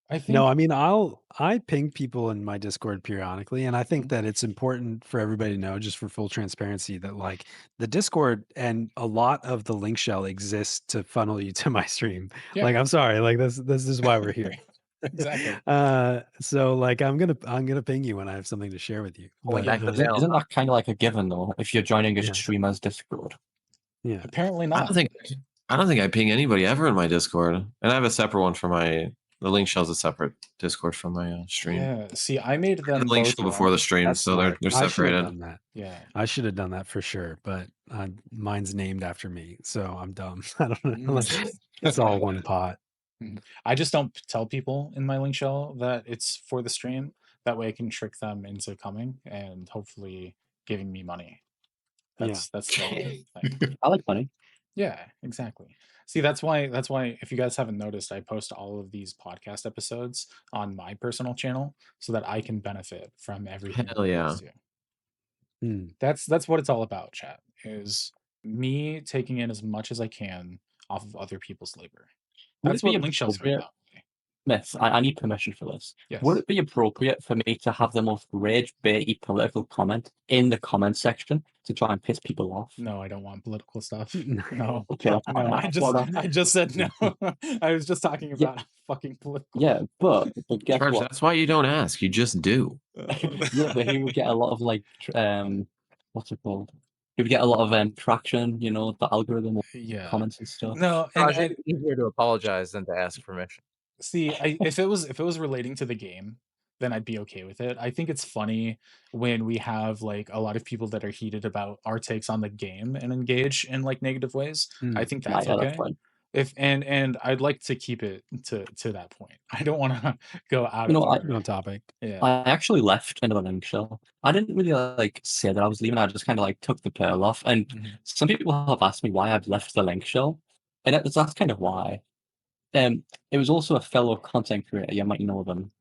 I think No, I mean, I ping people in my Discord periodically, and I think that it's important for everybody to know, just for full transparency, that like the Discord and a lot of the link shell exists to funnel you to my stream. Yeah. Like, I'm sorry, like this is why we're here. Exactly. So like I'm gonna ping you when I have something to share with you. Pulling But, back the Isn't, veil. isn't that kind of like a given though? If you're joining a Yeah. streamer's Discord, yeah. Apparently I not. don't think I ping anybody ever in my Discord, and I have a separate one for my. The link shell's a separate Discord from my stream. Yeah. See, I made them The link both shell before the stream, That's so they're smart. I should have separated. done that. Yeah. I should have done that for sure, but mine's named after me, so I'm dumb. I don't know. It's all one pot. I just don't tell people in my link shell that it's for the stream. That way I can trick them into coming and hopefully giving me money. That's the only thing. I like money. Yeah, exactly. See, that's why if you guys haven't noticed, I post all of these podcast episodes on my personal channel so that I can benefit from everything Hell that you yeah. guys do. That's what it's all about, chat, is me taking in as much as I can off of other people's labor. That's what link shells are about. Myth, I need permission for this. Yes. Would it be appropriate for me to have the most rage-baity political comment in the comment section to try and piss people off? No, I don't want political stuff. No. No. Okay, No, fine. I just said no. I was just talking about fucking political. Yeah, but guess Charge, what? that's why you don't ask. You just do. Yeah, but he would get a lot of like, what's it called? He would get a lot of traction. You know, the algorithm, Yeah. comments and stuff. No, Raj, and it's easier to apologize than to ask permission. see, if it was relating to the game, then I'd be okay with it. I think it's funny when we have like a lot of people that are heated about our takes on the game and engage in like negative ways. I think that's Yeah, okay. that's fine. If and I'd like to keep it to that point. I don't want to go out You of know, our No topic. yeah. I actually left another link shell. I didn't really like say that I was leaving. I just kind of like took the pearl off. And some people have asked me why I've left the link shell, and that's kind of why. It was also a fellow content creator. You might know them.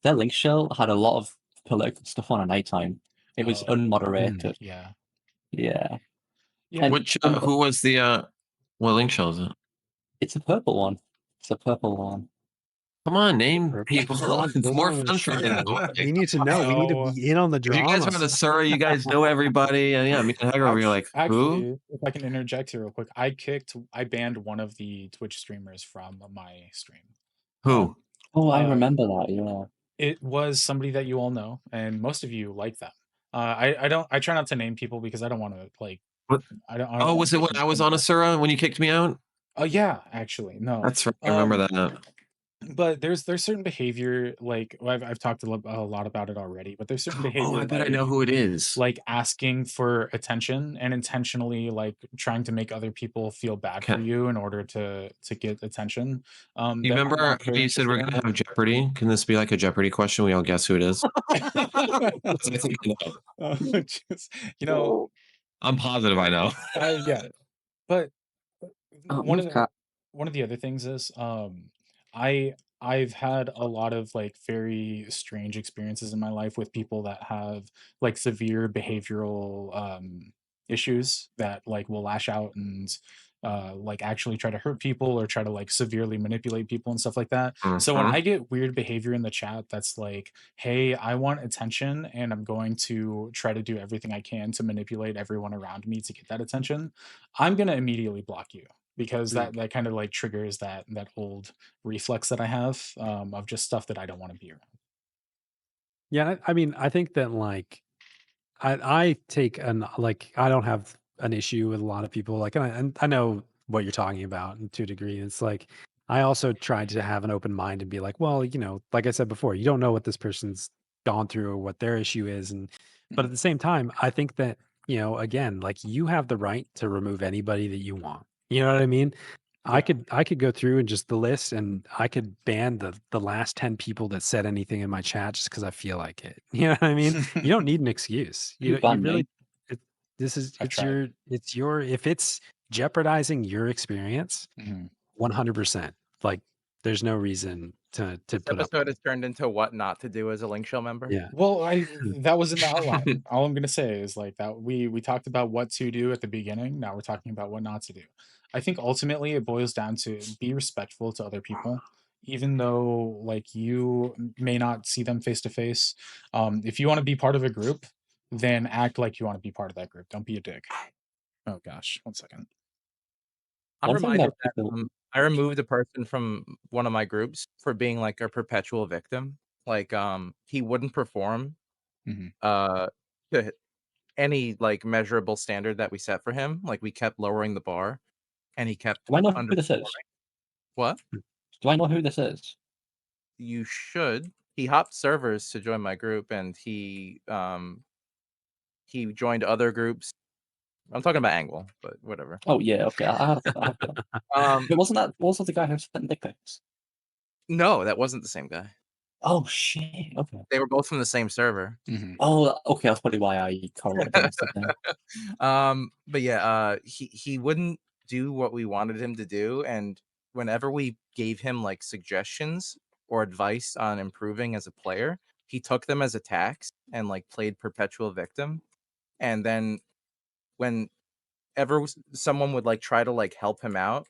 Their link shell had a lot of political stuff on at nighttime. It was unmoderated. Yeah. Yeah. Yeah. Which who was the what link shell is it? It's a purple one. It's a purple one. Come on, name people. It's more on the fun for me. show. We need to know. We need to be in on the If you drama. guys are on the Sura, you guys know everybody. And yeah, me and Hugger, we're like, who? Actually, if I can interject here real quick, I banned one of the Twitch streamers from my stream. Who? Oh, I remember that. Yeah. It was somebody that you all know, and most of you like them. I try not to name people because I don't want to like. What? I don't Oh, was it when I was on Asura when you kicked me out? Oh yeah, actually, no. That's right. I remember that. But there's certain behavior, like I've talked a lot about it already, but there's certain behavior. Oh, I bet I know who it is. Like asking for attention and intentionally like trying to make other people feel bad for you in order to get attention. You remember how you said we're gonna have Jeopardy? Can this be like a Jeopardy question? We all guess who it is. You know, I'm positive I know. yeah, but one of the other things is I've had a lot of like very strange experiences in my life with people that have like severe behavioral issues that like will lash out and like actually try to hurt people or try to like severely manipulate people and stuff like that. So when I get weird behavior in the chat that's like, hey, I want attention and I'm going to try to do everything I can to manipulate everyone around me to get that attention, I'm going to immediately block you. Because that kind of like triggers that old reflex that I have of just stuff that I don't want to be around. Yeah, I mean, I think that like I take like I don't have an issue with a lot of people. Like, and I know what you're talking about to a degree. It's like I also try to have an open mind and be like, well, you know, like I said before, you don't know what this person's gone through or what their issue is, but at the same time, I think that, you know, again, like you have the right to remove anybody that you want. You know what I mean? I could go through and just the list, and I could ban the last 10 people that said anything in my chat just because I feel like it. You know what I mean? You don't need an excuse. You ban really. me. I've tried. It's your if it's jeopardizing your experience, 100%. Like there's no reason to This put up with episode it. has turned into what not to do as a Link Shell member. Yeah. Well, that was in the outline. All I'm gonna say is like that we talked about what to do at the beginning. Now we're talking about what not to do. I think ultimately it boils down to be respectful to other people, even though like you may not see them face to face. If you want to be part of a group, then act like you want to be part of that group. Don't be a dick. Oh gosh, 1 second. I'm One thing reminded that that people, I removed a person from one of my groups for being like a perpetual victim. Like he wouldn't perform Mhm. to any like measurable standard that we set for him. Like we kept lowering the bar and he kept do I know who this underperforming. is? What? Do I know who this is? You should. He hopped servers to join my group and he joined other groups. I'm talking about Angle, but whatever. Oh yeah, okay. I have that. But wasn't the guy who sent dick pics? No, that wasn't the same guy. Oh shit. Okay. They were both from the same server. Oh, okay. That's probably why I correlated against it then. But yeah, he wouldn't do what we wanted him to do, and whenever we gave him like suggestions or advice on improving as a player, he took them as attacks and like played perpetual victim. And then whenever someone would like try to like help him out,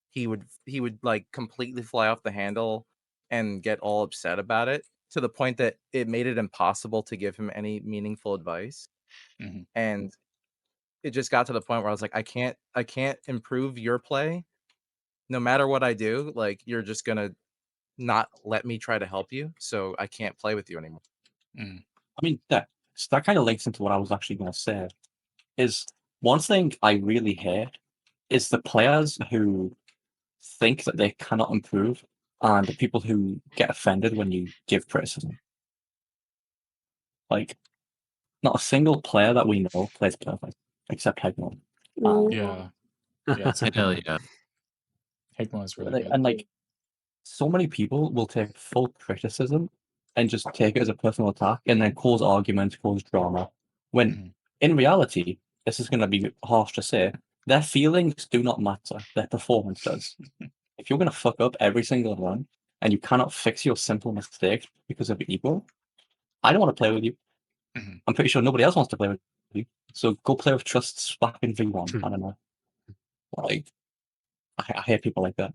he would like completely fly off the handle and get all upset about it to the point that it made it impossible to give him any meaningful advice. And it just got to the point where I was like, I can't improve your play no matter what I do. Like you're just gonna not let me try to help you, so I can't play with you anymore. I mean, that kind of links into what I was actually going to say. Is one thing I really hate is the players who think that they cannot improve and the people who get offended when you give criticism. Like, not a single player that we know plays perfect except Hegmon. Yeah, yeah. Hell yeah. Higma is really good. And like, so many people will take full criticism and just take it as a personal attack and then cause arguments, cause drama. When in reality, this is going to be harsh to say, their feelings do not matter. Their performance does. If you're going to fuck up every single run and you cannot fix your simple mistakes because of ego, I don't want to play with you. I'm pretty sure nobody else wants to play with you. So go play with Trusts back in V1. I don't know. Like, I hate people like that.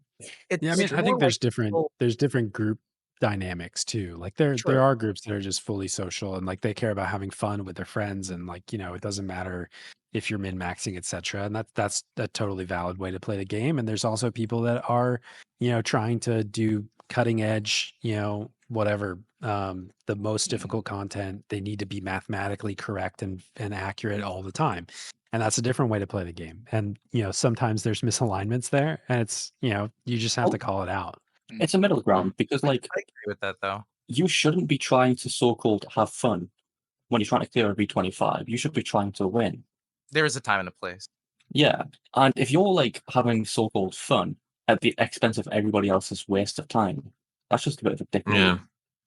Yeah, I mean, I think there's different group dynamics too. Like there are groups that are just fully social and like they care about having fun with their friends and like, you know, it doesn't matter if you're min-maxing, etc. And that's a totally valid way to play the game. And there's also people that are, you know, trying to do cutting edge, you know, whatever, the most difficult content. They need to be mathematically correct and accurate all the time. And that's a different way to play the game. And, you know, sometimes there's misalignments there and it's, you know, you just have to call it out. It's a middle ground because, like, I agree with that though. You shouldn't be trying to so-called have fun when you're trying to clear a V25. You should be trying to win. There is a time and a place. Yeah. And if you're like having so-called fun at the expense of everybody else's waste of time, that's just a bit of a dick move. Yeah.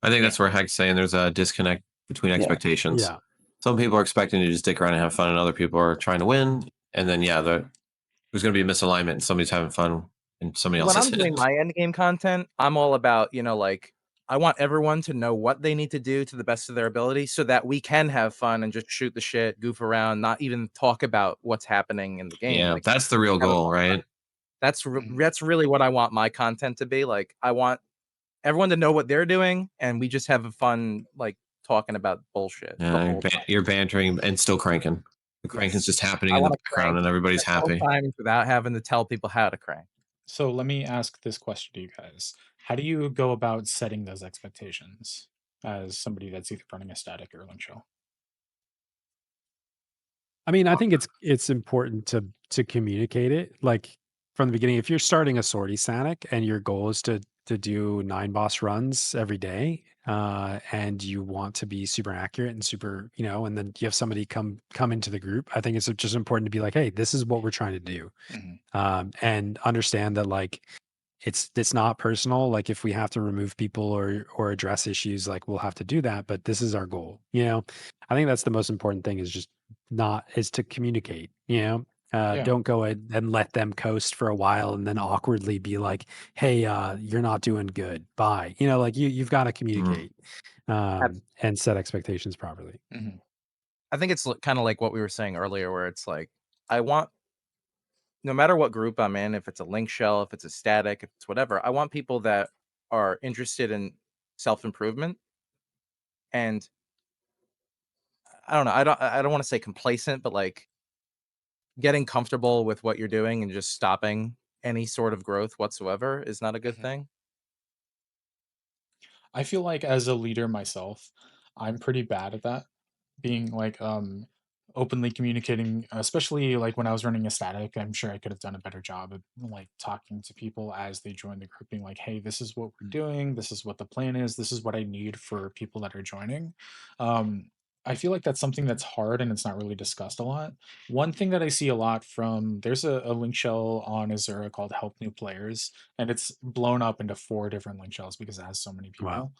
I think that's where Heck's saying there's a disconnect between expectations. Yeah. Some people are expecting to just stick around and have fun, and other people are trying to win. And then, there's going to be a misalignment, and somebody's having fun, and somebody else When is. I'm doing my end game content, I'm all about, you know, like I want everyone to know what they need to do to the best of their ability so that we can have fun and just shoot the shit, goof around, not even talk about what's happening in the game. Yeah, like, that's the real goal, right? That's really what I want my content to be. Like I want everyone to know what they're doing and we just have a fun like talking about bullshit. Yeah, you're bantering and still cranking. The cranking's just happening in the background and everybody's happy. Times without having to tell people how to crank. So let me ask this question to you guys. How do you go about setting those expectations as somebody that's either running a static or link shell? I mean, I think it's important to communicate it like from the beginning. If you're starting a sortie static and your goal is to to do 9 boss runs every day, and you want to be super accurate and super, and then you have somebody come into the group, I think it's just important to be like, hey, this is what we're trying to do, and understand that like it's not personal. Like if we have to remove people or address issues, like we'll have to do that, but this is our goal. I think that's the most important thing is to communicate, don't go and let them coast for a while and then awkwardly be like, hey, you're not doing good. Bye. Like you've got to communicate and set expectations properly. I think it's kind of like what we were saying earlier, where it's like, I want, no matter what group I'm in, if it's a link shell, if it's a static, if it's whatever, I want people that are interested in self-improvement. And I don't know, I don't want to say complacent, but like getting comfortable with what you're doing and just stopping any sort of growth whatsoever is not a good thing. I feel like as a leader myself, I'm pretty bad at that. Being like openly communicating, especially like when I was running a static, I'm sure I could have done a better job of like talking to people as they join the group, being like, hey, this is what we're doing, this is what the plan is, this is what I need for people that are joining. I feel like that's something that's hard and it's not really discussed a lot. One thing that I see a lot from there's a link shell on Azura called Help New Players, and it's blown up into 4 different link shells because it has so many Wow.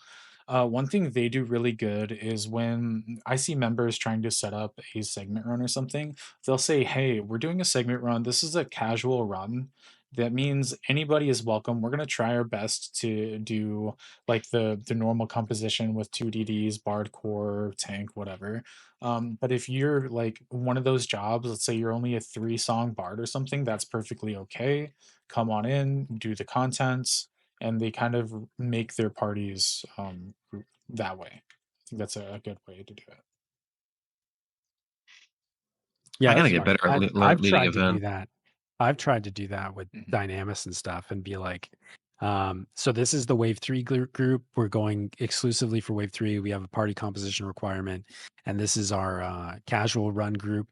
people. One thing they do really good is when I see members trying to set up a segment run or something, they'll say, hey, we're doing a segment run. This is a casual run. That means anybody is welcome. We're going to try our best to do like the normal composition with 2 DDs, Bard Core, Tank, whatever. But if you're like one of those jobs, let's say you're only a 3-song Bard or something, that's perfectly okay. Come on in, do the contents, and they kind of make their parties that way. I think that's a good way to do it. Yeah, I gotta that's get smart. better at I've leading tried to do event. that. I've tried to do that with Dynamis and stuff and be like, so this is the Wave 3 group. We're going exclusively for Wave 3. We have a party composition requirement, and this is our casual run group.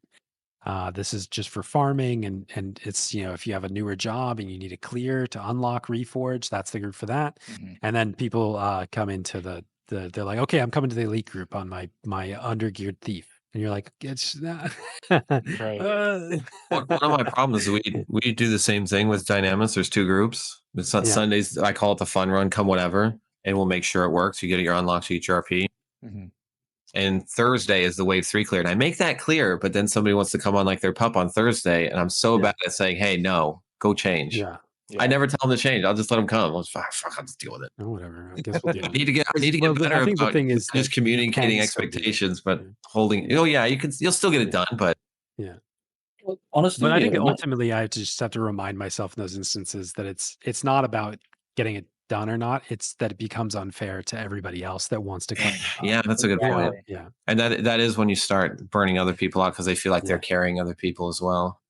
This is just for farming, and it's, if you have a newer job and you need a clear to unlock Reforge, that's the group for that. And then people come into they're like, okay, I'm coming to the elite group on my undergeared thief. And you're like, it's not. Right. One of my problems is we do the same thing with Dynamics. There's 2 groups. It's not Sundays. I call it the fun run, come whatever, and we'll make sure it works. You get your unlock to each RP. And Thursday is the Wave 3 clear. And I make that clear, but then somebody wants to come on like their pup on Thursday, and I'm so bad at saying, hey, no, go change. Yeah. I never tell them to change. I'll just let them come. I'll just deal with it. Oh, whatever. I guess we'll deal. I need to get better I think about the thing is just communicating expectations, but holding. Oh yeah, you'll still get it done, but well, honestly, but I think ultimately I just have to remind myself in those instances that it's not about getting it done or not. It's that it becomes unfair to everybody else that wants to come. Yeah, that's a good point. Yeah, and that is when you start burning other people out because they feel like they're carrying other people as well.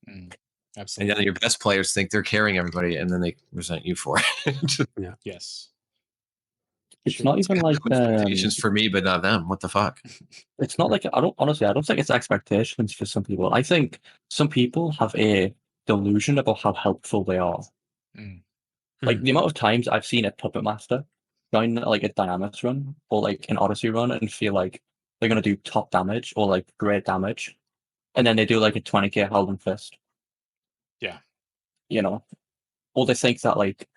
Absolutely. And then your best players think they're carrying everybody, and then they resent you for it. Yes. It's not even like expectations for me, but not them. What the fuck? It's not like I don't think it's expectations for some people. I think some people have a delusion about how helpful they are. Like the amount of times I've seen a puppet master join like a Dynamics run or like an Odyssey run and feel like they're gonna do top damage or like great damage, and then they do like a 20k Howling Fist. Yeah. Or they think that like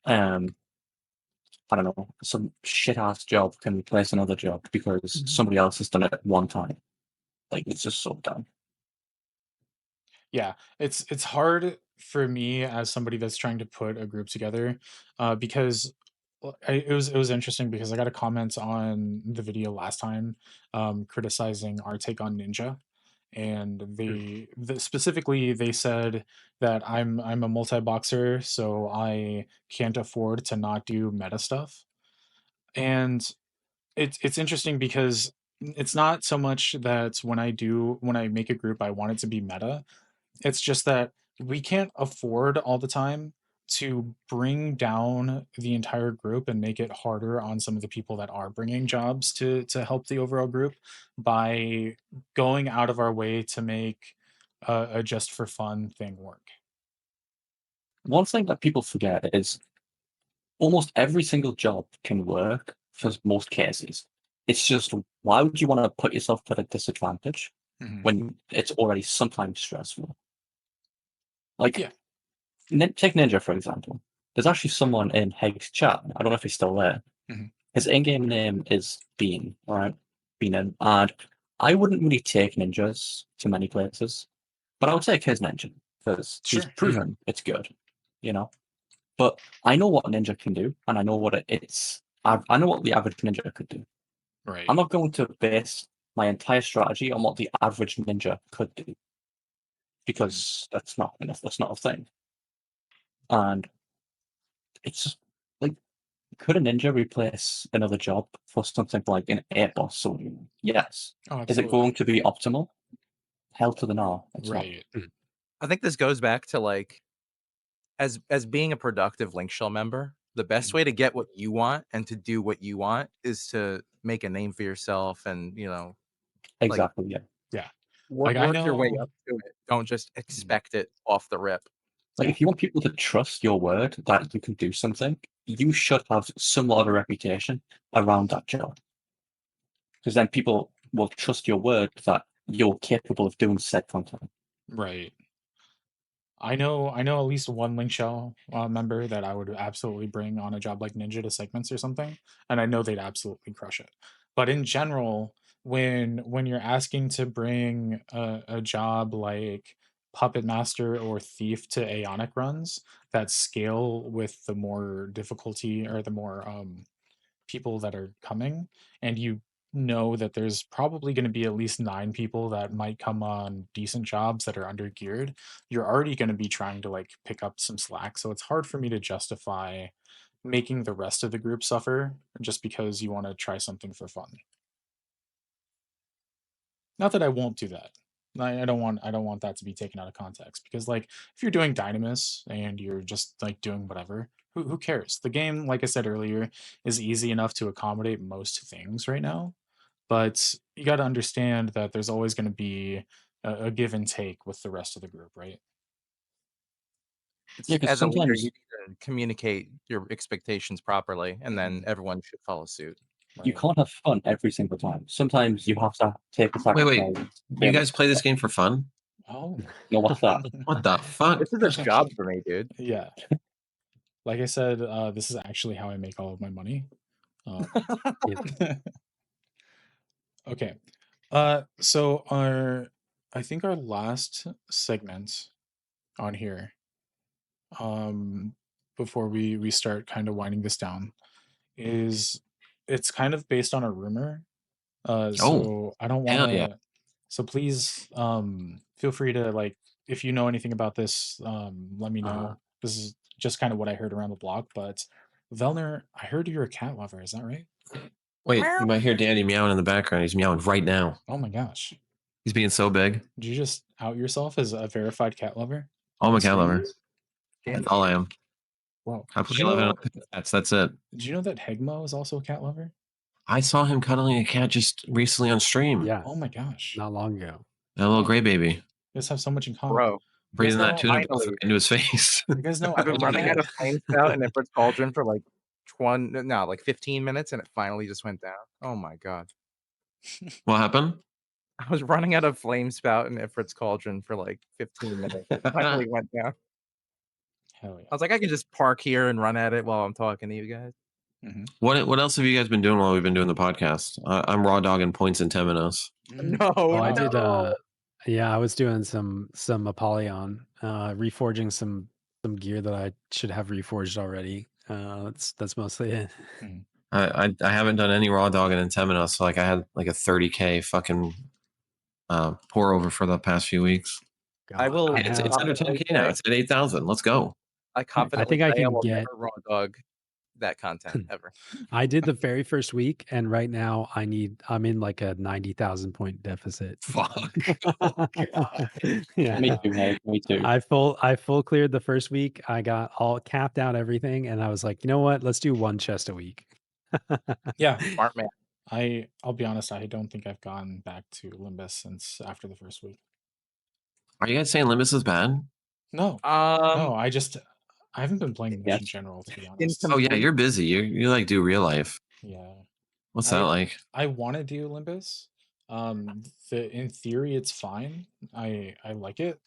I don't know, some shit ass job can replace another job because somebody else has done it at one time. Like it's just so dumb. Yeah, it's hard for me as somebody that's trying to put a group together, because it was interesting because I got a comment on the video last time, criticizing our take on Ninja, and specifically they said that I'm a multi-boxer, so I can't afford to not do meta stuff, and it's interesting because it's not so much that when I make a group I want it to be meta. It's just that we can't afford all the time to bring down the entire group and make it harder on some of the people that are bringing jobs to help the overall group by going out of our way to make a just for fun thing work. One thing that people forget is almost every single job can work for most cases. It's just, why would you want to put yourself at a disadvantage when it's already sometimes stressful? Like, Yeah. take Ninja, for example. There's actually someone in Heg's chat. I don't know if he's still there. His in-game name is Bean, all right? Bean. And I wouldn't really take ninjas to many places, but I would take his ninja because he's proven it's good, you know? But I know what ninja can do, and I know what it's. I know what the average ninja could do. Right. I'm not going to base my entire strategy on what the average ninja could do, because that's not enough. That's not a thing. And it's like, could a ninja replace another job for something like an air boss? So yes. Oh, Is it going to be optimal? Hell to the no. It's right. not. I think this goes back to like, as being a productive Link Shell member, the best way to get what you want and to do what you want is to make a name for yourself, and Exactly. Yeah. Yeah. Work your way up to it. Don't just expect it off the rip. Like, if you want people to trust your word that you can do something, you should have somewhat of a reputation around that job. Because then people will trust your word that you're capable of doing said content. Right. I know at least one Link Shell member that I would absolutely bring on a job like Ninja to segments or something, and I know they'd absolutely crush it. But in general, when you're asking to bring a job like Puppet Master or Thief to Aeonic runs that scale with the more difficulty or the more people that are coming, and you know that there's probably going to be at least 9 people that might come on decent jobs that are under geared, you're already going to be trying to like pick up some slack. So it's hard for me to justify making the rest of the group suffer just because you want to try something for fun. Not that I won't do that. I don't want that to be taken out of context, because like if you're doing Dynamis and you're just like doing whatever, who cares? The game, like I said earlier, is easy enough to accommodate most things right now, but you got to understand that there's always going to be a give and take with the rest of the group, right? Yeah, because As a leader, sometimes you need to communicate your expectations properly, and then everyone should follow suit. you can't have fun every single time. Sometimes you have to take a Wait, sacrifice. you guys play this game for fun? Oh, No, what's that? What the fuck? This is a job for me, dude. yeah. Like I said, this is actually how I make all of my money. Okay. So I think our last segment on here, before we start kind of winding this down, is it's kind of based on a rumor. So I don't want hell yeah. to. So please, feel free to like, if you know anything about this, let me know. This is just kind of what I heard around the block. But Velner, I heard you're a cat lover. Is that right? Wait, you might hear Danny meowing in the background. He's meowing right now. Oh my gosh. He's being so big. Did you just out yourself as a verified cat lover? I'm a on cat stream? lover. That's all I am. Wow. I play 11 cats. That's it. Did you know that Hegmo is also a cat lover? I saw him cuddling a cat just recently on stream. Yeah, Oh my gosh. not long ago. That little Oh. gray baby. You guys have so much in common. Bro, You guys Breathing that know, tuna finally. into his face. you guys know I've been running Etiquette. out of flame spout in Ifrit's Cauldron for like 15 minutes, and it finally just went down. Oh my god. What happened? I was running out of flame spout in Ifrit's Cauldron for like 15 minutes. It finally went down. Hell yeah. I was like, I can just park here and run at it while I'm talking to you guys. What else have you guys been doing while we've been doing the podcast? I'm raw dogging points in Temenos. No, Oh, I did. no. Yeah, I was doing some Apollyon, reforging some gear that I should have reforged already. That's mostly it. I haven't done any raw dogging in Temenos. So like I had like a 30K fucking pour over for the past few weeks. God, I will. It's under 10K now. It's at 8,000. Let's go. I confidently think I say can will get- never raw dog that content ever. I did the very first week, and right now I'm in like a 90,000 point deficit. Fuck. Yeah. Me too, mate. Me too. I full cleared the first week. I got all capped out everything, and I was like, you know what? Let's do one chest a week. Yeah. Smart man. I'll be honest, I don't think I've gone back to Limbus since after the first week. Are you guys saying Limbus is bad? No. No, No, I just I haven't been playing much in Yes. general, to be honest. Oh yeah, you're busy. You like do real life. Yeah. What's that like? I want to do Olympus. In theory, it's fine. I like it.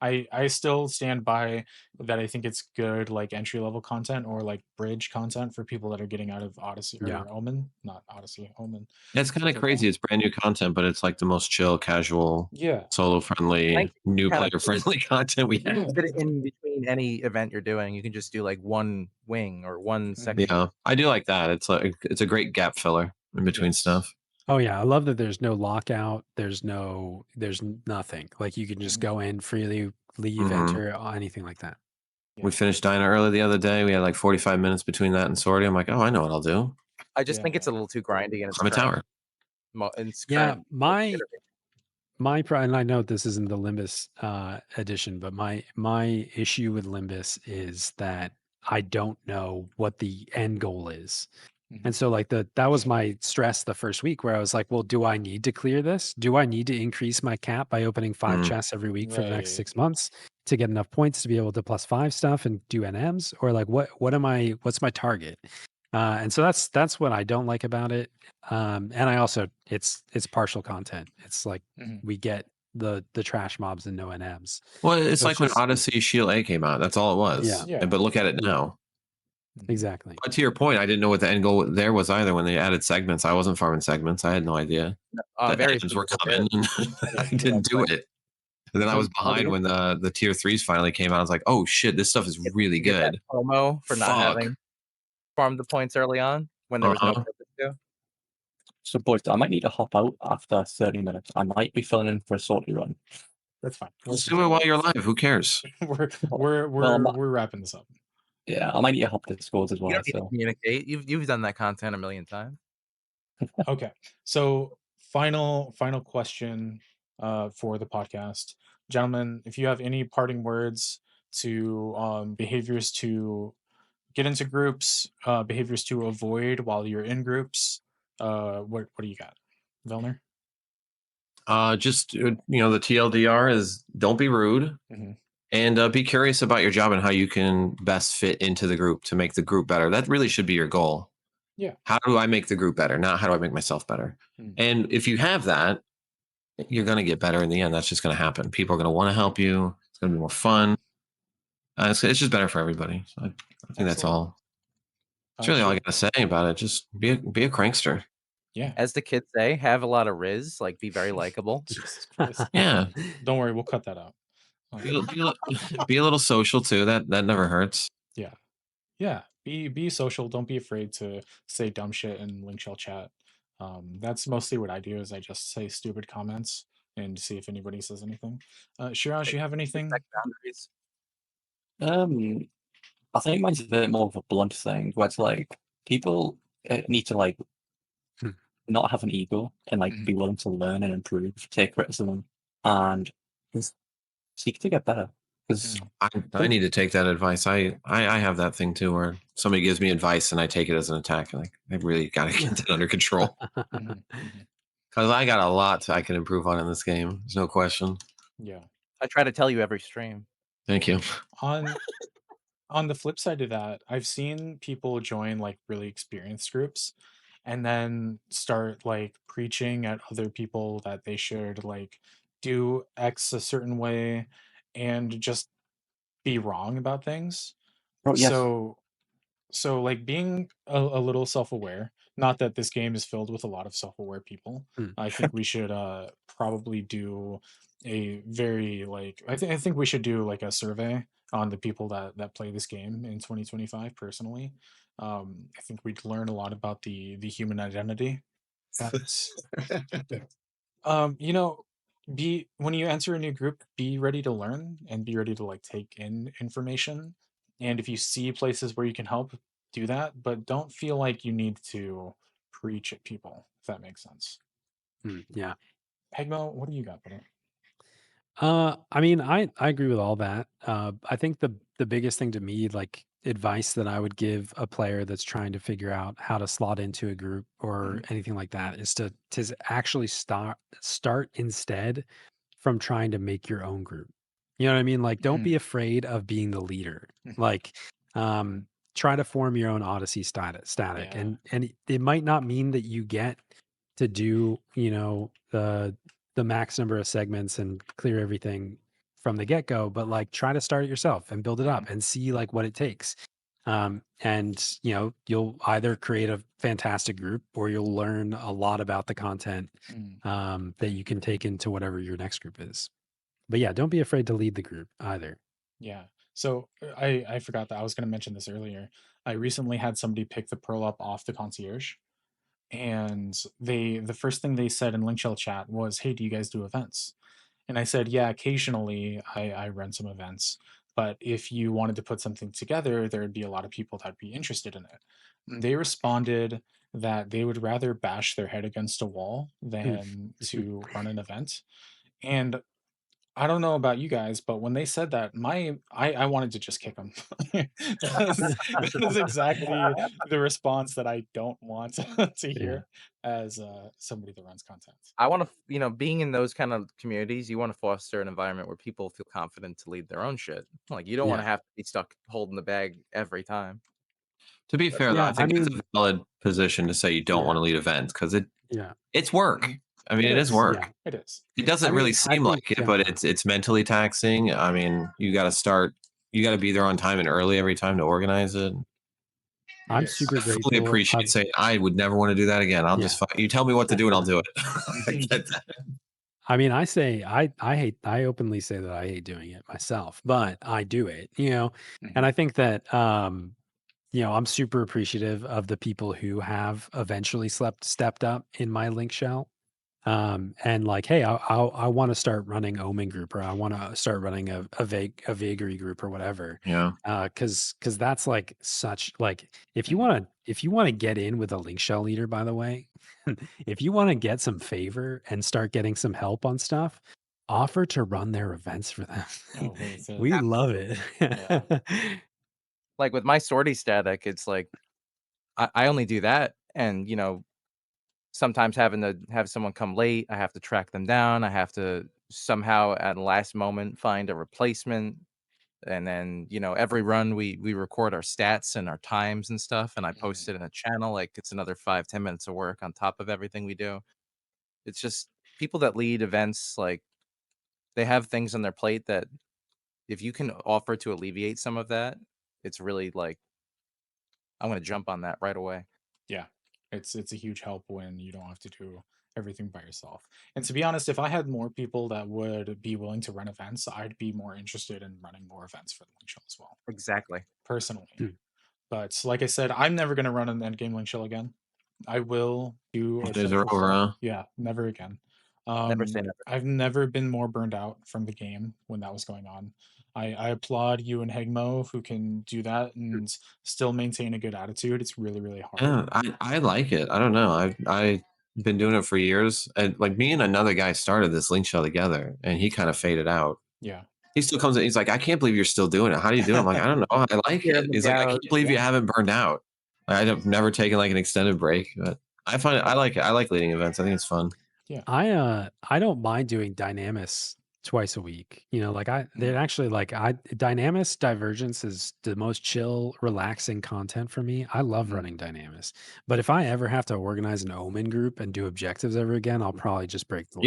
I still stand by that. I think it's good, like entry level content or like bridge content for people that are getting out of Odyssey Yeah. or Omen, not Odyssey, Omen. It's kind of Stuff like crazy. that. It's brand new content, but it's like the most chill, casual, Yeah. solo I friendly, think new kinda player friendly content we you can have. fit it in between any event you're doing. You can just do like one wing or one section. Yeah, I do like that. It's a great gap filler in between Yes. stuff. Oh yeah, I love that there's no lockout. There's nothing. Like you can just Mhm. go in freely, leave, Mhm. enter, anything like that. Yeah. We finished Dyna early the other day. We had like 45 minutes between that and sortie. I'm like, oh, I know what I'll do. I just think Yeah. it's a little too grindy and it's I'm a current. tower. It's Yeah, current. and I know this isn't the Limbus edition, but my issue with Limbus is that I don't know what the end goal is. And Mhm. so like that was my stress the first week where I was like, well, do I need to clear this? Do I need to increase my cap by opening 5 Mm. chests every week for the next Right. 6 months to get enough points to be able to +5 stuff and do NMs? Or like what's my target? And so that's what I don't like about it. And I also it's partial content. It's like Mhm. we get the trash mobs and no NMs. Well, it's So like when just Odyssey Shield A came out. That's all it was. Yeah. yeah. But look at it now. Mhm. Exactly. But to your point, I didn't know what the end goal there was either when they added segments. I wasn't farming segments. I had no idea. The Very ends were few coming and I didn't do it. And then I was behind when the tier 3s finally came out. I was like, oh shit, this stuff is really get that good. promo for not Fuck. having farmed the points early on when there was no Uh-huh. purpose to. So, boys, I might need to hop out after 30 minutes. I might be filling in for a sortie run. That's fine. Let's do it while you're live. Who cares? We're wrapping this up. Yeah, I might need to hop to Discord as You well. don't need to So, communicate. You've done that content a million times. Okay. So final question for the podcast. Gentlemen, if you have any parting words to behaviors to get into groups, behaviors to avoid while you're in groups, what do you got? Velner? Just the TLDR is don't be rude Mhm. and be curious about your job and how you can best fit into the group to make the group better. That really should be your goal. Yeah. How do I make the group better? Not how do I make myself better? Mm. And if you have that, you're going to get better in the end. That's just going to happen. People are going to want to help you. It's going to be more fun. It's just better for everybody. So I think that's all. That's really all I got to say about it. Just be a crankster. Yeah. As the kids say, have a lot of riz, like be very likable. Jesus Christ. Yeah. Don't worry, we'll cut that out. Be a little social too. That never hurts. Yeah. Yeah. Be social. Don't be afraid to say dumb shit in link shell chat. That's mostly what I do is I just say stupid comments and see if anybody says anything. Shiraj, you have anything? Boundaries. I think mine's a bit more of a blunt thing, where it's like people need to like not have an ego and like be willing to learn and improve, take criticism, and just seek to get better. Because I need to take that advice. I have that thing too, where somebody gives me advice and I take it as an attack. Like I really got to get that under control because I got a lot I can improve on in this game. There's no question. Yeah. I try to tell you every stream. Thank you. On the flip side of that, I've seen people join like really experienced groups and then start like preaching at other people that they should like do X a certain way and just be wrong about things. yes. So like being a little self-aware, not that this game is filled with a lot of self-aware people. I think we should probably do a very like I think we should do like a survey on the people that play this game in 2025 personally. I think we'd learn a lot about the human identity. That's you know, be when you enter a new group, be ready to learn and be ready to like take in information. And if you see places where you can help, do that, but don't feel like you need to preach at people, if that makes sense. Yeah. Pegmo, what do you got, buddy? I mean, I agree with all that. I think the biggest thing to me, like advice that I would give a player that's trying to figure out how to slot into a group or anything like that, is to actually start instead from trying to make your own group. You know what I mean? Like, don't be afraid of being the leader. Like, try to form your own Odyssey static. Yeah. And it might not mean that you get to do, the max number of segments and clear everything from the get-go, but like try to start it yourself and build it up and see like what it takes. And you'll either create a fantastic group or you'll learn a lot about the content that you can take into whatever your next group is. But yeah, don't be afraid to lead the group either. Yeah. So I forgot that I was going to mention this earlier. I recently had somebody pick the Pearl up off the concierge, and the first thing they said in Linkshell chat was, "Hey, do you guys do events?" And I said, "Yeah, occasionally I run some events, but if you wanted to put something together, there would be a lot of people that'd be interested in it." And they responded that they would rather bash their head against a wall than to run an event. And I don't know about you guys, but when they said that, I wanted to just kick them. That is exactly the response that I don't want to Yeah. hear as somebody that runs content. I want to, being in those kind of communities, you want to foster an environment where people feel confident to lead their own shit. Like you don't want to Yeah. have to be stuck holding the bag every time. To be fair, though, Yeah, I think it's a valid position to say you don't want to lead events because yeah. it's work. I mean, it is is. work. Yeah. It is. It doesn't really I seem like think, it, but it's mentally taxing. I mean, you got to be there on time and early every time to organize it. I'm Yes. super I fully grateful. appreciate saying I would never want to do that again. I'll just you tell me what to do and I'll do it. I get that. I mean, I openly say that I hate doing it myself, but I do it, and I think that, I'm super appreciative of the people who have eventually stepped up in my link shell. And like, hey, I want to start running Omen group, or I want to start running a vagary group or whatever. Yeah. Cause that's like such like, if you want to get in with a link shell leader, by the way, if you want to get some favor and start getting some help on stuff, offer to run their events for them. Oh, it's We love it. Like with my sortie static, it's like I only do that, and sometimes having to have someone come late, I have to track them down. I have to somehow at the last moment find a replacement. And then, every run we record our stats and our times and stuff, and I post it in a channel. Like it's another 5-10 minutes of work on top of everything we do. It's just people that lead events, like they have things on their plate that if you can offer to alleviate some of that, it's really like I'm gonna jump on that right away. Yeah, it's a huge help when you don't have to do everything by yourself. And to be honest, if I had more people that would be willing to run events, I'd be more interested in running more events for the link shell as well, Exactly. personally. Mm. But like I said, I'm never going to run an endgame link shell again. I will do a Days are central over, flow. huh? Yeah, never again. Never say never. I've never been more burned out from the game when that was going on. I applaud you and Hegmo who can do that and still maintain a good attitude. It's really, really hard. Yeah, I like it. I don't know. I've been doing it for years, and like me and another guy started this link shell together, and he kind of faded out. Yeah. He still comes in. He's like, I can't believe you're still doing it. How do you do it? I'm like, I don't know. I like it. He's like, I can't believe you haven't burned out. I've never taken like an extended break, but I find it. I like it. I like leading events. I think it's fun. Yeah. I don't mind doing Dynamis twice a week. They're actually Dynamis Divergence is the most chill, relaxing content for me. I love running Dynamis. But if I ever have to organize an Omen group and do objectives ever again, I'll probably just break the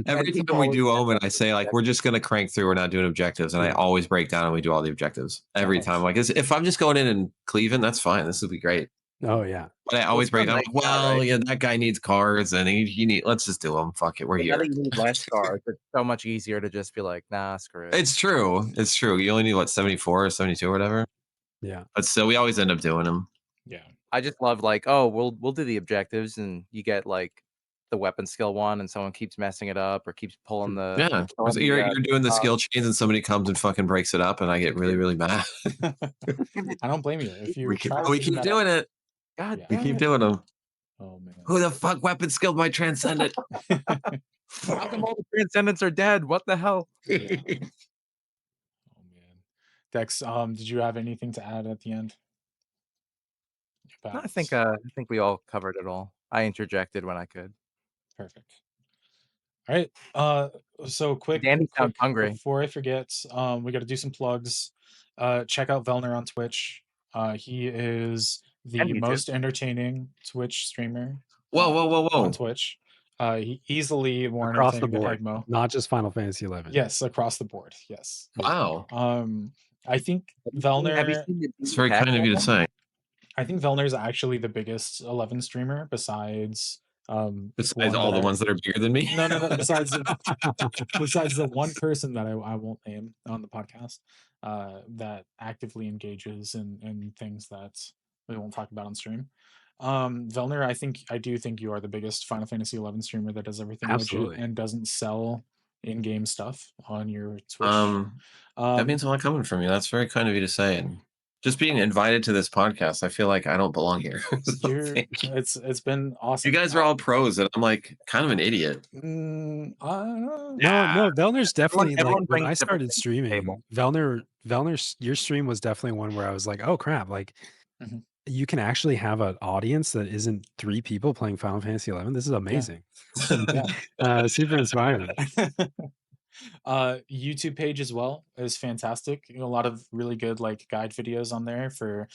Every time we do Omen, I say like we're just gonna crank through. We're not doing objectives, and I always break down and we do all the objectives every time. Like if I'm just going in and cleaving, that's fine. This would be great. Oh yeah. But I always break down. Well, yeah, that guy needs cards, and you need. Let's just do them. Fuck it, we're here. You need less cards. It's so much easier to just be like, nah, screw it. It's true. It's true. You only need what 74 or 72 or whatever. Yeah. But still, we always end up doing them. Yeah. I just love like, oh, we'll do the objectives, and you get like the weapon skill one, and someone keeps messing it up or keeps pulling the You're doing the skill chains, and somebody comes and fucking breaks it up, and I get really, really mad. I don't blame you. If you we keep doing it. God, we keep doing them. Oh man. Who the fuck weapon skilled my transcendent? How come all the transcendents are dead? What the hell? Yeah. Oh man. Dex, did you have anything to add at the end? No, I think we all covered it all. I interjected when I could. Perfect. All right. So quick, Danny sounds hungry. before I forget, we got to do some plugs. Check out Velner on Twitch. He is the And YouTube. most entertaining Twitch streamer. Whoa, whoa, whoa, On whoa! Twitch, he easily more Across the entertaining than board, Hegmo. not just Final Fantasy 11. Yes, across the board. Yes. Wow, I think Have you Velner. seen the it's very pack kind of you to one? say. I think Velner is actually the biggest 11 streamer besides Besides one all that the ones that are bigger than me. no besides the one person that I won't name on the podcast that actively engages in things that we won't talk about on stream. Velner, I do think you are the biggest Final Fantasy 11 streamer that does everything Absolutely. legit and doesn't sell in-game stuff on your Twitch. That means a lot coming from you. That's very kind of you to say. And just being invited to this podcast, I feel like I don't belong here. So thank you. It's been awesome. You guys are all pros, and I'm like kind of an idiot. I don't know. No, Velner's definitely everyone like when brings I different started things to the streaming, table. Velner's your stream was definitely one where I was like, oh crap, like Mhm. you can actually have an audience that isn't 3 people playing Final Fantasy 11. This is amazing. Super inspiring. YouTube page as well is fantastic. You know, a lot of really good like guide videos on there for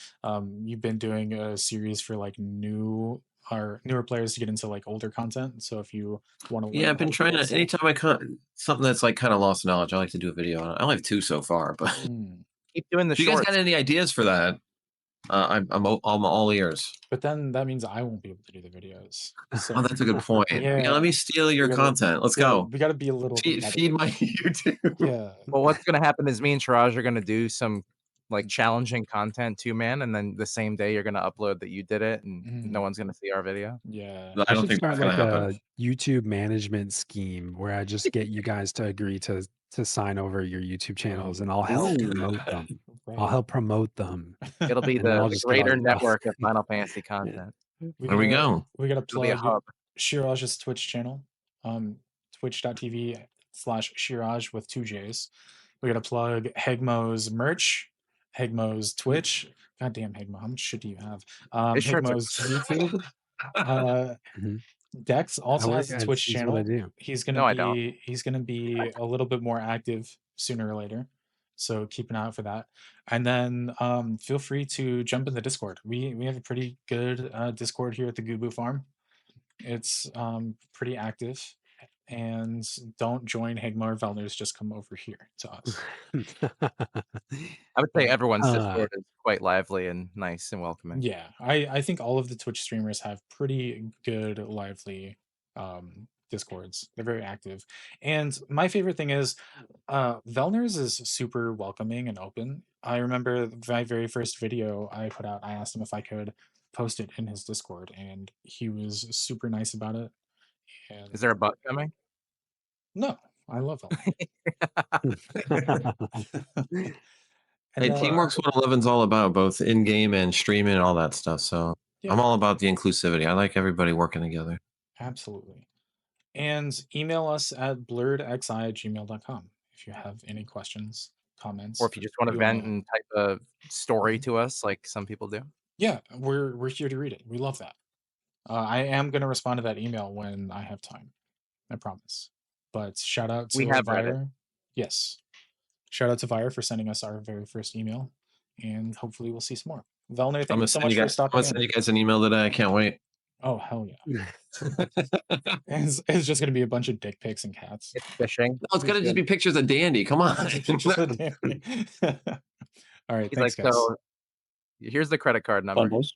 you've been doing a series for like newer players to get into like older content. So if you want to Yeah, I've been trying to. Anytime I something that's like kind of lost knowledge, I like to do a video on it. I only have 2 so far, but Keep doing the if you guys shorts. got any ideas for that, I'm all ears. But then that means I won't be able to do the videos. So Oh, that's a good point. Yeah. Let me steal your content. Let's go. We got to be a little Feed my YouTube. Yeah. Well, what's gonna happen is me and Shiraj are gonna do some like challenging content 2-man, and then the same day you're gonna upload that you did it, and no one's gonna see our video. Yeah. I don't should think start that's gonna like happen. a YouTube management scheme where I just get you guys to agree to sign over your YouTube channels, and I'll help promote them. I'll help promote them. It'll be And then I'll the just get greater all- network of Final Fantasy content. There we go. We got to It'll be a plug hub. Shiraj's Twitch channel, twitch.tv/Shiraj with 2 J's. We got to plug Hegmo's merch, Hegmo's Twitch. Goddamn Hegmo, how much shit do you have? His shirts are- Hegmo's YouTube. Dex also has a Twitch It's what I channel. do. He's No, I gonna don't. he's gonna be a little bit more active sooner or later. So keep an eye out for that. And then feel free to jump in the Discord. We have a pretty good Discord here at the Gubu Farm. It's pretty active. And don't join Hegma or Velner's, just come over here to us. I would say everyone's Discord is quite lively and nice and welcoming. Yeah, I think all of the Twitch streamers have pretty good, lively Discords. They're very active. And my favorite thing is Velner's is super welcoming and open. I remember my very first video I put out, I asked him if I could post it in his Discord, and he was super nice about it. And Is there a butt coming? no, I love Velner. Hey, Teamwork's what 11's all about, both in-game and streaming and all that stuff. So Yeah. I'm all about the inclusivity. I like everybody working together. Absolutely. And email us at blurredxi@gmail.com if you have any questions, comments. Or if you just want to vent and type a story to us like some people do. Yeah, we're here to read it. We love that. I am going to respond to that email when I have time. I promise. But shout out to We have read it. Vire. Yes. Shout out to Vire for sending us our very first email. And hopefully we'll see some more. Velner, thank you so much for stopping I'm going to send you guys an email today. I can't wait. Oh, hell yeah. It's just going to be a bunch of dick pics and cats. It's fishing. No, it's going to just be pictures of Dandy. Come on. Pictures of Dandy. All right, He's thanks, like, guys. so here's the credit card number. Bundles.